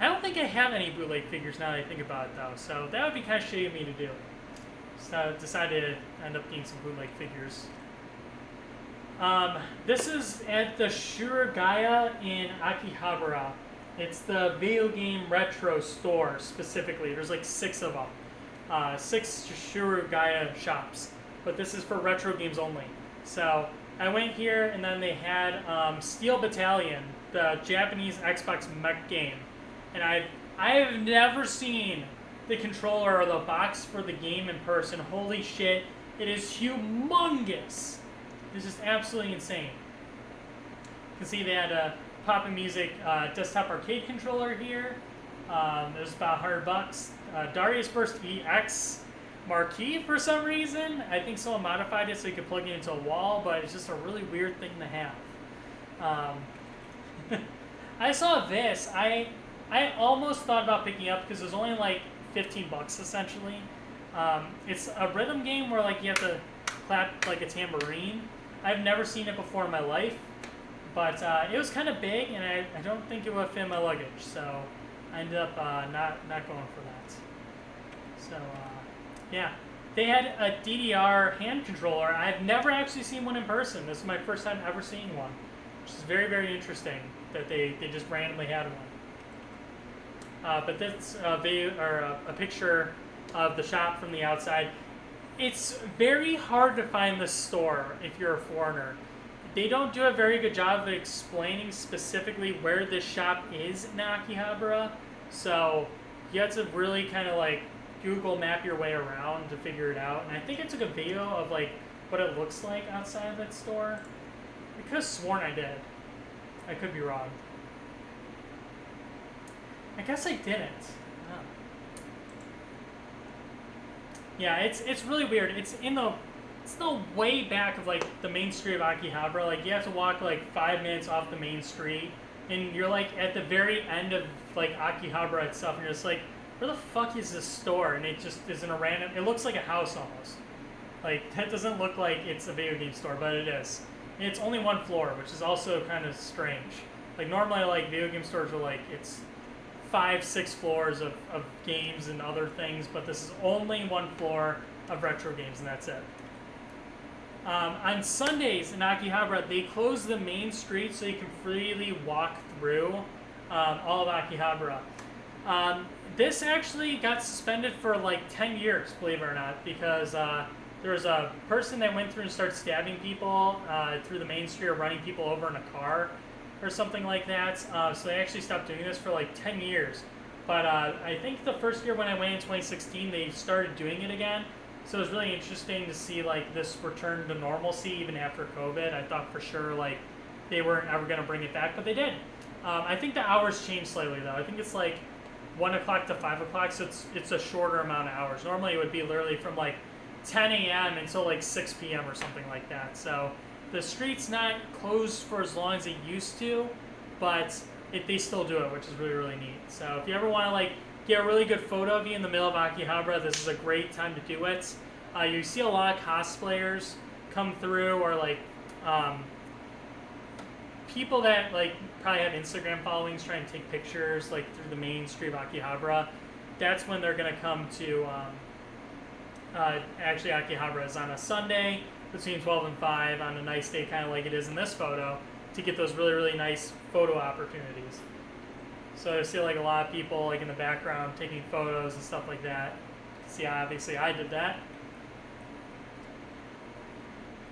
don't think I have any bootleg figures now that I think about it though. So that would be kind of shitty of me to do. So decided to end up getting some bootleg figures. This is at the Shurugaya in Akihabara. It's the video game retro store specifically. There's like 6 of them. 6 Shurugaya shops. But this is for retro games only. So I went here and then they had Steel Battalion, the Japanese Xbox mech game. And I have never seen the controller or the box for the game in person. Holy shit, it is humongous. It's just absolutely insane. You can see they had a Poppin' Music desktop arcade controller here. It was about $100. Darius Burst EX marquee for some reason. I think someone modified it so you could plug it into a wall, but it's just a really weird thing to have. I saw this. I almost thought about picking up because it was only like $15 essentially. It's a rhythm game where like you have to clap like a tambourine. I've never seen it before in my life, but it was kind of big, and I don't think it would fit in my luggage, so I ended up not going for that. So yeah, they had a DDR hand controller. I've never actually seen one in person. This is my first time ever seeing one, which is very, very interesting that they just randomly had one. But that's a picture of the shop from the outside. It's very hard to find the store if you're a foreigner. They don't do a very good job of explaining specifically where this shop is in Akihabara, so you have to really kind of like Google map your way around to figure it out. And I think I took a video of like what it looks like outside of that store. I could have sworn I did. I could be wrong. I guess I didn't. Oh. Yeah, it's really weird. It's the way back of like the main street of Akihabara. Like you have to walk like 5 minutes off the main street, and you're like at the very end of like Akihabara itself, and you're just like, where the fuck is this store? And it just is in a random. It looks like a house almost. Like that doesn't look like it's a video game store, but it is. And it's only one floor, which is also kind of strange. Like normally, like video game stores are like it's 5-6 floors of games and other things, but this is only one floor of retro games, and that's it. On Sundays in Akihabara, they close the main street so you can freely walk through all of Akihabara. This actually got suspended for like 10 years, believe it or not, because there was a person that went through and started stabbing people through the main street or running people over in a car or something like that. So they actually stopped doing this for like 10 years. But I think the first year when I went in 2016, they started doing it again. So it was really interesting to see like this return to normalcy even after COVID. I thought for sure like they weren't ever going to bring it back, but they did. I think the hours changed slightly though. I think it's like 1 o'clock to 5 o'clock, so it's a shorter amount of hours. Normally it would be literally from like 10 a.m. until like 6 p.m. or something like that. So the street's not closed for as long as it used to, but they still do it, which is really, really neat. So if you ever want to like get a really good photo of you in the middle of Akihabara, this is a great time to do it. You see a lot of cosplayers come through, or like people that like probably have Instagram followings trying to take pictures like through the main street of Akihabara. That's when they're gonna come to. Actually, Akihabara is on a Sunday between 12 and 5 on a nice day, kind of like it is in this photo, to get those really, really nice photo opportunities. So I see like a lot of people like in the background taking photos and stuff like that. See, obviously I did that.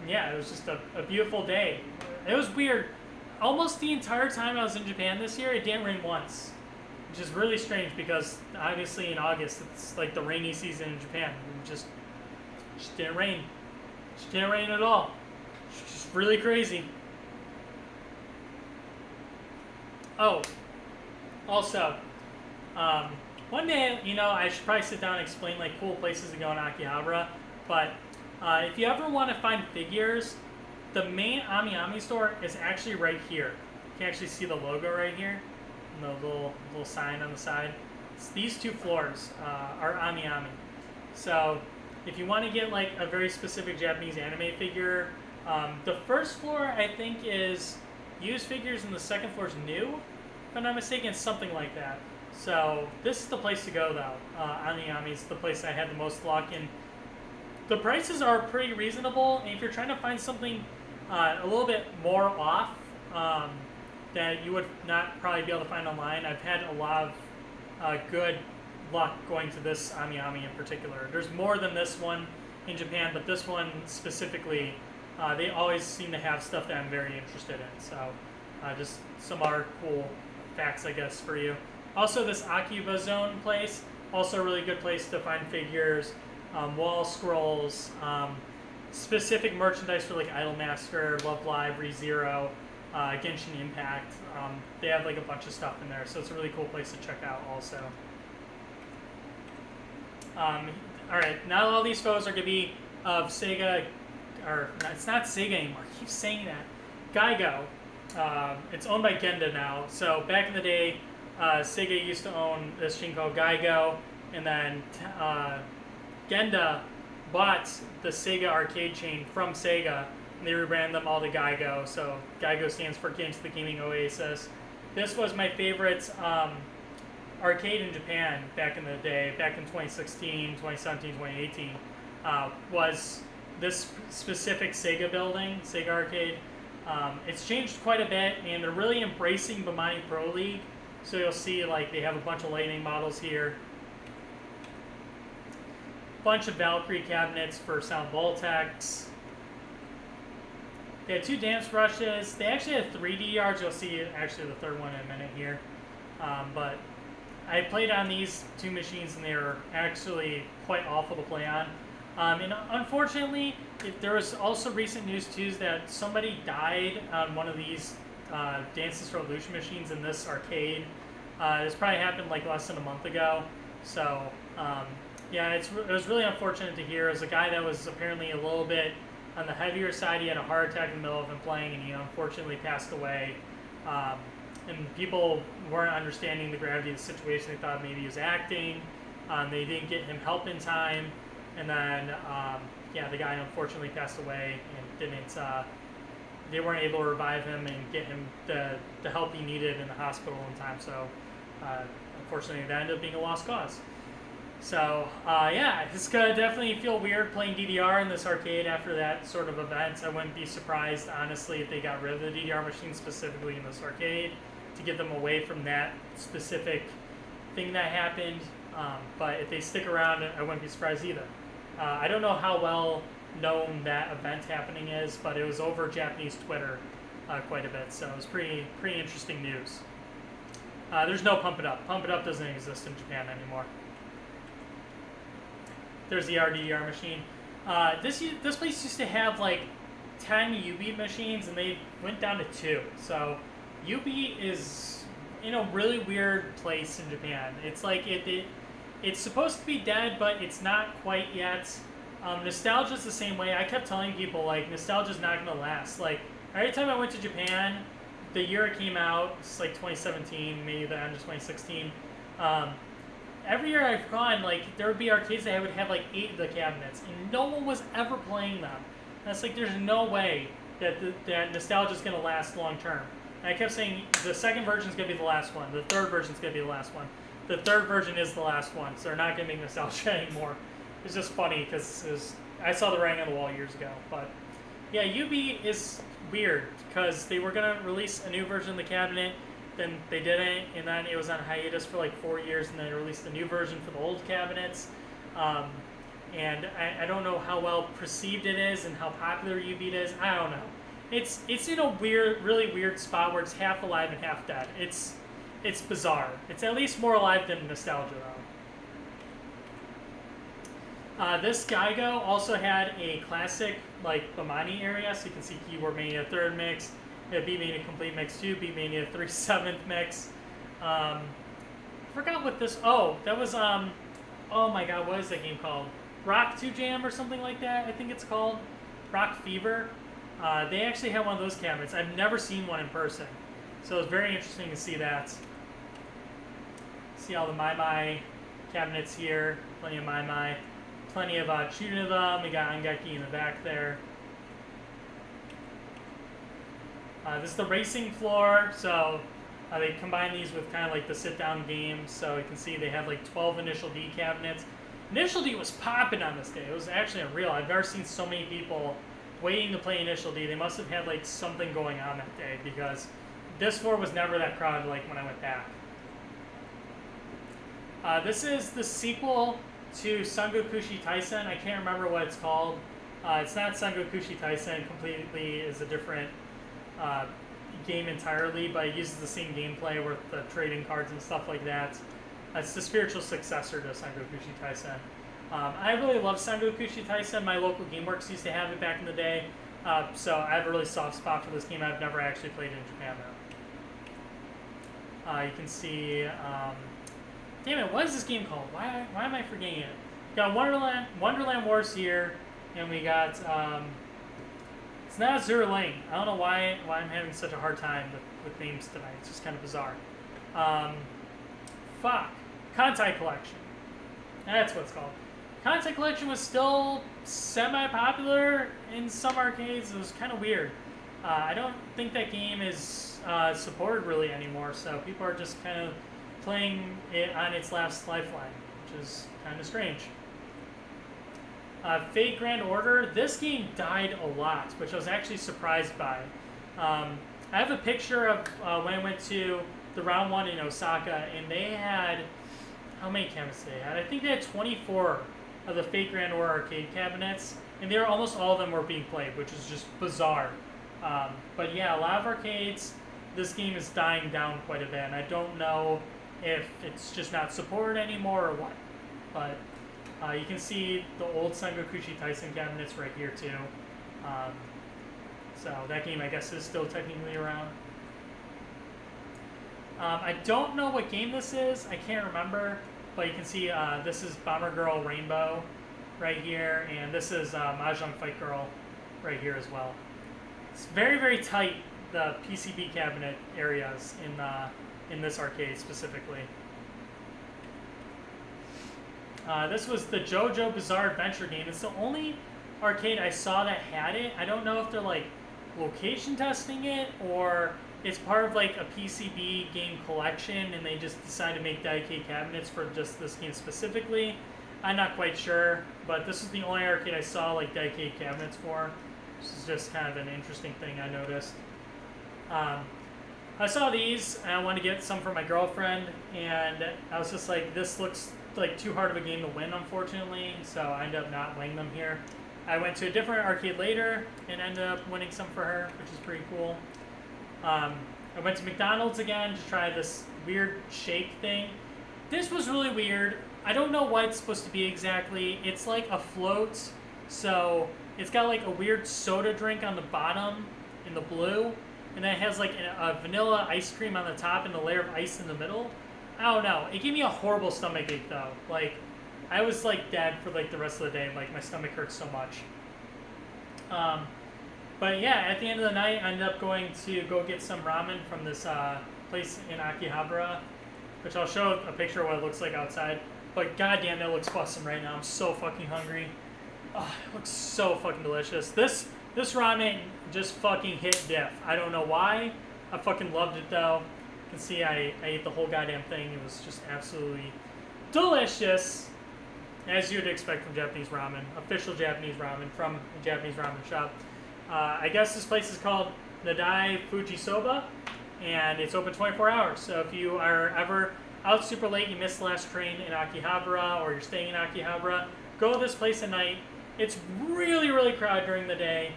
Yeah, it was just a beautiful day. It was weird. Almost the entire time I was in Japan this year, it didn't rain once. Which is really strange because obviously in August, it's like the rainy season in Japan. It just didn't rain. Just didn't rain at all. It's just really crazy. Oh, also, one day, I should probably sit down and explain like cool places to go in Akihabara, but if you ever want to find figures, the main Ami store is actually right here. You can actually see the logo right here, and the little sign on the side. These 2 floors are Ami. So if you want to get like a very specific Japanese anime figure, the first floor I think is used figures, and the second floor is new. If I'm not mistaken, something like that. So this is the place to go though. Ami is the place I had the most luck in. The prices are pretty reasonable, and if you're trying to find something a little bit more off that you would not probably be able to find online, I've had a lot of good luck going to this Ami in particular. There's more than this one in Japan, but this one specifically, they always seem to have stuff that I'm very interested in. So just some other cool facts, I guess, for you. Also, this Akiba Zone place, also a really good place to find figures, wall scrolls, specific merchandise for like Idolmaster, Love Live, ReZero, Genshin Impact. They have like a bunch of stuff in there, so it's a really cool place to check out also. Alright, now all these photos are going to be of Sega, or it's not Sega anymore, I keep saying that. Geigo. It's owned by Genda now. So back in the day, Sega used to own this chain called Geigo, and then Genda bought the Sega arcade chain from Sega, and they rebranded them all to Geigo. So Geigo stands for Games to the Gaming Oasis. This was my favorite arcade in Japan back in the day, back in 2016, 2017, 2018, was this specific Sega building, Sega arcade. It's changed quite a bit, and they're really embracing Bamani Pro League. So you'll see like they have a bunch of Lightning models here. Bunch of Valkyrie cabinets for Sound Voltex. They had 2 dance brushes. They actually had 3 DDRs. You'll see actually the third one in a minute here. But I played on these 2 machines, and they were actually quite awful to play on. And unfortunately, there was also recent news too that somebody died on one of these Dances Revolution machines in this arcade. This probably happened like less than a month ago. So Yeah, it was really unfortunate to hear. As a guy that was apparently a little bit on the heavier side, he had a heart attack in the middle of him playing, and he unfortunately passed away. And people weren't understanding the gravity of the situation. They thought maybe he was acting. They didn't get him help in time, and then yeah, the guy unfortunately passed away and didn't. They weren't able to revive him and get him the help he needed in the hospital in time. So unfortunately, that ended up being a lost cause. So, yeah, it's going to definitely feel weird playing DDR in this arcade after that sort of event. I wouldn't be surprised, honestly, if they got rid of the DDR machine specifically in this arcade to get them away from that specific thing that happened. But if they stick around, I wouldn't be surprised either. I don't know how well known that event happening is, but it was over Japanese Twitter quite a bit, so it was pretty interesting news. There's no Pump It Up. Pump It Up doesn't exist in Japan anymore. There's the RDR machine. This place used to have like 10 U-Beat machines, and they went down to 2. So U-Beat is in a really weird place in Japan. It's like it's supposed to be dead, but it's not quite yet. Nostalgia's the same way. I kept telling people like Nostalgia's not gonna last. Like every time I went to Japan, the year it came out, it's like 2017, maybe the end of 2016. Every year I've gone, like, there would be arcades that would have, like, 8 of the cabinets, and no one was ever playing them. And it's like, there's no way that that Nostalgia's going to last long term. And I kept saying, the second version's going to be the last one. The third version's going to be the last one. The third version is the last one, so they're not going to make Nostalgia anymore. It's just funny, because I saw the writing on the wall years ago. But, yeah, UB is weird, because they were going to release a new version of the cabinet, then they didn't, and then it was on hiatus for like 4 years, and then they released a new version for the old cabinets. And I don't know how well perceived it is and how popular U-Beat is. I don't know. It's in a really weird spot where it's half alive and half dead. It's bizarre. It's at least more alive than Nostalgia, though. This Geigo also had a classic like Bamani area, so you can see Keyboard Mania 3rd mix. Beat Mania Complete Mix 2, Beat Mania 3 7th mix. I forgot what this. Oh, that was oh my god, what is that game called? Rock 2 Jam or something like that. I think it's called Rock Fever. They actually have one of those cabinets. I've never seen one in person, so it was very interesting to see that. See all the My cabinets here. Plenty of My. Plenty of Chunibam. We got Angeki in the back there. This is the racing floor, so they combine these with kind of like the sit-down games. So you can see they have like 12 Initial D cabinets. Initial D was popping on this day. It was actually unreal. I've never seen so many people waiting to play Initial D. They must have had like something going on that day, because this floor was never that crowded like when I went back. This is the sequel to Sangokushi Taisen. I can't remember what it's called. It's not Sangokushi Taisen. Completely is a different game entirely, but it uses the same gameplay with the trading cards and stuff like that. It's the spiritual successor to Sangokushi Taisen. I really love Sangokushi Taisen. My local GameWorks used to have it back in the day, so I have a really soft spot for this game. I've never actually played it in Japan, though. You can see... damn it, what is this game called? Why am I forgetting it? We got Wonderland Wars here, and we got... it's not Azure Lane. I don't know why I'm having such a hard time with names tonight. It's just kind of bizarre. Fuck. Kantai Collection. That's what it's called. Kantai Collection was still semi-popular in some arcades. It was kind of weird. I don't think that game is supported really anymore, so people are just kind of playing it on its last lifeline, which is kind of strange. Fate Grand Order, this game died a lot, which I was actually surprised by. I have a picture of when I went to the round 1 in Osaka, and they had, how many cabinets they had? I think they had 24 of the Fate Grand Order arcade cabinets, and almost all of them were being played, which is just bizarre. But yeah, a lot of arcades, this game is dying down quite a bit, and I don't know if it's just not supported anymore or what, but you can see the old Sangokushi Taisen cabinets right here too. So that game, I guess, is still technically around. I don't know what game this is. I can't remember, but you can see this is Bomber Girl Rainbow right here, and this is Mahjong Fight Girl right here as well. It's very, very tight, the PCB cabinet areas in this arcade specifically. This was the JoJo Bizarre Adventure game. It's the only arcade I saw that had it. I don't know if they're like location testing it or it's part of like a PCB game collection and they just decided to make dedicated cabinets for just this game specifically. I'm not quite sure, but this is the only arcade I saw like dedicated cabinets for. This is just kind of an interesting thing I noticed. I saw these and I wanted to get some for my girlfriend, and I was just like, this looks like too hard of a game to win, unfortunately, so I ended up not winning them here. I went to a different arcade later and ended up winning some for her, which is pretty cool. I went to McDonald's again to try this weird shake thing. This was really weird. I don't know what it's supposed to be exactly. It's like a float, so it's got like a weird soda drink on the bottom in the blue, and then it has like a vanilla ice cream on the top and a layer of ice in the middle. I don't know. It gave me a horrible stomach ache though. Like, I was like dead for like the rest of the day. Like my stomach hurt so much. But yeah, at the end of the night, I ended up going to go get some ramen from this place in Akihabara, which I'll show a picture of what it looks like outside. But goddamn, that looks awesome right now. I'm so fucking hungry. Oh, it looks so fucking delicious. This ramen just fucking hit diff. I don't know why. I fucking loved it though. You can see I ate the whole goddamn thing. It was just absolutely delicious, as you'd expect from Japanese ramen. Official Japanese ramen from a Japanese ramen shop. I guess this place is called Nadai Fujisoba, and it's open 24 hours. So if you are ever out super late, you missed the last train in Akihabara, or you're staying in Akihabara, go to this place at night. It's really, really crowded during the day,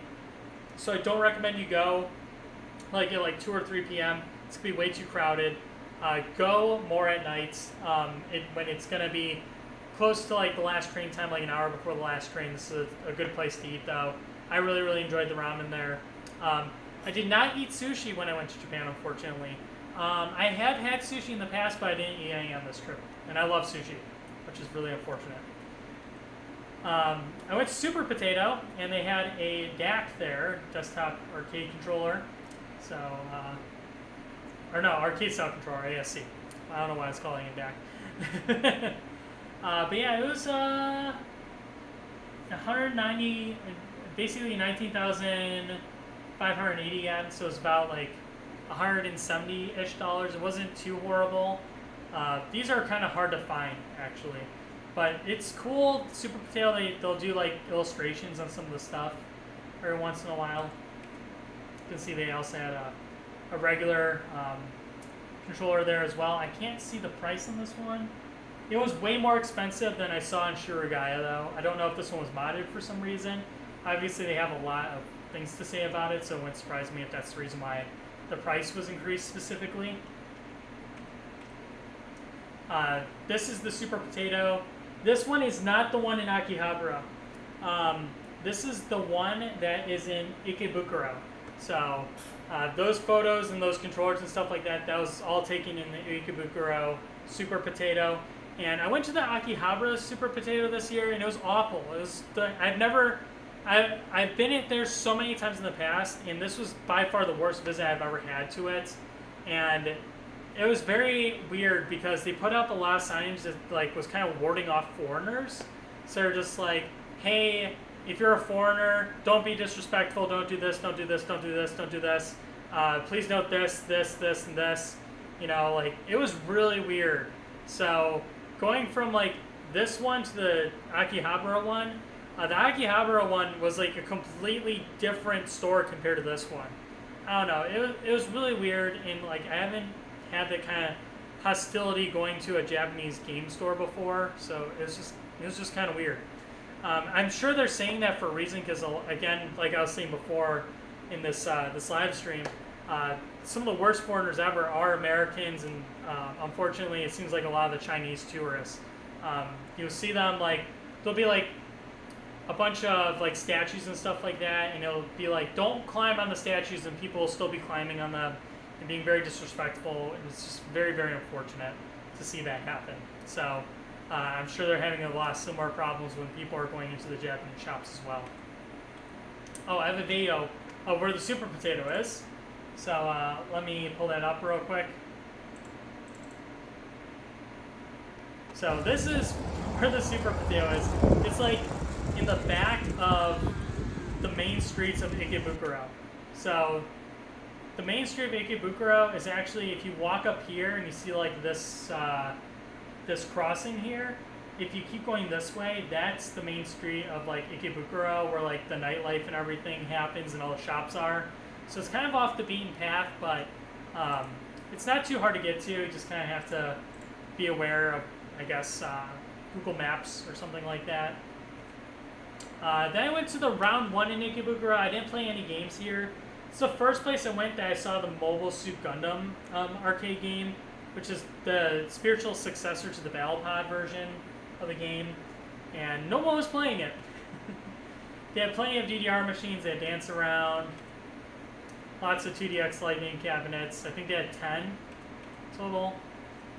so I don't recommend you go like at like 2 or 3 p.m. It's going to be way too crowded. Go more at night when it's going to be close to like the last train time, like an hour before the last train. This is a good place to eat though. I really, really enjoyed the ramen there. I did not eat sushi when I went to Japan, unfortunately. I have had sushi in the past, but I didn't eat any on this trip. And I love sushi, which is really unfortunate. I went to Super Potato, and they had a DAC there, desktop arcade controller. So, or no, arcade style controller, ASC. I don't know why I was calling it DAC. But yeah, it was 190, basically 19,580 yen, so it's about like $170-ish. It wasn't too horrible. These are kind of hard to find, actually. But it's cool. Super Potato, they'll do like illustrations on some of the stuff every once in a while. You can see they also had a regular controller there as well. I can't see the price on this one. It was way more expensive than I saw in Shirogaya, though. I don't know if this one was modded for some reason. Obviously, they have a lot of things to say about it, so it wouldn't surprise me if that's the reason why the price was increased specifically. This is the Super Potato. This one is not the one in Akihabara. This is the one that is in Ikebukuro. So those photos and those controllers and stuff like that, that was all taken in the Ikebukuro Super Potato. And I went to the Akihabara Super Potato this year, and it was awful. It was I've been there so many times in the past, and this was by far the worst visit I've ever had to it. And it was very weird because they put up a lot of signage that like was kind of warding off foreigners. So they're just like, hey, if you're a foreigner, don't be disrespectful, don't do this, don't do this, don't do this, don't do this. Please note this, this, this, and this. You know, like, it was really weird. So going from like this one to the Akihabara one, the Akihabara one was like a completely different store compared to this one. I don't know, it was really weird, and like I haven't had that kind of hostility going to a Japanese game store before, so it was just kind of weird. I'm sure they're saying that for a reason, because again, like I was saying before in this this live stream, some of the worst foreigners ever are Americans, and unfortunately, it seems like a lot of the Chinese tourists. You'll see them like there'll be like a bunch of like statues and stuff like that, and it'll be like, don't climb on the statues, and people will still be climbing on them and being very disrespectful. And it's just very, very unfortunate to see that happen. So I'm sure they're having a lot of similar problems when people are going into the Japanese shops as well. Oh, I have a video of where the super potato is. So let me pull that up real quick. So this is where the super potato is. It's like in the back of the main streets of Ikebukuro. So the main street of Ikebukuro is actually, if you walk up here and you see like this this crossing here, if you keep going this way, that's the main street of like Ikebukuro, where like the nightlife and everything happens and all the shops are. So it's kind of off the beaten path, but it's not too hard to get to. You just kind of have to be aware of, I guess, Google Maps or something like that. Then I went to the round 1 in Ikebukuro. I didn't play any games here. It's the first place I went that I saw the Mobile Suit Gundam arcade game, which is the spiritual successor to the Battle-Pod version of the game, and no one was playing it. They had plenty of DDR machines. They had Dance Around, lots of 2DX Lightning cabinets. I think they had 10 total.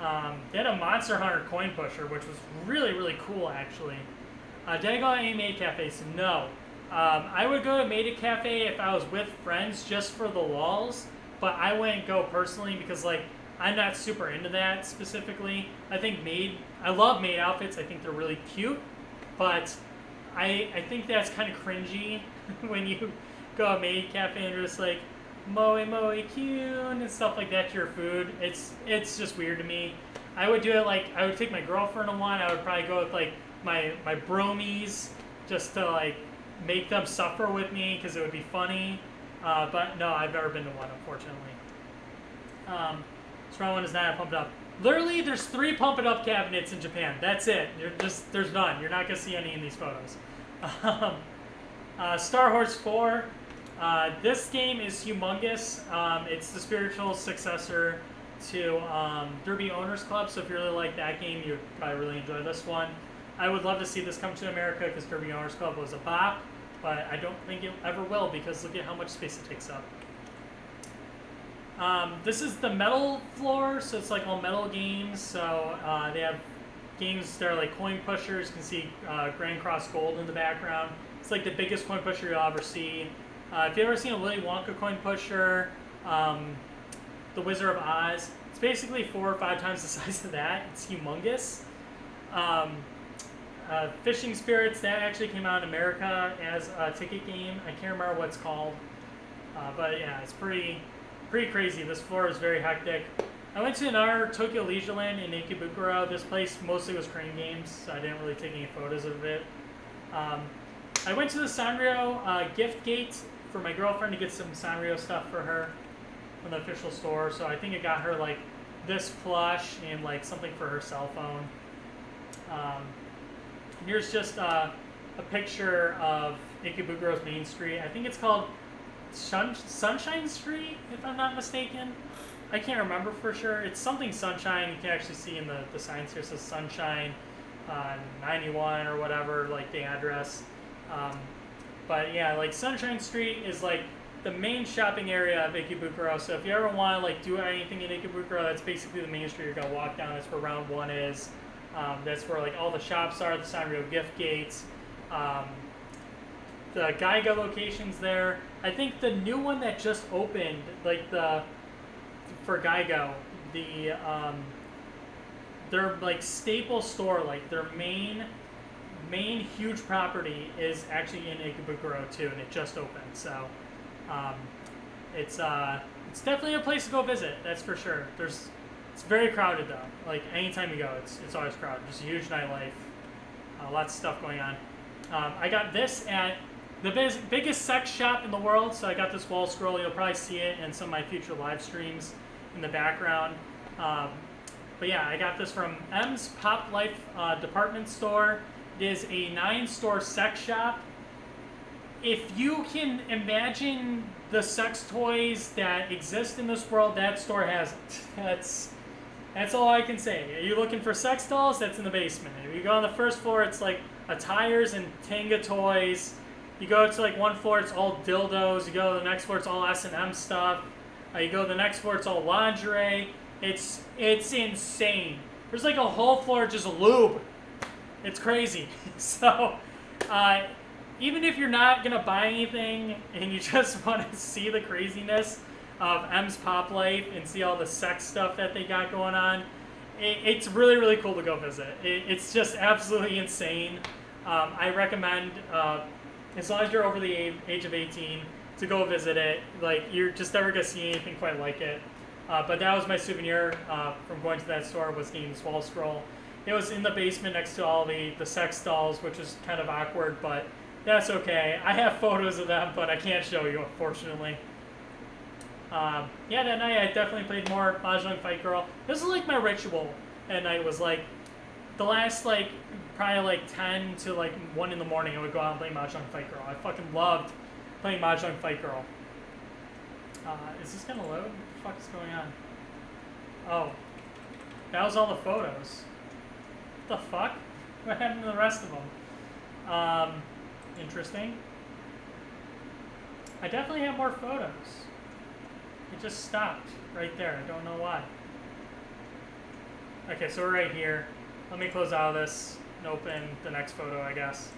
They had a Monster Hunter coin pusher, which was really, really cool, actually. Did I go to any maid cafes? No. I would go to Maid Cafe if I was with friends just for the walls, but I wouldn't go personally because, like, I'm not super into that specifically. I love maid outfits. I think they're really cute, but I think that's kind of cringy when you go to Maid Cafe and you're just like, moe moe kyun and stuff like that to your food. It's just weird to me. I would do it like, I would take my girlfriend to one. I would probably go with like my bromies just to like make them suffer with me because it would be funny. But no, I've never been to one, unfortunately. This round 1 is not pumped up. Literally, there's 3 pump it up cabinets in Japan. That's it. There's none. You're not gonna see any in these photos. Star Horse 4. This game is humongous. It's the spiritual successor to Derby Owners Club, so if you really like that game, you'd probably really enjoy this one. I would love to see this come to America because Derby Owners Club was a bop, but I don't think it ever will because look at how much space it takes up. This is the metal floor, so it's like all metal games. So they have games that are like coin pushers. You can see Grand Cross Gold in the background. It's like the biggest coin pusher you'll ever see. If you've ever seen a Willy Wonka coin pusher, the Wizard of Oz, it's basically 4 or 5 times the size of that. It's humongous. Fishing Spirits, that actually came out in America as a ticket game. I can't remember what it's called, but yeah, it's pretty crazy. This floor is very hectic. I went to another Tokyo Leisureland in Ikebukuro. This place mostly was crane games, so I didn't really take any photos of it. I went to the Sanrio gift gate for my girlfriend to get some Sanrio stuff for her from the official store. So I think I got her like this plush and like something for her cell phone. Here's just a picture of Ikebukuro's main street. I think it's called Sunshine Street, if I'm not mistaken. I can't remember for sure. It's something Sunshine. You can actually see in the signs here. It says Sunshine 91 or whatever, like the address. But yeah, like Sunshine Street is like the main shopping area of Ikebukuro. So if you ever want to like do anything in Ikebukuro, that's basically the main street you're gonna walk down. That's where round 1 is. That's where like all the shops are, the Sanrio gift gates. The Gaiga location's there. I think the new one that just opened, like for Gaigo, their like staple store, like their main huge property is actually in Ikebukuro too, and it just opened. So it's definitely a place to go visit. That's for sure. It's very crowded though. Like anytime you go, it's always crowded. Just a huge nightlife, lots of stuff going on. I got this at the biggest sex shop in the world, so I got this wall scroll. You'll probably see it in some of my future live streams in the background. But yeah, I got this from M's Pop Life department store. It is a 9-store sex shop. If you can imagine the sex toys that exist in this world, that store has it. That's all I can say. Are you looking for sex dolls? That's in the basement. If you go on the first floor, it's like tires and Tenga toys. You go to like one floor, it's all dildos. You go to the next floor, it's all S&M stuff. You go to the next floor, it's all lingerie. It's insane. There's like a whole floor just lube. It's crazy. So, even if you're not gonna buy anything and you just want to see the craziness of M's Pop Life and see all the sex stuff that they got going on, it's really, really cool to go visit. It's just absolutely insane. I recommend, as long as you're over the age of 18, to go visit it. Like, you're just never gonna see anything quite like it. But that was my souvenir from going to that store, was getting this wall scroll. It was in the basement next to all the sex dolls, which is kind of awkward, but that's okay. I have photos of them, but I can't show you, unfortunately. Yeah, that night I definitely played more Mahjong Fight Girl. This was like my ritual at night. Was like the last probably 10 to 1 in the morning I would go out and play Mahjong Fight Girl. I fucking loved playing Mahjong Fight Girl. Is this gonna load? What the fuck is going on? Oh, that was all the photos. What the fuck? What happened to the rest of them? Interesting. I definitely have more photos. It just stopped right there. I don't know why. Okay, so we're right here. Let me close out of this and open the next photo, I guess.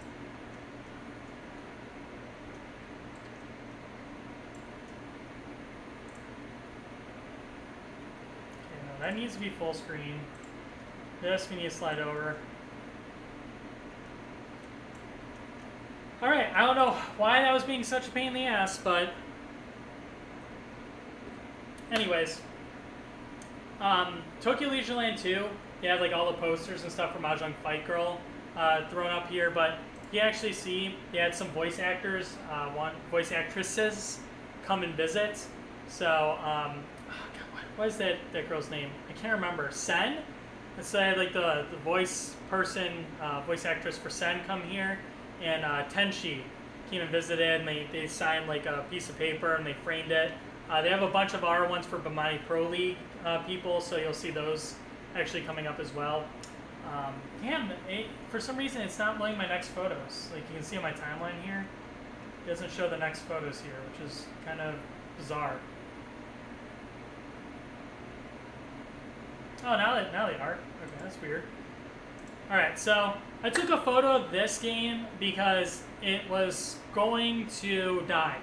Okay, no, that needs to be full screen. This we need to slide over. Alright, I don't know why that was being such a pain in the ass, but anyways. Tokyo Leisureland 2, they had all the posters and stuff for Mahjong Fight Girl thrown up here, but you actually see they had some voice actors, voice actresses come and visit. So, oh God, what is that girl's name? I can't remember. Sen? And so I had the voice person, voice actress for Sen come here, and Tenshi came and visited, and they signed a piece of paper and they framed it. They have a bunch of our ones for Bamani Pro League people, so you'll see those actually coming up as well. Damn, for some reason it's not letting my next photos. You can see on my timeline here, it doesn't show the next photos here, which is kind of bizarre. Oh, now they are. Okay, that's weird. Alright, so I took a photo of this game because it was going to die.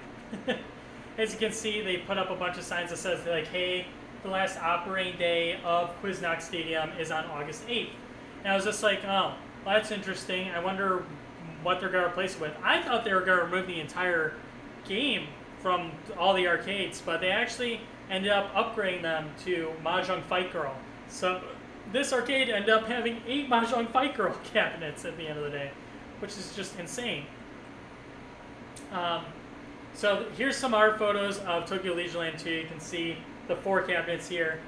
As you can see, they put up a bunch of signs that says, hey, the last operating day of Quiznock Stadium is on August 8th. And I was just like, oh, well, that's interesting. I wonder what they're going to replace it with. I thought they were going to remove the entire game from all the arcades, but they actually ended up upgrading them to Mahjong Fight Girl. So this arcade ended up having 8 Mahjong Fight Girl cabinets at the end of the day, which is just insane. So here's some art photos of Tokyo Leisureland 2. You can see the 4 cabinets here.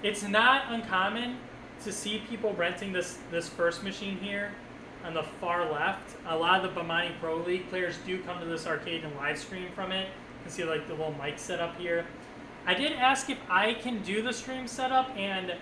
It's not uncommon to see people renting this first machine here on the far left. A lot of the Bamani Pro League players do come to this arcade and live stream from it. You can see the little mic setup here. I did ask if I can do the stream setup, and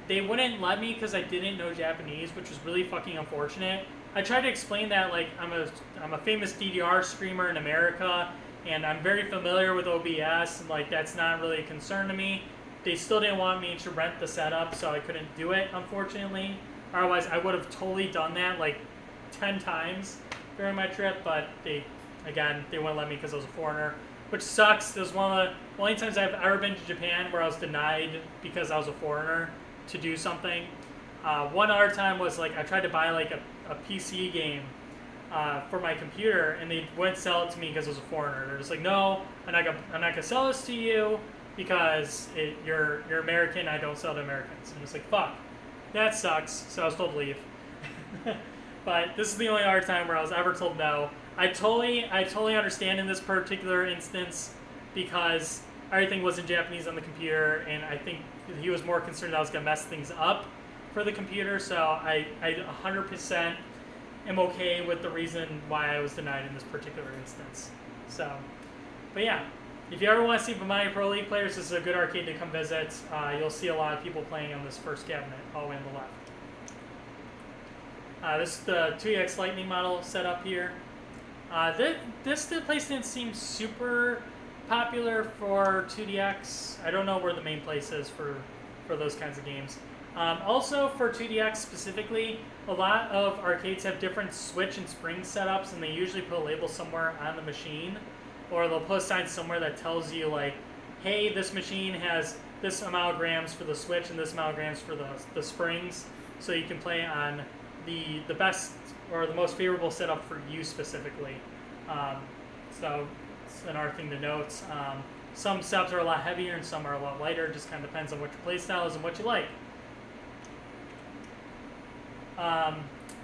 they wouldn't let me because I didn't know Japanese, which was really fucking unfortunate. I tried to explain that I'm a famous DDR streamer in America, and I'm very familiar with OBS, and that's not really a concern to me. They still didn't want me to rent the setup, so I couldn't do it, unfortunately. Otherwise, I would have totally done that 10 times during my trip, but they wouldn't let me because I was a foreigner, which sucks. It was one of the only times I've ever been to Japan where I was denied because I was a foreigner to do something. One other time was I tried to buy a PC game for my computer, and they wouldn't sell it to me because I was a foreigner. They're just like, no, I'm not gonna sell this to you because you're American. I don't sell to Americans. And it's like, fuck, that sucks. So I was told to leave. But this is the only other time where I was ever told no. I totally understand in this particular instance because everything was in Japanese on the computer, and I think he was more concerned that I was gonna mess things up for the computer. So I 100% am okay with the reason why I was denied in this particular instance. So, but yeah, if you ever want to see Bamani Pro League players, this is a good arcade to come visit. You'll see a lot of people playing on this first cabinet all the way on the left. This is the 2EX Lightning model set up here. This place didn't seem super popular for 2DX. I don't know where the main place is for those kinds of games. Also, for 2DX specifically, a lot of arcades have different switch and spring setups, and they usually put a label somewhere on the machine, or they'll put a sign somewhere that tells you, like, hey, this machine has this amount of grams for the switch and this amount of grams for the springs, so you can play on the best or the most favorable setup for you specifically. So it's another thing to note. Some setups are a lot heavier and some are a lot lighter. Just kind of depends on what your play style is and what you like.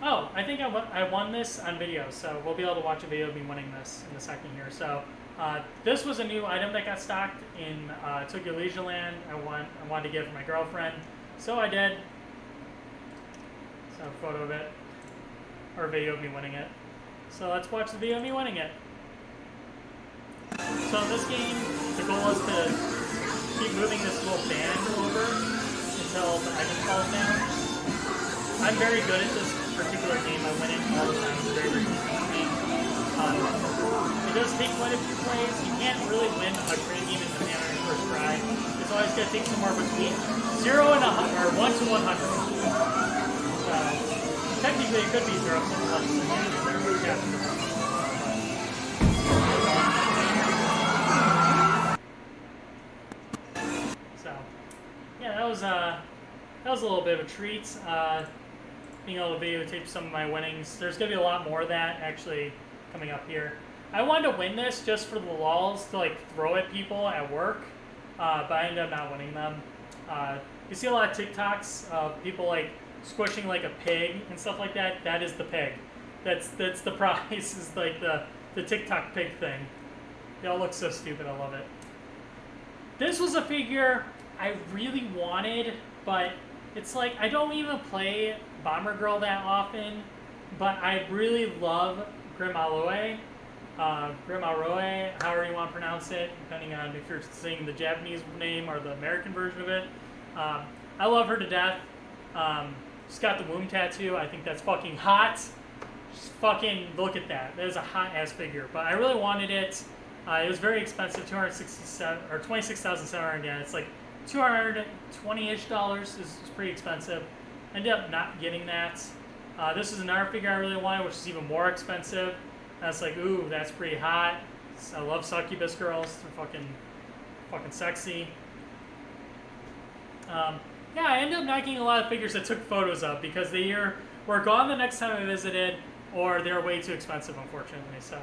Oh, I think I won this on video, so we'll be able to watch a video of me winning this in a second here. So this was a new item that got stocked in Tokyo Leisureland. I wanted to give it to my girlfriend, so I did. So a photo of it, or a video of me winning it. So let's watch the video of me winning it. So in this game, the goal is to keep moving this little band over until the item falls down. I'm very good at this particular game. I win it all the time. It's a very, very easy game. It does take quite a few plays. You can't really win a crane game in the manner in first try. It's always going to take somewhere between 0 and 100, or 1 to 100. So technically, it could be 0 to 100 there, but yeah. That was a little bit of a treat, being able to videotape some of my winnings. There's going to be a lot more of that actually coming up here. I wanted to win this just for the lulz to like throw at people at work, but I ended up not winning them. You see a lot of TikToks of people like squishing like a pig and stuff like that. That is the pig. That's the prize, is like the TikTok pig thing. They all look so stupid. I love it. This was a figure I really wanted, but it's like I don't even play Bomber Girl that often, but I really love Grim Aroe, however you want to pronounce it, depending on if you're saying the Japanese name or the American version of it. I love her to death. She's got the womb tattoo. I think that's fucking hot. Just fucking look at that. That is a hot ass figure. But I really wanted it. It was very expensive, $267 or $26,700 yen. It's like $220-ish is pretty expensive. Ended up not getting that. This is another figure I really wanted, which is even more expensive. That's like, ooh, that's pretty hot. I love succubus girls. They're fucking sexy. Yeah, I ended up not getting a lot of figures that took photos of because they either were gone the next time I visited, or they were way too expensive, unfortunately. So,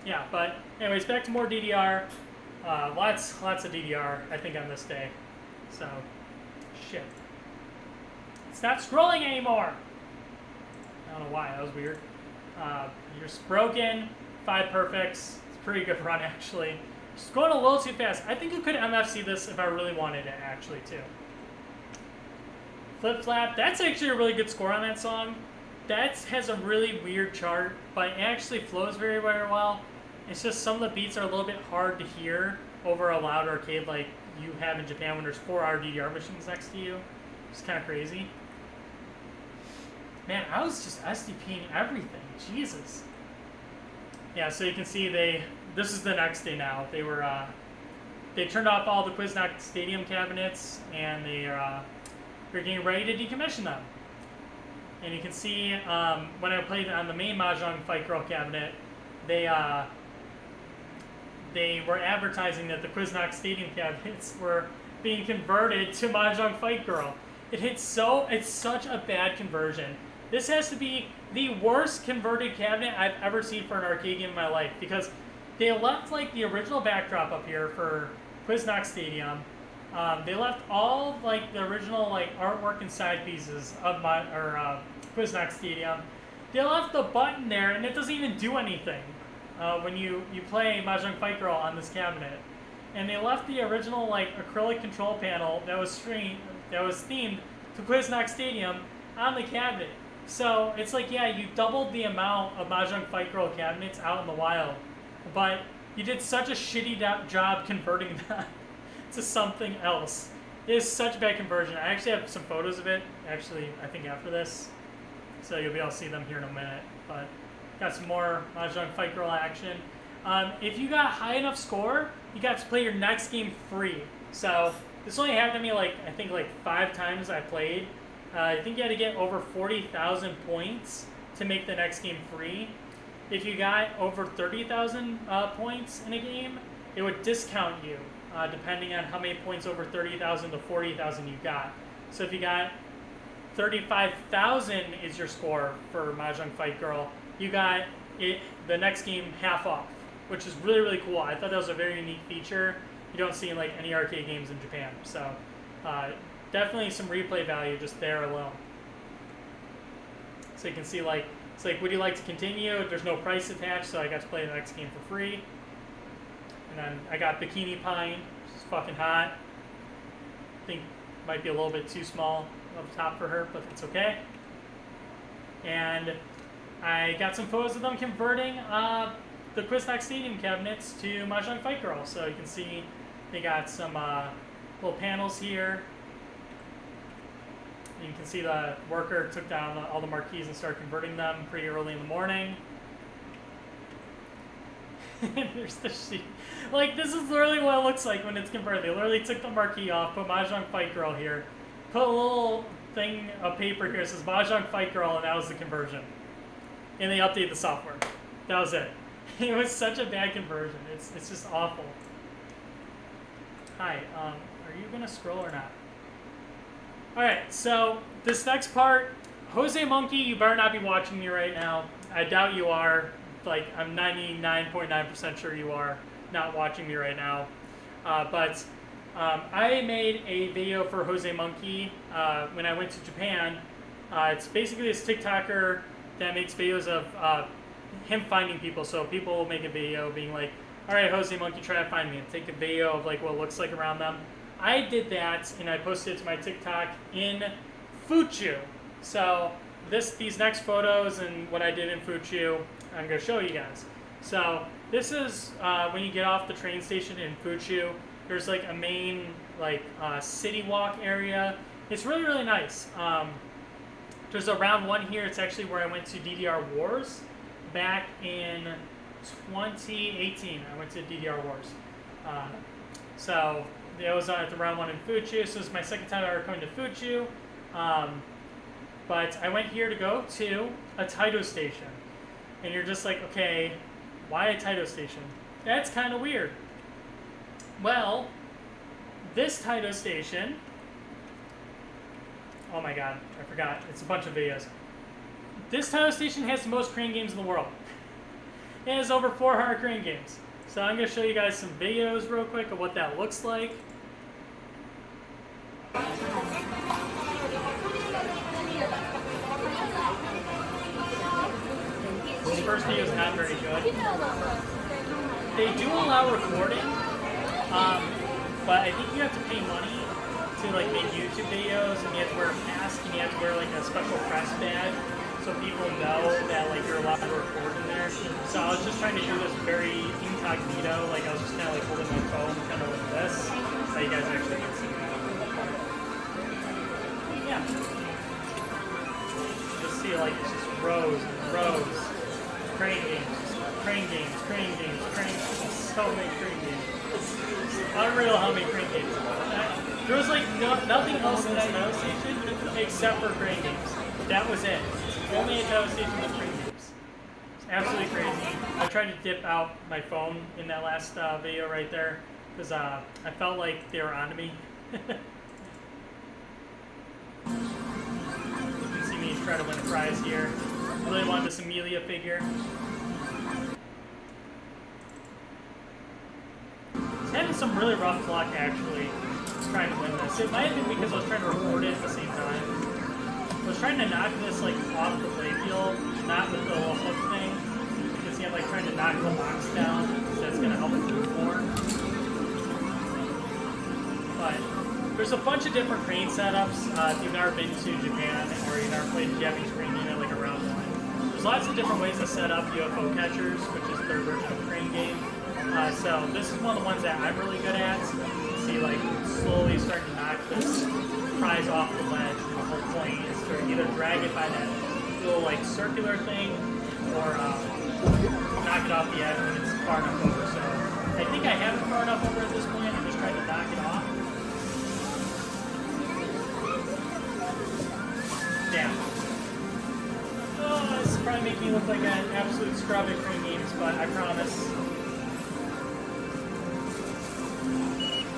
yeah. But anyways, back to more DDR. Lots of DDR, I think, on this day. So, shit. It's not scrolling anymore! I don't know why, that was weird. You're just broken, 5 perfects. It's a pretty good run, actually. Just going a little too fast. I think you could MFC this if I really wanted it, actually, too. Flip Flap, that's actually a really good score on that song. That has a really weird chart, but it actually flows very, very well. It's just some of the beats are a little bit hard to hear over a loud arcade like you have in Japan when there's 4 DDR machines next to you. It's kind of crazy. Man, I was just SDPing everything. Jesus. Yeah, so you can see this is the next day now. They turned off all the Quiznok Stadium cabinets, and they're getting ready to decommission them. And you can see when I played on the main Mahjong Fight Girl cabinet, they were advertising that the Quiznok Stadium cabinets were being converted to Mahjong Fight Girl. It's such a bad conversion. This has to be the worst converted cabinet I've ever seen for an arcade game in my life, because they left like the original backdrop up here for Quiznok Stadium. They left all like the original like artwork and side pieces of Quiznok Stadium. They left the button there, and it doesn't even do anything when you play Mahjong Fight Girl on this cabinet. And they left the original like acrylic control panel that was themed to Quiznok Stadium on the cabinet. So it's like, yeah, you doubled the amount of Mahjong Fight Girl cabinets out in the wild, but you did such a shitty job converting that to something else. It is such a bad conversion. I actually have some photos of it, actually, I think after this, so you'll be able to see them here in a minute. But got some more Mahjong Fight Girl action. If you got high enough score, you got to play your next game free. So This only happened to me like I think like 5 times I played. I think you had to get over 40,000 points to make the next game free. If you got over 30,000 points in a game, it would discount you depending on how many points over 30,000 to 40,000 you got. So if you got 35,000 is your score for Mahjong Fight Girl, you got it the next game half off, which is really, really cool. I thought that was a very unique feature you don't see in like any arcade games in Japan. So definitely some replay value just there alone. So you can see like, it's like, would you like to continue? There's no price attached, so I got to play the next game for free. And then I got Bikini Pine, which is fucking hot. I think might be a little bit too small up top for her, but it's okay. And I got some photos of them converting the Quiznock Stadium cabinets to Mahjong Fight Girl. So you can see they got some little panels here. You can see the worker took down all the marquees and started converting them pretty early in the morning. There's the sheet. Like, this is literally what it looks like when it's converted. They literally took the marquee off, put Mahjong Fight Girl here, put a little thing of paper here that says Mahjong Fight Girl, and that was the conversion. And they updated the software. That was it. It was such a bad conversion. It's just awful. Hi, are you going to scroll or not? Alright, so this next part, Jose Monkey, you better not be watching me right now. I doubt you are. Like, I'm 99.9% sure you are not watching me right now. But I made a video for Jose Monkey when I went to Japan. It's basically this TikToker that makes videos of him finding people. So people will make a video being like, alright, Jose Monkey, try to find me. And take a video of like what it looks like around them. I did that, and I posted it to my TikTok in Fuchu. So these next photos and what I did in Fuchu, I'm going to show you guys. So this is when you get off the train station in Fuchu. There's like a main like city walk area. It's really, really nice. There's a round one here. It's actually where I went to DDR Wars back in 2018. I went to DDR Wars. So I was at the round one in Fuchu. So this is my second time ever coming to Fuchu. But I went here to go to a Taito station. And you're just like, okay, why a Taito station? That's kind of weird. Well, this Taito station, oh my god, I forgot. It's a bunch of videos. This Taito station has the most crane games in the world. It has over 400 crane games. So I'm going to show you guys some videos real quick of what that looks like. This first video is not very good. They do allow recording, but I think you have to pay money to like make YouTube videos, and you have to wear a mask, and you have to wear like a special press badge so people know that like you're allowed to record in there. So I was just trying to do this very incognito, like I was just kind of like holding my phone kind of like this, so you guys actually can see that. Yeah. Just see like it's just rows and rows. Crane games, crane games, crane games, crane games, so many crane games. It's unreal how many crane games. There was like nothing else in that Taito station except for crane games. That was it. Only a Taito station with crane games. It's absolutely crazy. I tried to dip out my phone in that last video right there because I felt like they were onto me. You can see me try to win a prize here. I really wanted this Amelia figure. It's having some really rough luck actually trying to win this. It might have been because I was trying to record it at the same time. I was trying to knock this like off the playfield, not with the little hook thing. You can see I'm like trying to knock the box down, so that's gonna help it move more. But there's a bunch of different crane setups. If you've never been to Japan or you've never played Japanese crane game at like a round one. There's lots of different ways to set up UFO catchers, which is their version of crane game. So this is one of the ones that I'm really good at. You see, like, slowly starting to knock this prize off the ledge. And the whole point is to either drag it by that little, like, circular thing or knock it off the edge when it's far enough over. So I think I have it far enough over at this point. I'm just trying to knock it off. Yeah. Oh, this is probably making me look like an absolute scrub at crane games, but I promise.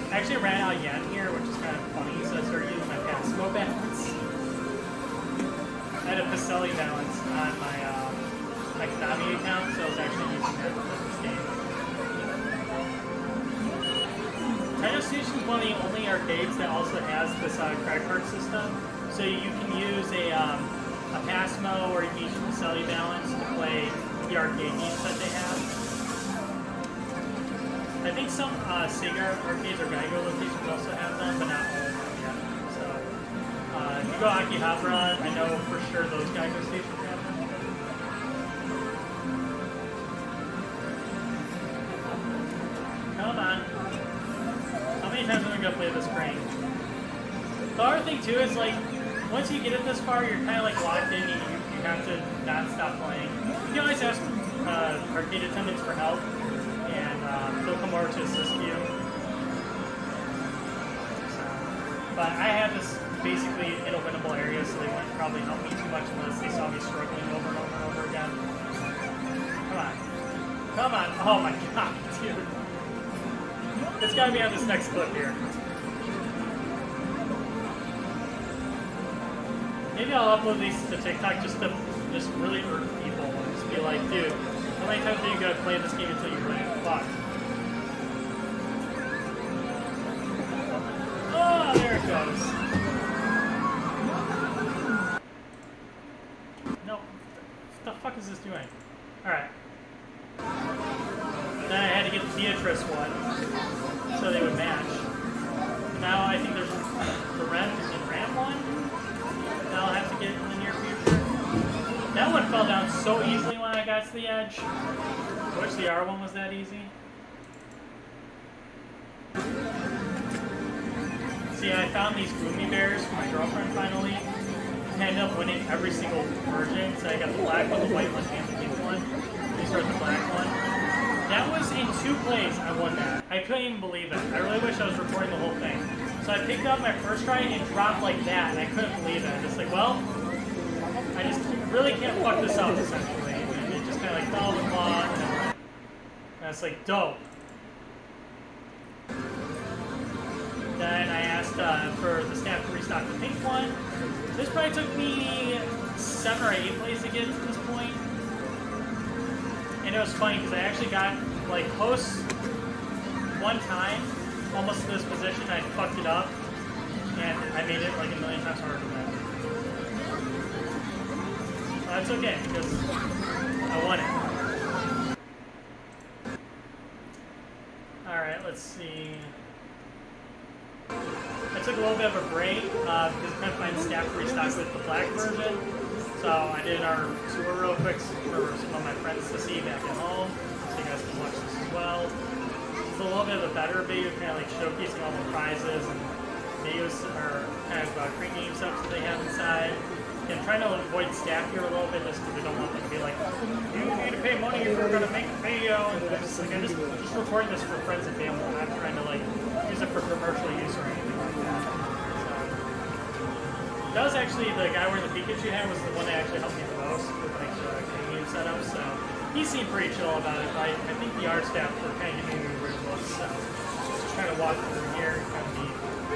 I actually ran out of yen here, which is kind of funny, so I started using my Passmo balance. I had a Pacelli balance on my Konami account, so I was actually using that for this game. China Station is one of the only arcades that also has this credit card system, so you can use a Passmo or you can use your Pacelli balance to play the arcade games that they have. I think some Sega arcades or Geico locations also have them, but not all of them yet. So, if you go Akihabara, I know for sure those Geico stations have them. Come on. How many times am I going to play this crane? The other thing, too, is like, once you get it this far, you're kind of like locked in, you have to not stop playing. You can always ask arcade attendants for help, and they'll come over to assist you. So, but I had this basically in a winnable area, so they wouldn't probably help me too much unless they saw me struggling over and over and over again. Come on. Come on. Oh my god, dude. It's gotta be on this next clip here. Maybe I'll upload these to TikTok just to really irk people and just be like, dude, how many times are you gonna play this game until you really fuck? Oh, there it goes. No, what the fuck is this doing? Alright. Then I had to get the Beatrice one, so they would match. Now I think there's the Ram and Ram one that I'll have to get in the near future. That one fell down so easily when I got to the edge. I wish the R one was that easy. See, I found these Gloomy Bears for my girlfriend finally. I ended up winning every single version, so I got the black one, the white one, and the pink one. These are the black one. That was in 2 plays I won that. I couldn't even believe it. I really wish I was recording the whole thing. So I picked up my first try and it dropped like that, and I couldn't believe it. I'm just like, well, I just really can't fuck this up, essentially. And it just kind of like followed the law, and it's like, dope. Then I asked for the staff to restock the pink one. This probably took me 7 or 8 plays to get to this point. And it was funny because I actually got like close one time, almost to this position. I fucked it up, and I made it like a million times harder to win. That's okay because I won it. All right, let's see. I took a little bit of a break because I couldn't find staff to restock with the black version. So I did our tour real quick for some of my friends to see back at home, so you guys can watch this as well. It's a little bit of a better video, kind of like showcasing all the prizes and videos or kind of crate game stuff that they have inside. And trying to avoid staff here a little bit just because we don't want them to be like, you need to pay money if we're going to make a video. And I'm just recording this for friends and family. I'm not trying to like use it for commercial use or anything like that. That was actually the guy wearing the Pikachu hat was the one that actually helped me the most with like the game setup. So he seemed pretty chill about it. But I think the art staff were kind of giving me weird looks. So just trying to walk through here and kind of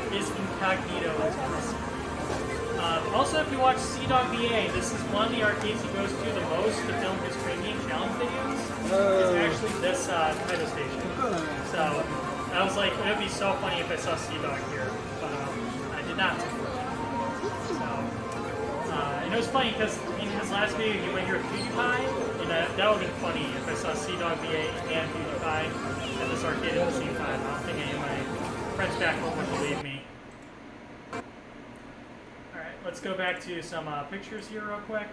be as incognito as possible. Also, if you watch Sea-Dog VA, this is one of the arcades he goes to the most to film his crane game challenge videos. It's actually this title station. So I was like, it would be so funny if I saw Sea-Dog here, but I did not. And it was funny because in his last video he went here with PewDiePie, and that would have been funny if I saw Sea-Dog VA and PewDiePie at this arcade at the same time. I don't think any of my friends back home would believe me. Alright, let's go back to some pictures here real quick.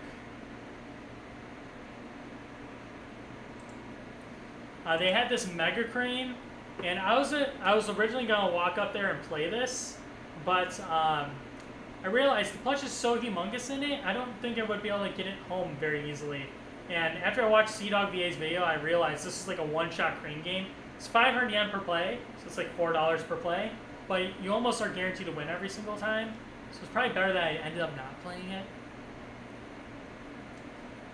They had this mega crane, and I was originally going to walk up there and play this, but I realized the plush is so humongous in it, I don't think I would be able to get it home very easily. And after I watched Sea-Dog VA's video, I realized this is like a one-shot crane game. It's 500 yen per play, so it's like $4 per play, but you almost are guaranteed to win every single time. So it's probably better that I ended up not playing it.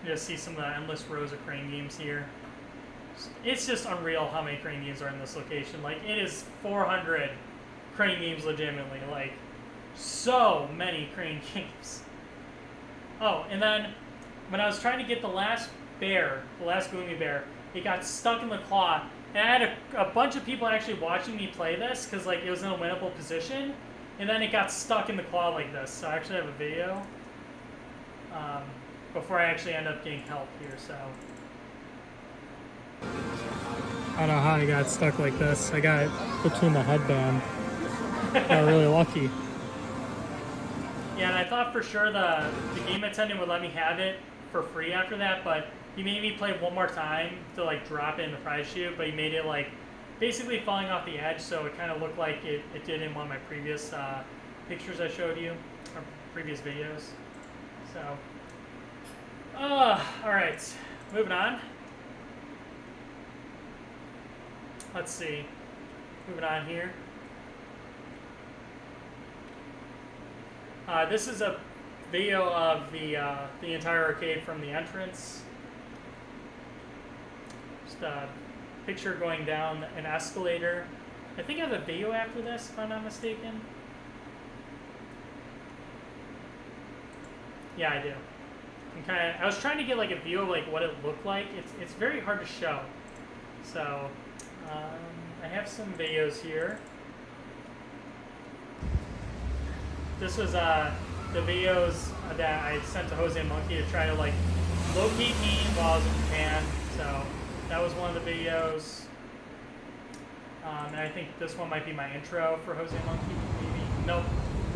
You just see some of the endless rows of crane games here. It's just unreal how many crane games are in this location. Like, it is 400 crane games legitimately. Like, so many crane games. Oh, and then when I was trying to get the last bear, the last gloomy bear, it got stuck in the claw. And I had a bunch of people actually watching me play this because, like, it was in a winnable position. And then it got stuck in the claw like this. So I actually have a video before I actually end up getting help here, so. I don't know how I got stuck like this. I got it between the headband. Got really lucky. Yeah, and I thought for sure the game attendant would let me have it for free after that, but he made me play one more time to like drop it in the prize chute, but he made it like basically falling off the edge, so it kind of looked like it did in one of my previous pictures I showed you, or previous videos. So, alright, moving on. Let's see, moving on here. This is a video of the entire arcade from the entrance. Just a picture going down an escalator. I think I have a video after this, if I'm not mistaken. Yeah, I do. I was trying to get like a view of like what it looked like. It's very hard to show. So I have some videos here. This was the videos that I sent to Jose Monkey to try to like locate me while I was in Japan. So that was one of the videos. And I think this one might be my intro for Jose Monkey, maybe. Nope.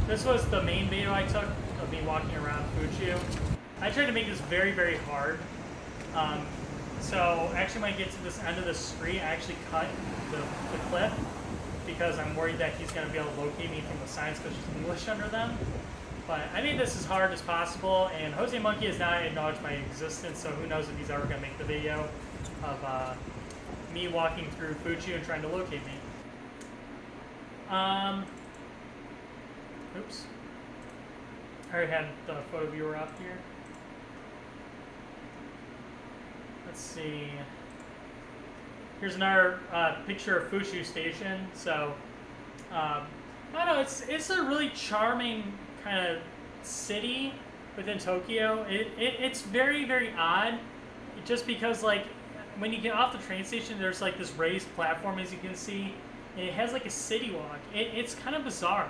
This was the main video I took of me walking around Fuchu. I tried to make this very, very hard. So actually when I get to this end of the street, I actually cut the clip because I'm worried that he's going to be able to locate me from the signs because there's English under them. But I made this as hard as possible, and Jose Monkey has not acknowledged my existence, so who knows if he's ever going to make the video of me walking through Fuchu and trying to locate me. Oops. I already had the photo viewer up here. Let's see. Here's another picture of Fuchu Station. So, I don't know, it's a really charming kind of city within Tokyo. It's very, very odd, just because like when you get off the train station, there's like this raised platform, as you can see, and it has like a city walk. It's kind of bizarre.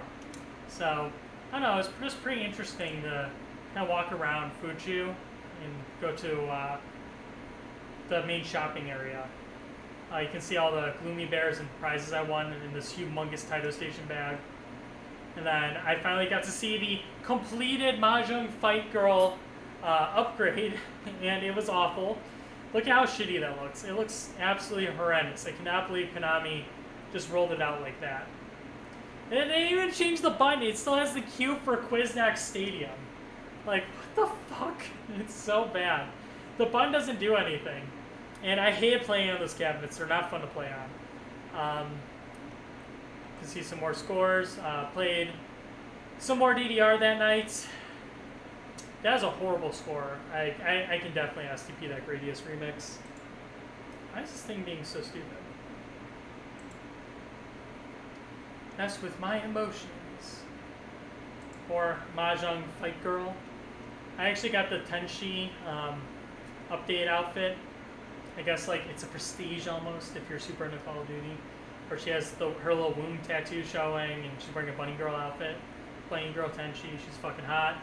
So, I don't know, it's just pretty interesting to kind of walk around Fuchu and go to the main shopping area. You can see all the gloomy bears and prizes I won in this humongous Taito Station bag. And then I finally got to see the completed Mahjong Fight Girl upgrade, and it was awful. Look at how shitty that looks. It looks absolutely horrendous. I cannot believe Konami just rolled it out like that. And they didn't even change the button. It still has the Q for Quiznak Stadium. Like, what the fuck? It's so bad. The button doesn't do anything. And I hate playing on those cabinets. They're not fun to play on. You can see some more scores. Played some more DDR that night. That was a horrible score. I can definitely STP that Gradius remix. Why is this thing being so stupid? That's with my emotions. Or Mahjong Fight Girl. I actually got the Tenshi update outfit. I guess like it's a prestige almost if you're super into Call of Duty. Or she has her little womb tattoo showing, and she's wearing a bunny girl outfit. Playing Girl Tenchi, she's fucking hot.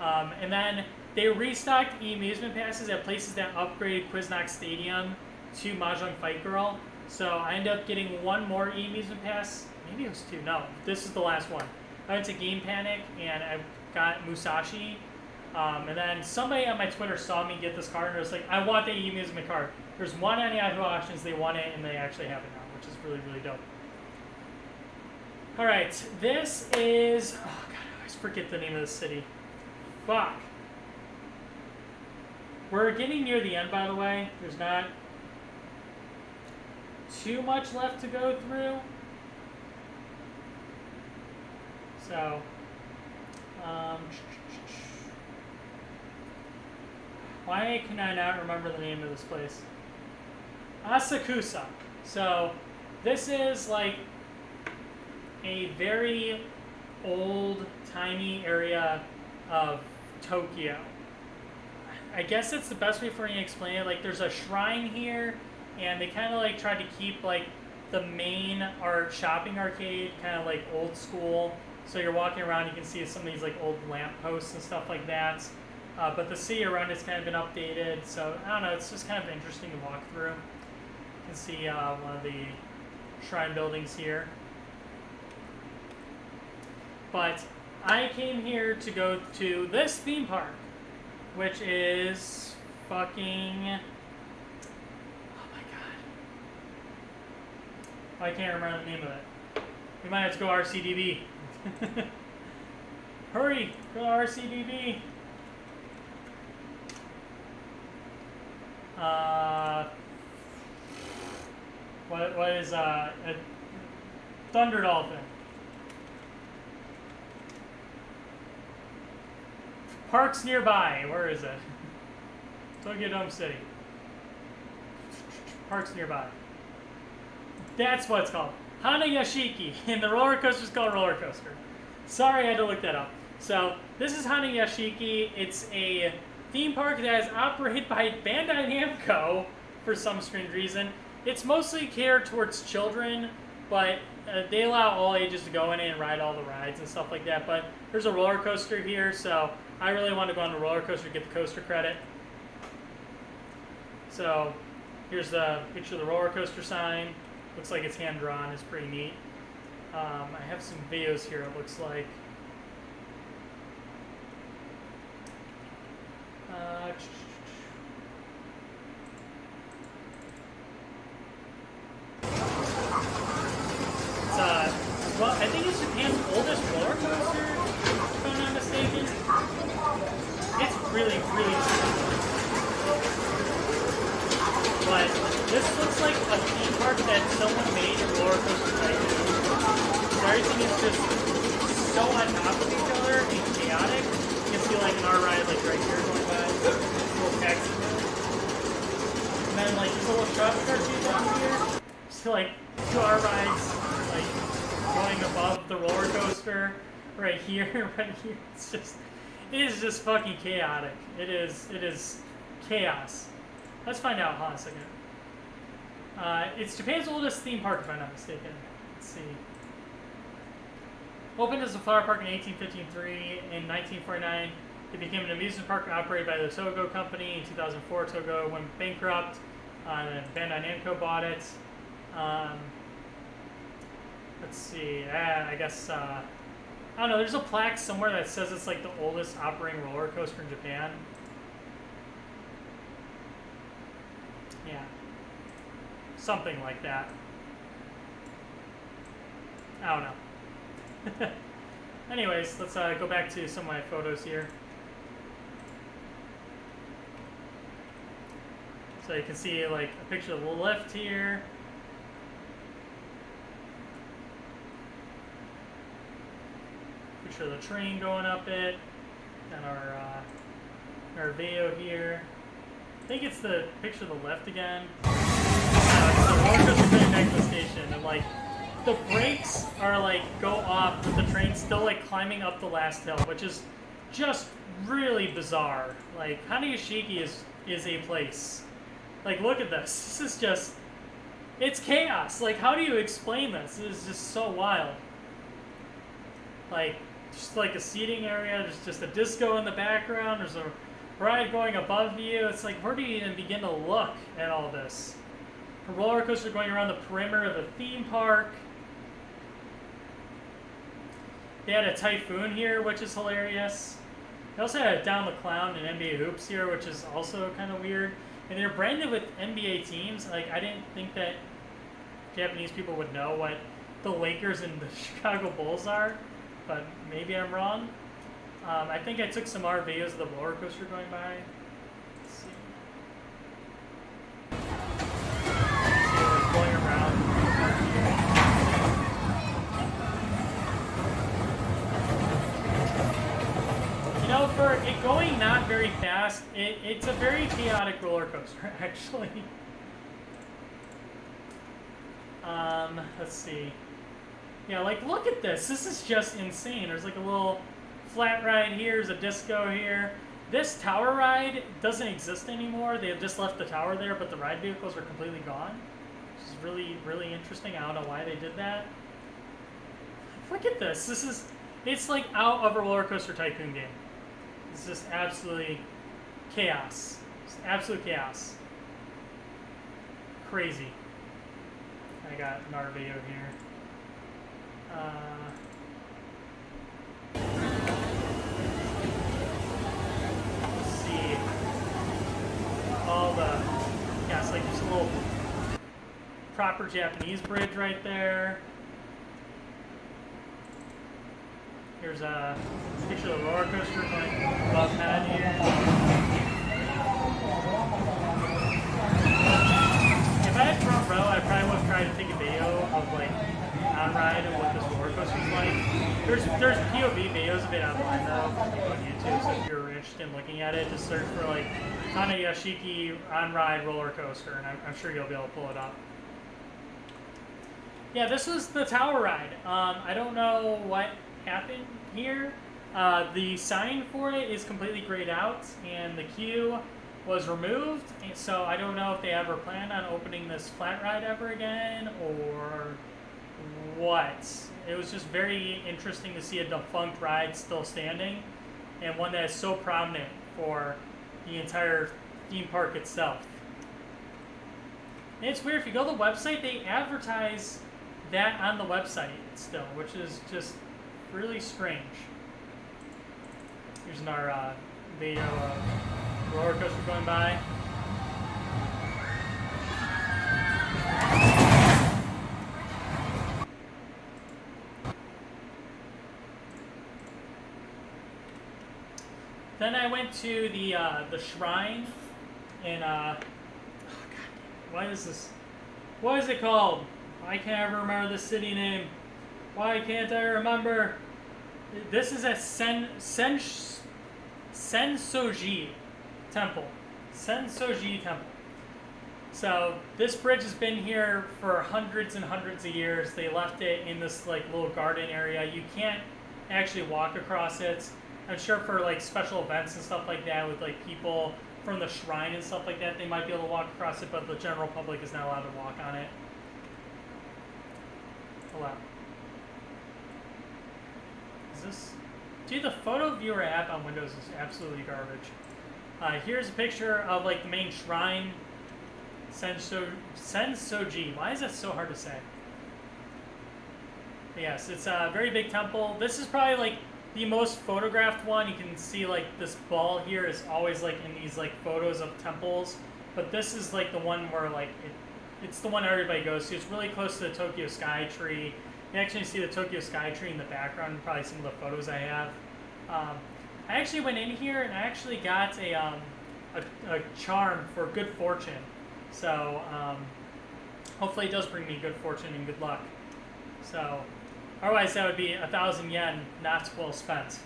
And then they restocked e-amusement passes at places that upgraded Quiznak Stadium to Mahjong Fight Girl. So I ended up getting one more e-amusement pass. Maybe it was two. No, this is the last one. I went to Game Panic and I got Musashi. And then somebody on my Twitter saw me get this card and was like, I want the e-amusement card. There's one on Yahoo Auctions, they want it, and they actually have it now, which is really, really dope. Alright, this is... Oh god, I always forget the name of the city. Fuck. We're getting near the end, by the way. There's not too much left to go through. So... Why can I not remember the name of this place? Asakusa. So, this is like a very old-timey area of Tokyo. I guess that's the best way for me to explain it. Like, there's a shrine here, and they kind of like tried to keep like the main shopping arcade kind of like old school. So you're walking around, you can see some of these like old lampposts and stuff like that. But the city around it's kind of been updated. So I don't know, it's just kind of interesting to walk through. You can see one of the shrine buildings here. But I came here to go to this theme park, which is fucking... Oh my god. I can't remember the name of it. We might have to go RCDB. Hurry! Go to RCDB! What is a Thunder Dolphin? Parks nearby. Where is it? Tokyo Dome City. Parks nearby. That's what it's called. Hanayashiki. And the roller coaster is called Roller Coaster. Sorry, I had to look that up. So, this is Hanayashiki. It's a theme park that is operated by Bandai Namco for some strange reason. It's mostly catered towards children, but they allow all ages to go in it and ride all the rides and stuff like that. But there's a roller coaster here, so I really want to go on the roller coaster to get the coaster credit. So here's the picture of the roller coaster sign. Looks like it's hand drawn. It's pretty neat. I have some videos here, it looks like. Well, I think it's Japan's oldest roller coaster, if I'm not mistaken. It's really, really cool. But this looks like a theme park that someone made a roller coaster tycoon. Everything is just so on top of each other and chaotic. You can see like an R ride like right here going by. Little taxi. And then like these little truck cartoons down here. So like 2 R rides like going above the roller coaster right here, right here. It is just fucking chaotic. It is chaos. Let's find out. Hold on a second. It's Japan's oldest theme park, if I'm not mistaken. Let's see. Opened as a flower park in 1853. In 1949, it became an amusement park operated by the Togo Company. In 2004, Togo went bankrupt, and Bandai Namco bought it. Let's see. I guess I don't know. There's a plaque somewhere that says it's like the oldest operating roller coaster in Japan. Yeah, something like that. I don't know. Anyways, let's go back to some of my photos here. So you can see like a picture of the lift here. Picture of the train going up it. And our video here. I think it's the picture of the left again. It's the roller coaster going back to the station, and like the brakes are like go off with the train still like climbing up the last hill, which is just really bizarre. Like Hanayashiki is a place. Like look at this. This is just, it's chaos. Like how do you explain this? This is just so wild. Like just like a seating area. There's just a disco in the background. There's a ride going above you. It's like, where do you even begin to look at all this? A roller coaster going around the perimeter of the theme park. They had a typhoon here, which is hilarious. They also had a Down the Clown and NBA Hoops here, which is also kind of weird. And they're branded with NBA teams. Like, I didn't think that Japanese people would know what the Lakers and the Chicago Bulls are, but maybe I'm wrong. I think I took some more videos of the roller coaster going by. Let's see. We're going around. You know, for it going not very very fast. It's a very chaotic roller coaster, actually. Let's see. Yeah, like, look at this. This is just insane. There's like a little flat ride here. There's a disco here. This tower ride doesn't exist anymore. They have just left the tower there, but the ride vehicles are completely gone. Which is really, really interesting. I don't know why they did that. Look at this. It's like out of a roller coaster tycoon game. It's just absolutely chaos. Just absolute chaos. Crazy. I got another video here. Let's see. All the, yeah, it's like just a little proper Japanese bridge right there. Here's a picture of the roller coaster going above pad here. If I had front row, I probably would have tried to take a video of like on ride and what this roller coaster is like. There's POV videos of it online though on YouTube, so if you're interested in looking at it, just search for like Hanayashiki on ride roller coaster, and I'm sure you'll be able to pull it up. Yeah, this was the tower ride. I don't know what happened here. The sign for it is completely grayed out, and the queue was removed, and so I don't know if they ever plan on opening this flat ride ever again or what. It was just very interesting to see a defunct ride still standing, and one that is so prominent for the entire theme park itself. And it's weird, if you go to the website, they advertise that on the website still, which is just really strange. Here's another video of roller coaster going by. Then I went to the shrine in oh god, what is it called? I can't ever remember the city name. Why can't I remember? This is a Sensoji temple. Sensoji temple. So this bridge has been here for hundreds and hundreds of years. They left it in this like little garden area. You can't actually walk across it. I'm sure for like special events and stuff like that with like people from the shrine and stuff like that, they might be able to walk across it, but the general public is not allowed to walk on it. Hello. Is this? Dude, the photo viewer app on Windows is absolutely garbage. Here's a picture of like the main shrine. Sensoji. Why is that so hard to say? But yes, it's a very big temple. This is probably like the most photographed one. You can see like this ball here is always like in these like photos of temples. But this is like the one where like it's the one everybody goes to. It's really close to the Tokyo Sky Tree. You actually see the Tokyo Sky Tree in the background, probably some of the photos I have. I actually went in here and I actually got a charm for good fortune. So hopefully it does bring me good fortune and good luck. So otherwise that would be 1,000 yen not well spent.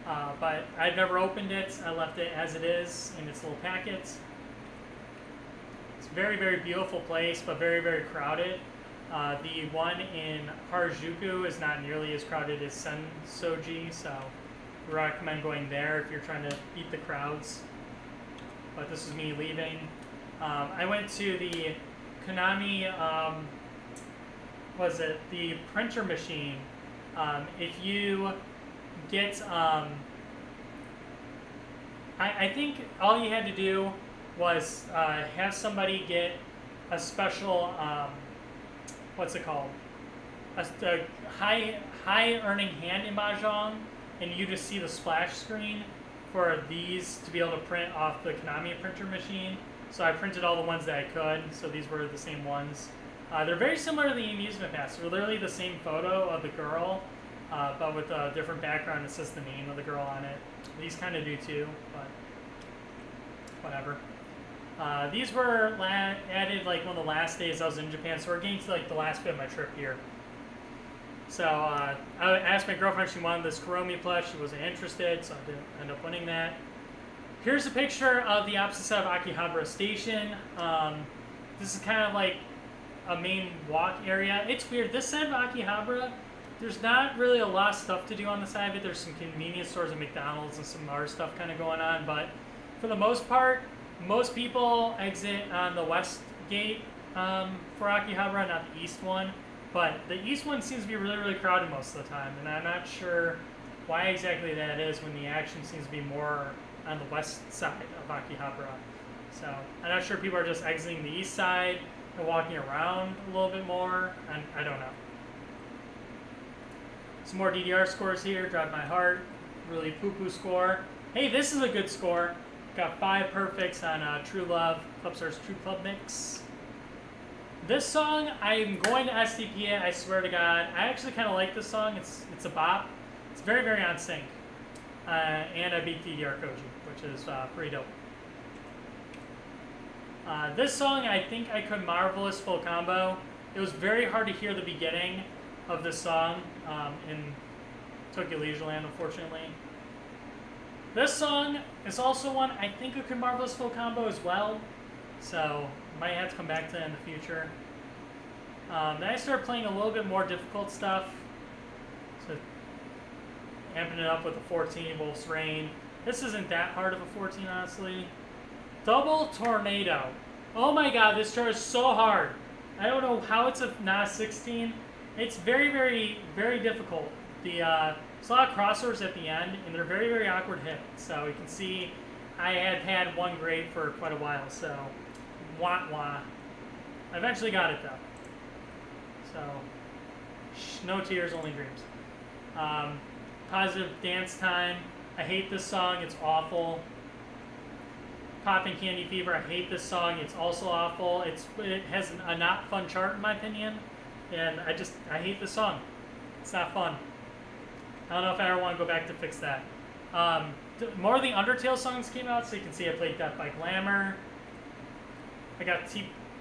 But I've never opened it. I left it as it is in its little packet. It's a very, very beautiful place, but very, very crowded. The one in Harajuku is not nearly as crowded as Sensoji, so we recommend going there if you're trying to beat the crowds. But this is me leaving. I went to the Konami, the printer machine. If you get, I think all you had to do was have somebody get a special, what's it called? A high earning hand in Mahjong, and you just see the splash screen for these to be able to print off the Konami printer machine. So I printed all the ones that I could, so these were the same ones. They're very similar to the amusement pass. They're literally the same photo of the girl, but with a different background that says the name of the girl on it. These kind of do too, but whatever. These were added like one of the last days I was in Japan, so we're getting to like the last bit of my trip here. So I asked my girlfriend if she wanted this Kuromi plush. She wasn't interested, so I didn't end up winning that. Here's a picture of the opposite side of Akihabara Station. This is kind of like a main walk area. It's weird. This side of Akihabara, there's not really a lot of stuff to do on the side of it. There's some convenience stores and McDonald's and some other stuff kind of going on. But for the most part, most people exit on the west gate for Akihabara, not the east one. But the east one seems to be really, really crowded most of the time. And I'm not sure why exactly that is when the action seems to be more on the west side of Akihabara. So I'm not sure people are just exiting the east side and walking around a little bit more. I don't know. Some more DDR scores here. Drive My Heart. Really poo-poo score. Hey, this is a good score. Got 5 perfects on True Love, Clubstar's True Club Mix. This song, I'm going to STP it, I swear to God. I actually kind of like this song. It's a bop. It's very, very on sync. And I beat DDR Koji, which is pretty dope. This song, I think I could Marvelous full combo. It was very hard to hear the beginning of this song in Tokyo Leisureland, unfortunately. This song is also one I think I could Marvelous full combo as well. So, might have to come back to that in the future. Then I started playing a little bit more difficult stuff. So, amping it up with a 14, Wolf's Rain. This isn't that hard of a 14, honestly. Double Tornado. Oh my god, this chart is so hard. I don't know how it's not a 16. It's very, very, very difficult. There's a lot of crossovers at the end, and they're very, very awkward hits. So you can see I had one grade for quite a while, so wah wah. I eventually got it though. So, no tears, only dreams. Positive Dance Time. I hate this song, it's awful. Poppin' Candy Fever, I hate this song, it's also awful. It has a not fun chart in my opinion, and I hate this song. It's not fun. I don't know if I ever want to go back to fix that. More of the Undertale songs came out, so you can see I played Death by Glamour. I got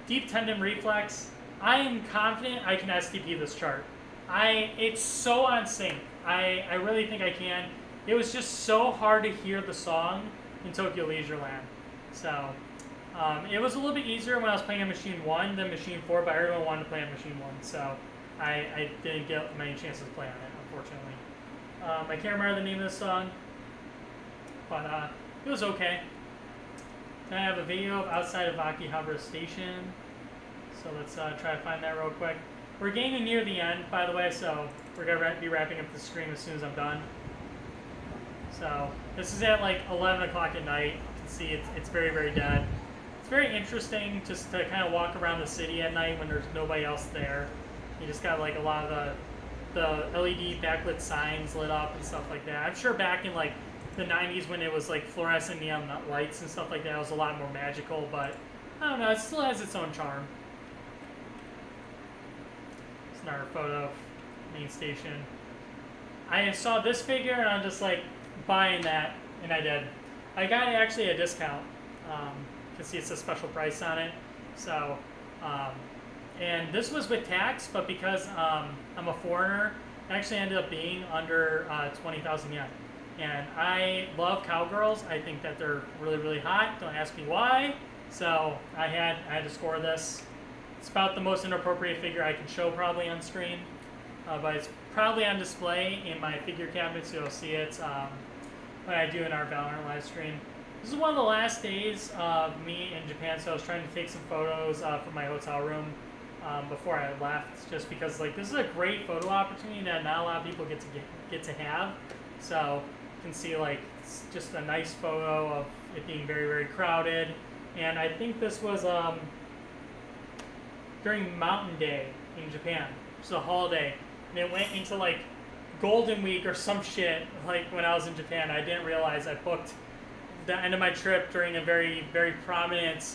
Deep Tendon Reflex. I am confident I can STP this chart. It's so on sync. I really think I can. It was just so hard to hear the song in Tokyo Leisureland. So, it was a little bit easier when I was playing on Machine 1 than Machine 4, but everyone wanted to play on Machine 1, so I didn't get many chances to play on it, unfortunately. I can't remember the name of this song, but it was okay. Then I have a video of outside of Akihabara Station, so let's try to find that real quick. We're getting near the end, by the way, so we're going to be wrapping up the stream as soon as I'm done. So this is at like 11 o'clock at night. You can see it's very, very dead. It's very interesting just to kind of walk around the city at night when there's nobody else there. You just got like a lot of the LED backlit signs lit up and stuff like that. I'm sure back in like the 90s when it was like fluorescent neon lights and stuff like that, it was a lot more magical, but I don't know, it still has its own charm. It's another photo of main station. I saw this figure and I'm just like buying that, and I did. I got actually a discount. You can see it's a special price on it. So, and this was with tax, but because I'm a foreigner, it actually ended up being under 20,000 yen. And I love cowgirls. I think that they're really, really hot. Don't ask me why. So I had to score this. It's about the most inappropriate figure I can show probably on screen, but it's probably on display in my figure cabinet, so you'll see it when I do in our Valorant live stream. This is one of the last days of me in Japan, so I was trying to take some photos from my hotel room before I left, just because like this is a great photo opportunity that not a lot of people get to have. So you can see like it's just a nice photo of it being very, very crowded, and I think this was during Mountain Day in Japan. It's a holiday, and it went into like Golden Week or some shit. Like when I was in Japan, I didn't realize I booked the end of my trip during a very, very prominent,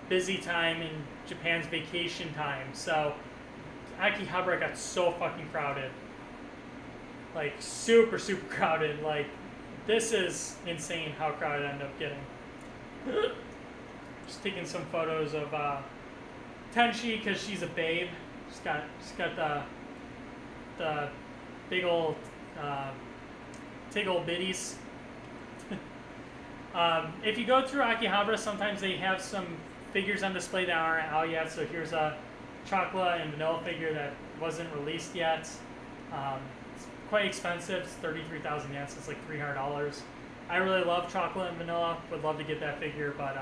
busy time in Japan's vacation time. So Akihabara got so fucking crowded, like super, super crowded. Like this is insane how crowded I ended up getting. Just taking some photos of Tenshi because she's a babe. She's got the big old tig old bitties. If you go through Akihabara, sometimes they have some figures on display that aren't out yet. So here's a chocolate and vanilla figure that wasn't released yet. It's quite expensive. It's 33,000 yen, so it's like $300. I really love chocolate and vanilla. Would love to get that figure, but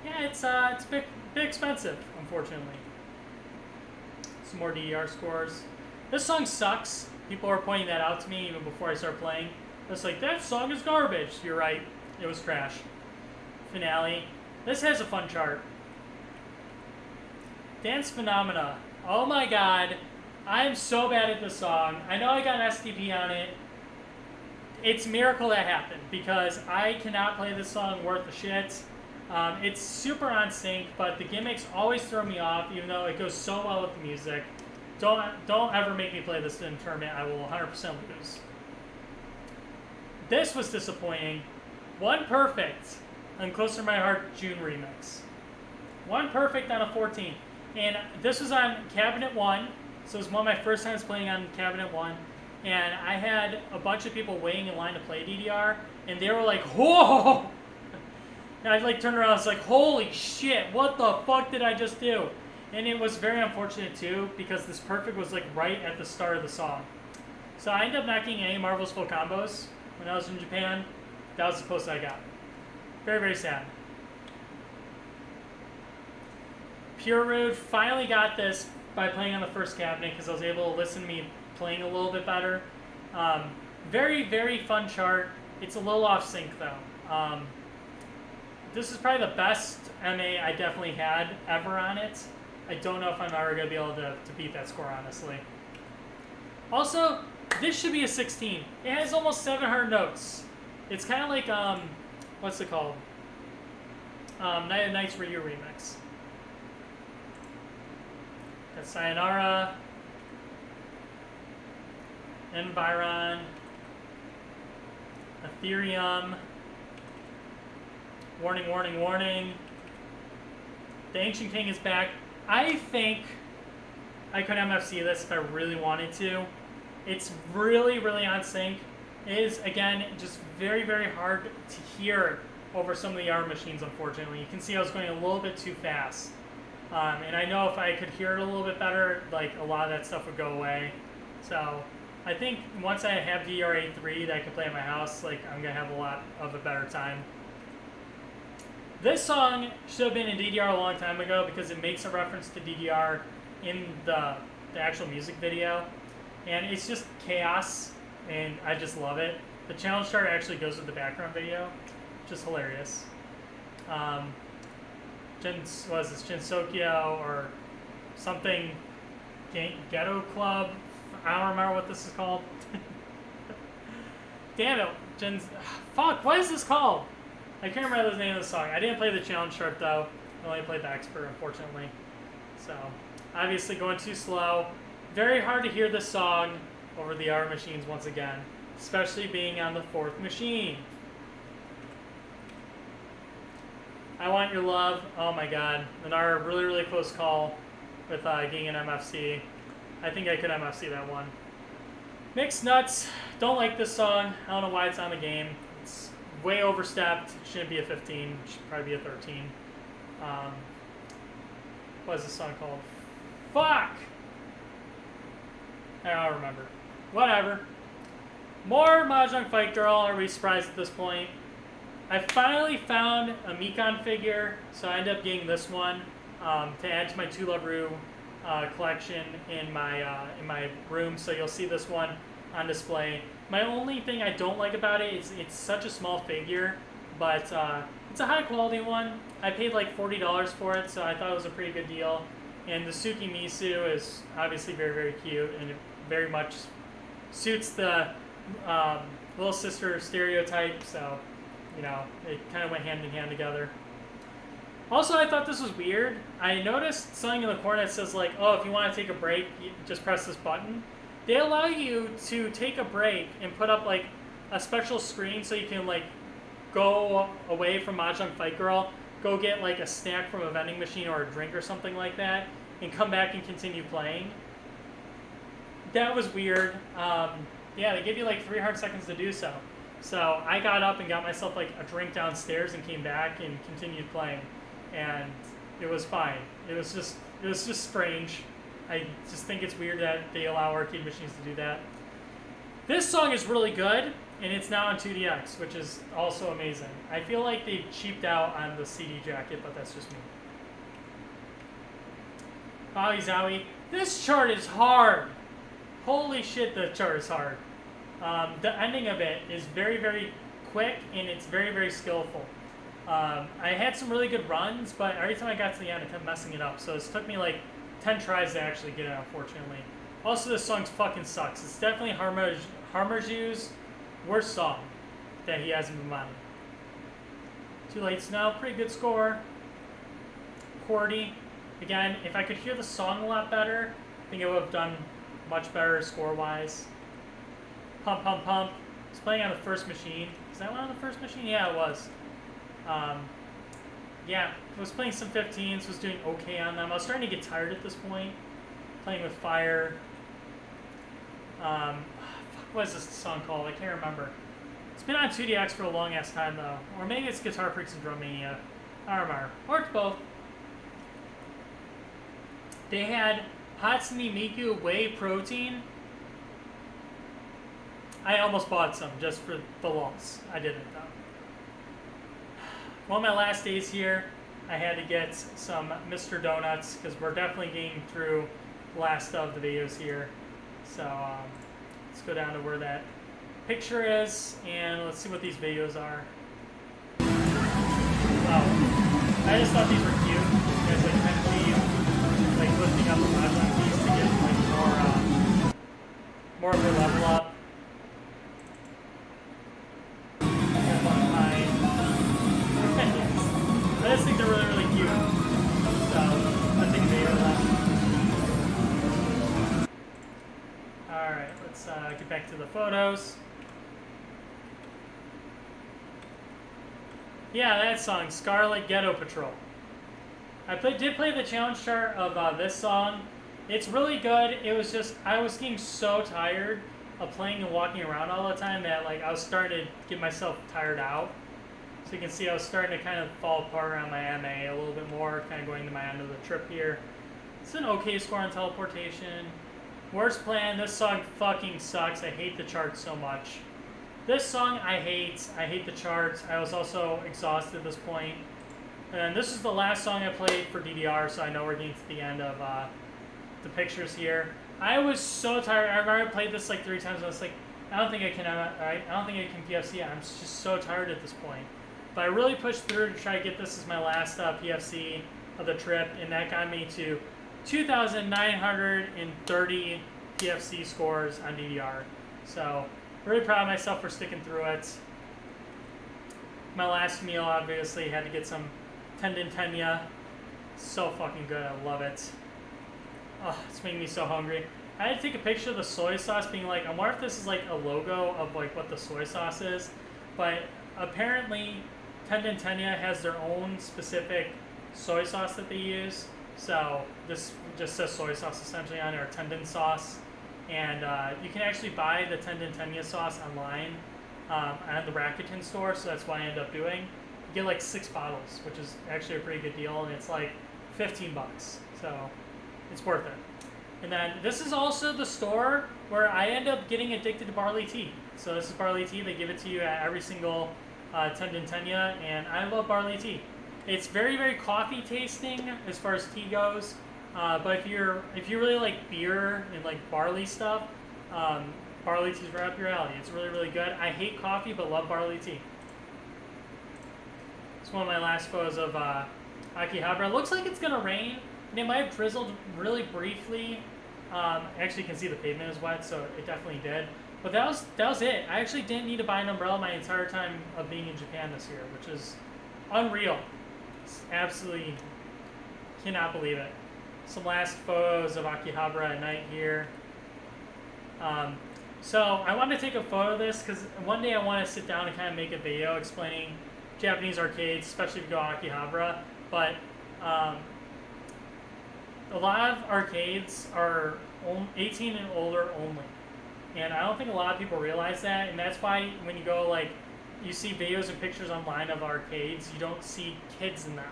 yeah, it's a bit expensive, unfortunately. Some more DDR scores. This song sucks. People are pointing that out to me even before I start playing. It's like, that song is garbage. You're right. It was trash. Finale. This has a fun chart. Dance Phenomena. Oh my god. I am so bad at this song. I know I got an STP on it. It's a miracle that happened because I cannot play this song worth a shit. It's super on sync, but the gimmicks always throw me off, even though it goes so well with the music. Don't ever make me play this in a tournament. I will 100% lose. This was disappointing. One perfect on Closer to My Heart June remix. One perfect on a 14. And this was on Cabinet 1, so it was one of my first times playing on Cabinet 1. And I had a bunch of people waiting in line to play DDR, and they were like, whoa! And I like turned around and was like, holy shit, what the fuck did I just do? And it was very unfortunate too, because this perfect was like right at the start of the song. So I ended up not getting any Marvel's full combos when I was in Japan. That was the closest I got. Very, very sad. Pure Rude finally got this by playing on the first cabinet because I was able to listen to me playing a little bit better. Very, very fun chart. It's a little off sync though. This is probably the best MA I definitely had ever on it. I don't know if I'm ever going to be able to beat that score, honestly. Also, this should be a 16. It has almost 700 notes. It's kind of like, what's it called? Night of Nights Ryu remix. Got Sayonara, Environ, Ethereum, Warning, Warning, Warning. The Ancient King is back. I think I could MFC this if I really wanted to. It's really, really on sync. It is, again, just very, very hard to hear over some of the AR machines, unfortunately. You can see I was going a little bit too fast. And I know if I could hear it a little bit better, like, a lot of that stuff would go away. So I think once I have DDR-A3 that I can play at my house, like, I'm going to have a lot of a better time. This song should have been in DDR a long time ago because it makes a reference to DDR in the actual music video. And it's just chaos, and I just love it. The challenge chart actually goes with the background video, which is hilarious. Jinsokyo or something, Ghetto Club. I don't remember what this is called. Damn it, fuck, what is this called? I can't remember the name of the song. I didn't play the challenge chart though. I only played the expert, unfortunately. So, obviously going too slow. Very hard to hear this song over the R machines once again, especially being on the fourth machine. I Want Your Love. Oh my god. Another really, really close call with getting an MFC. I think I could MFC that one. Mixed Nuts. Don't like this song. I don't know why it's on the game. It's way overstepped. It shouldn't be a 15. It should probably be a 13. What is this song called? Fuck! I don't remember. Whatever. More Mahjong Fight Girl. Are we surprised at this point? I finally found a Mikan figure, so I ended up getting this one to add to my To Love Ru collection in my room. So you'll see this one on display. My only thing I don't like about it is it's such a small figure, but it's a high quality one. I paid like $40 for it, so I thought it was a pretty good deal. And the Suki Misu is obviously very, very cute, and it very much suits the little sister stereotype, so, you know, it kind of went hand in hand together. Also, I thought this was weird. I noticed something in the corner that says, like, oh, if you want to take a break, you just press this button. They allow you to take a break and put up, like, a special screen so you can, like, go away from Mahjong Fight Girl, go get, like, a snack from a vending machine or a drink or something like that, and come back and continue playing. That was weird. Yeah, they give you, like, 300 seconds to do so. So I got up and got myself like a drink downstairs and came back and continued playing, and it was fine. It was just strange. I just think it's weird that they allow arcade machines to do that. This song is really good, and it's now on 2DX, which is also amazing. I feel like they cheaped out on the CD jacket, but that's just me. Wowie Zowie. This chart is hard. Holy shit, the chart is hard. The ending of it is very, very quick, and it's very, very skillful. I had some really good runs, but every time I got to the end, I kept messing it up. So it took me like 10 tries to actually get it, unfortunately. Also, this song fucking sucks. It's definitely Harmerju's worst song that he has in the mind. Too Late Snow, pretty good score. Cordy, again, if I could hear the song a lot better, I think it would have done much better score-wise. Pump Pump Pump. It's playing on the first machine. Is that one on the first machine? Yeah, it was. Yeah, I was playing some 15s, was doing okay on them. I was starting to get tired at this point. Playing with fire. What is this song called? I can't remember. It's been on 2DX for a long ass time though. Or maybe it's Guitar Freaks and Drum Mania. I don't remember. Or it's both. They had Hatsune Miku Whey Protein. I almost bought some just for the loss. I didn't though. One of my last days here, I had to get some Mr. Donuts because we're definitely getting through the last of the videos here. So let's go down to where that picture is and let's see what these videos are. Wow. I just thought these were cute. There's like Kenji like lifting up the Mahjong piece to get like more of her level up. I just think they're really, really cute. So, I think they are that. Alright, let's get back to the photos. Yeah, that song, Scarlet Ghetto Patrol. I did play the challenge chart of this song. It's really good. It was just, I was getting so tired of playing and walking around all the time that like I was starting to get myself tired out. So you can see I was starting to kind of fall apart around my MA a little bit more, kind of going to my end of the trip here. It's an okay score on teleportation. Worst plan, this song fucking sucks. I hate the charts so much. This song I hate. I hate the charts. I was also exhausted at this point. And this is the last song I played for DDR, so I know we're getting to the end of the pictures here. I was so tired. I've already played this like 3 times. And I was like, I don't think I can PFC. I'm just so tired at this point. But I really pushed through to try to get this as my last PFC of the trip, and that got me to 2,930 PFC scores on DDR. So, really proud of myself for sticking through it. My last meal, obviously, had to get some tendon tenya. So fucking good, I love it. Oh, it's making me so hungry. I had to take a picture of the soy sauce, being like, I wonder if this is like a logo of like what the soy sauce is. But apparently, Tendon Tenya has their own specific soy sauce that they use. So this just says soy sauce essentially on it, or tendon sauce. And you can actually buy the Tendon Tenya sauce online at the Rakuten store, so that's what I ended up doing. You get like 6 bottles, which is actually a pretty good deal, and it's like 15 bucks. So it's worth it. And then this is also the store where I end up getting addicted to barley tea. So this is barley tea. They give it to you at every single Tendon Tenya, and I love barley tea. It's very, very coffee tasting as far as tea goes. But if you really like beer and like barley stuff, barley tea is right up your alley. It's really, really good. I hate coffee, but love barley tea. It's one of my last photos of Akihabara. It looks like it's gonna rain. And it might have drizzled really briefly. Actually, you can see the pavement is wet, so it definitely did. But that was it. I actually didn't need to buy an umbrella my entire time of being in Japan this year, which is unreal. It's absolutely cannot believe it. Some last photos of Akihabara at night here. So I wanted to take a photo of this because one day I want to sit down and kind of make a video explaining Japanese arcades, especially if you go Akihabara. But a lot of arcades are 18 and older only. And I don't think a lot of people realize that, and that's why when you go like, you see videos and pictures online of arcades, you don't see kids in them.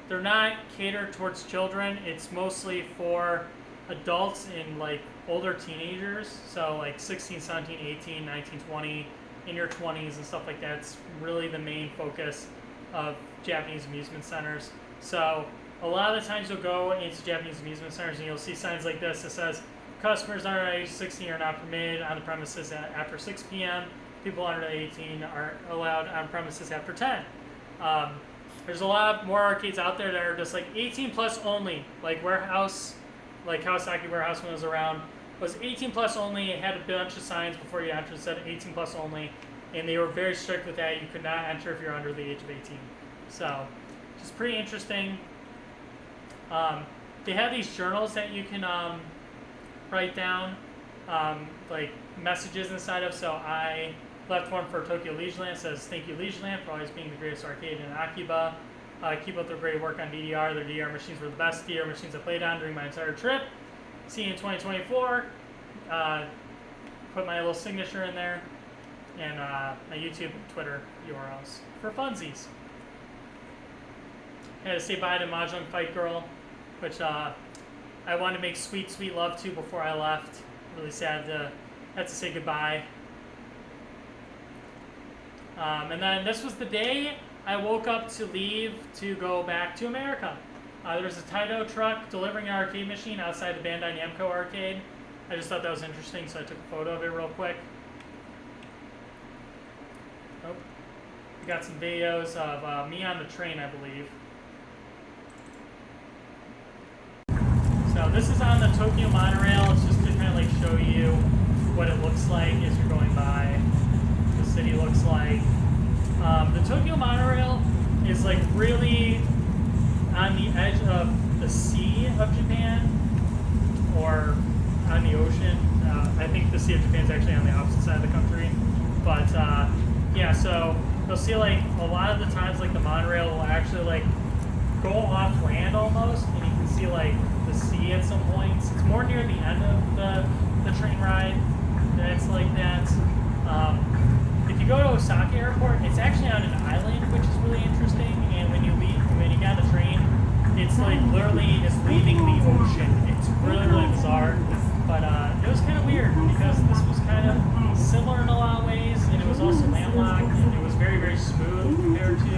They're not catered towards children. It's mostly for adults and like older teenagers. So like 16, 17, 18, 19, 20, in your 20s and stuff like that. It's really the main focus of Japanese amusement centers. So a lot of the times you'll go into Japanese amusement centers and you'll see signs like this that says, customers under age 16 are not permitted on the premises after 6 p.m. People under 18 are allowed on premises after 10. There's a lot more arcades out there that are just like 18 plus only. Like Warehouse, like Kawasaki Warehouse when it was around, was 18 plus only. It had a bunch of signs before you entered that said 18 plus only. And they were very strict with that. You could not enter if you're under the age of 18. So, just pretty interesting. They have these journals that you can write down, like messages inside of. So I left one for Tokyo Leisureland. It says, "Thank you Leisureland for always being the greatest arcade in Akiba. Keep up the great work on DDR. Their DDR machines were the best DDR machines I played on during my entire trip. See you in 2024. Put my little signature in there, and my YouTube and Twitter URLs for funsies. Had to say bye to Mahjong Fight Girl, which I wanted to make sweet, sweet love to before I left. Really sad to have to say goodbye. And then this was the day I woke up to leave to go back to America. There was a Taito truck delivering an arcade machine outside the Bandai Namco arcade. I just thought that was interesting, so I took a photo of it real quick. Oh, we got some videos of me on the train, I believe. So this is on the Tokyo monorail. It's just to kind of like show you what it looks like as you're going by. The city looks like. The Tokyo monorail is like really on the edge of the sea of Japan, or on the ocean. I think the Sea of Japan is actually on the opposite side of the country. But yeah, so you'll see like a lot of the times like the monorail will actually like go off land almost, and you can see like the sea at some points. It's more near the end of the train ride that it's like that. If you go to Osaka Airport, it's actually on an island, which is really interesting. And when you get on the train, it's like literally just leaving the ocean. It's really, really bizarre. But it was kind of weird because this was kind of similar in a lot of ways, and it was also landlocked, and it was very, very smooth compared to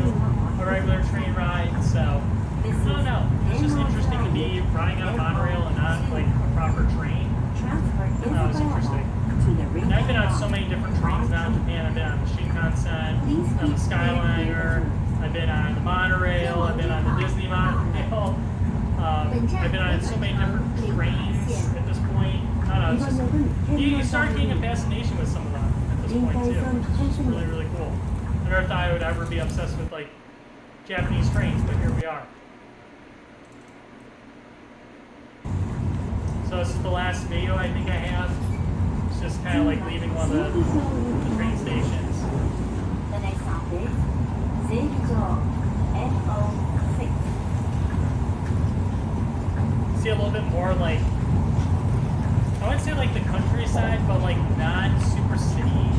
a regular train ride. So I don't know. It's just interesting to be riding on a monorail and not like a proper train. That was interesting. And I've been on so many different trains now in Japan. I've been on the Shinkansen, on the Skyliner, I've been on the monorail, I've been on the Disney monorail. I've been on so many different trains at this point. I don't know, it's just, you start getting a fascination with some of them at this point too, which is just really, really cool. I never thought I would ever be obsessed with like Japanese trains, but here we are. So this is the last video I think I have. It's just kind of like leaving one of the train stations. The next stop is Seijujo FO6. See a little bit more like, I wouldn't say like the countryside, but like not super city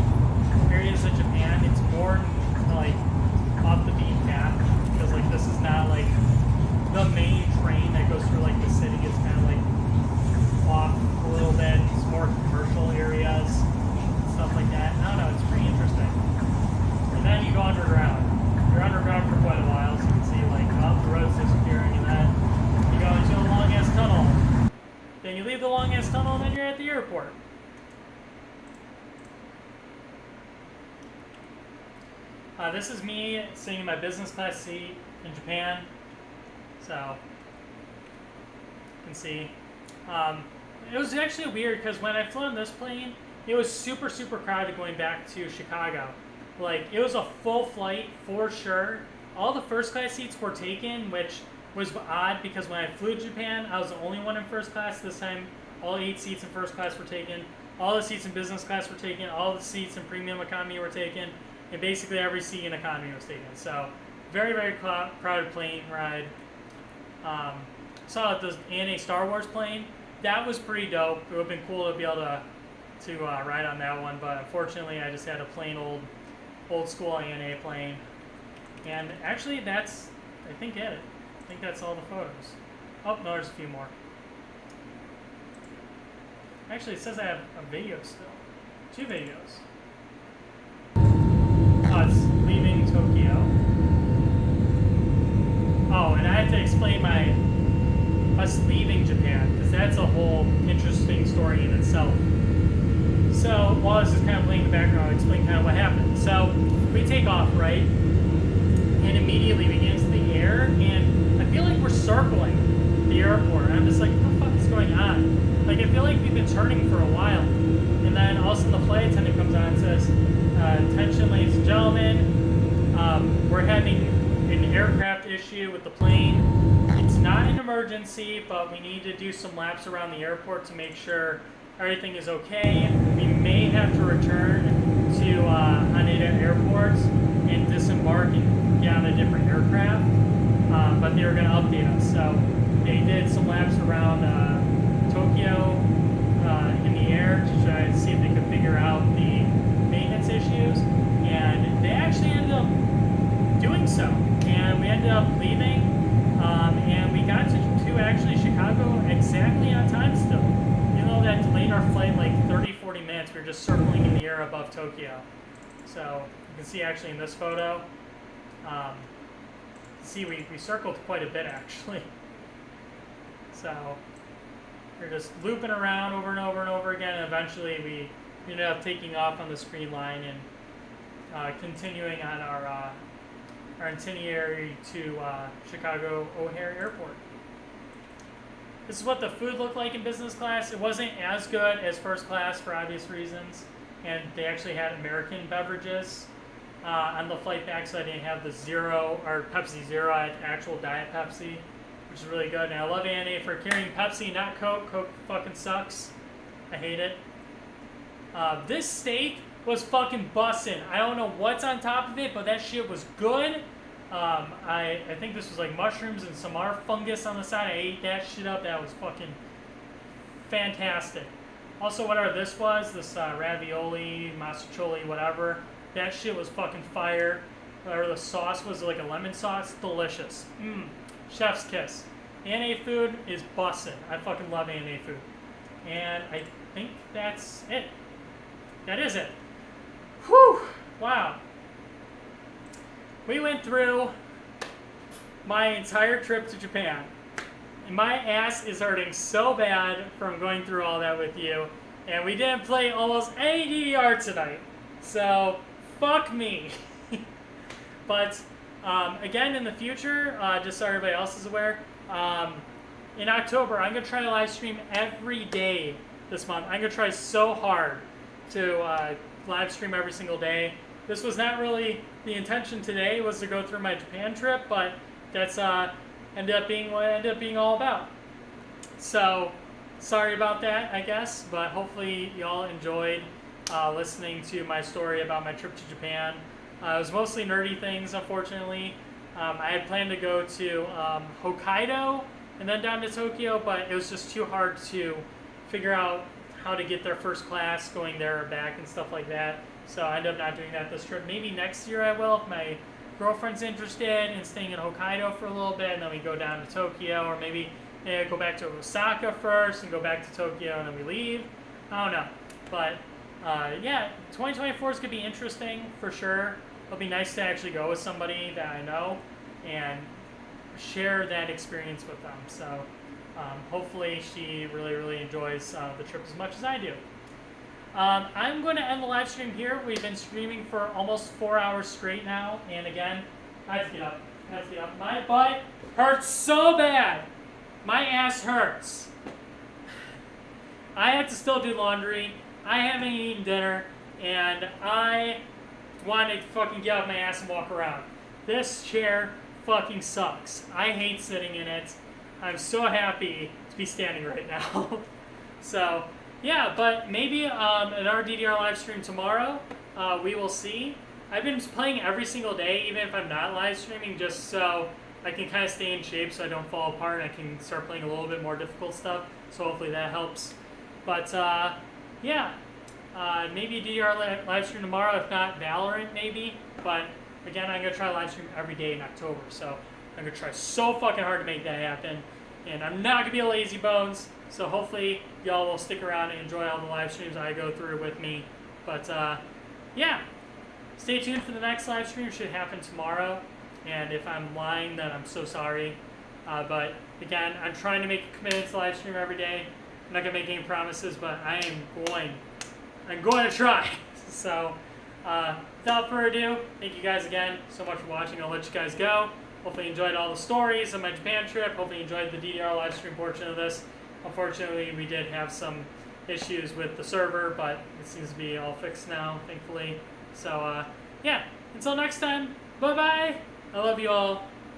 areas of Japan. It's more like off the beaten path, because like this is not like the main train that goes through like the city. It's kind of like off a little bit. It's more commercial areas, stuff like that. I don't know, it's pretty interesting. And then you go underground. You're underground for quite a while, so you can see like, oh, the road's disappearing, and then you go into a long ass tunnel. Then you leave the long ass tunnel, and then you're at the airport. This is me sitting in my business class seat in Japan. So you can see. It was actually weird because when I flew on this plane, it was super, super crowded going back to Chicago. Like, it was a full flight for sure. All the first class seats were taken, which was odd because when I flew to Japan, I was the only one in first class. This time, all 8 seats in first class were taken. All the seats in business class were taken. All the seats in premium economy were taken. And basically every seat in economy was taken. So, very, very crowded plane ride. Saw the ANA Star Wars plane. That was pretty dope. It would have been cool to be able to to ride on that one, but unfortunately I just had a plain old school ANA plane. And actually that's, I think that's all the photos. Oh, no, there's a few more. Actually, it says I have a video still. 2 videos. Us leaving Tokyo. Oh, and I have to explain us leaving Japan, because that's a whole interesting story in itself. So, while I was just kind of playing the background, I'll explain kind of what happened. So, we take off, right? And immediately we get into the air, and I feel like we're circling the airport. And I'm just like, what the fuck is going on? Like, I feel like we've been turning for a while. And then all of a sudden the flight attendant comes on and says, attention ladies and gentlemen, we're having an aircraft issue with the plane. It's not an emergency, but we need to do some laps around the airport to make sure everything is okay. We may have to return to Haneda Airport and disembark and get on a different aircraft, but they were going to update us. So they did some laps around Tokyo in the air to try to see if they could figure out the maintenance issues, and they actually ended up doing so. And we ended up leaving, and we got to actually Chicago exactly on time still. Even though that delayed our flight like 30-40 minutes, we were just circling in the air above Tokyo. So you can see actually in this photo, see we circled quite a bit actually. So we're just looping around over and over and over again, and eventually we ended up taking off on the screen line and continuing on our itinerary to Chicago O'Hare Airport. This is what the food looked like in business class. It wasn't as good as first class for obvious reasons, and they actually had American beverages on the flight back, so I didn't have the Zero or Pepsi Zero. I had actual Diet Pepsi, which is really good. And I love ANA for carrying Pepsi, not Coke. Coke fucking sucks. I hate it. This steak was fucking bussin'. I don't know what's on top of it, but that shit was good. I think this was like mushrooms and samar fungus on the side. I ate that shit up. That was fucking fantastic. Also, whatever this was, this ravioli, masticholi, whatever, that shit was fucking fire. Whatever the sauce was, like a lemon sauce, delicious. Chef's kiss. ANA food is bussin'. I fucking love ANA food. And I think that's it. That is it. Whew! Wow. We went through my entire trip to Japan. And my ass is hurting so bad from going through all that with you. And we didn't play almost any DDR tonight. So, fuck me. But, again, in the future, just so everybody else is aware, in October, I'm going to try to live stream every day this month. I'm going to try so hard to live stream every single day. This was not really the intention today, was to go through my Japan trip, but that's ended up being what it ended up being all about. So, sorry about that, I guess, but hopefully y'all enjoyed listening to my story about my trip to Japan. It was mostly nerdy things, unfortunately. I had planned to go to Hokkaido and then down to Tokyo, but it was just too hard to figure out how to get there first class, going there or back and stuff like that. So I ended up not doing that this trip. Maybe next year I will if my girlfriend's interested in staying in Hokkaido for a little bit, and then we go down to Tokyo, or maybe go back to Osaka first and go back to Tokyo and then we leave. I don't know. But yeah, 2024 is going to be interesting for sure. It'll be nice to actually go with somebody that I know and share that experience with them. So hopefully she really, really enjoys the trip as much as I do. I'm going to end the live stream here. We've been streaming for almost 4 hours straight now. And again, I have to get up. I have to get up. My butt hurts so bad. My ass hurts. I have to still do laundry. I haven't eaten dinner. And I want to fucking get off my ass and walk around. This chair fucking sucks. I hate sitting in it. I'm so happy to be standing right now. So, yeah, but maybe at our DDR live stream tomorrow, we will see. I've been playing every single day, even if I'm not live streaming, just so I can kind of stay in shape so I don't fall apart. I can start playing a little bit more difficult stuff, so hopefully that helps. But, yeah, Maybe a DDR live stream tomorrow, if not Valorant maybe. But again, I'm going to try live stream every day in October. So I'm going to try so fucking hard to make that happen. And I'm not going to be a lazy bones. So hopefully y'all will stick around and enjoy all the live streams I go through with me. But yeah, stay tuned for the next live stream. It should happen tomorrow. And if I'm lying, then I'm so sorry. But again, I'm trying to make a commitment to live stream every day. I'm not going to make any promises, but I'm going to try. So without further ado, thank you guys again so much for watching. I'll let you guys go. Hopefully you enjoyed all the stories of my Japan trip. Hopefully you enjoyed the DDR live stream portion of this. Unfortunately, we did have some issues with the server, but it seems to be all fixed now, thankfully. So yeah, until next time, bye-bye. I love you all.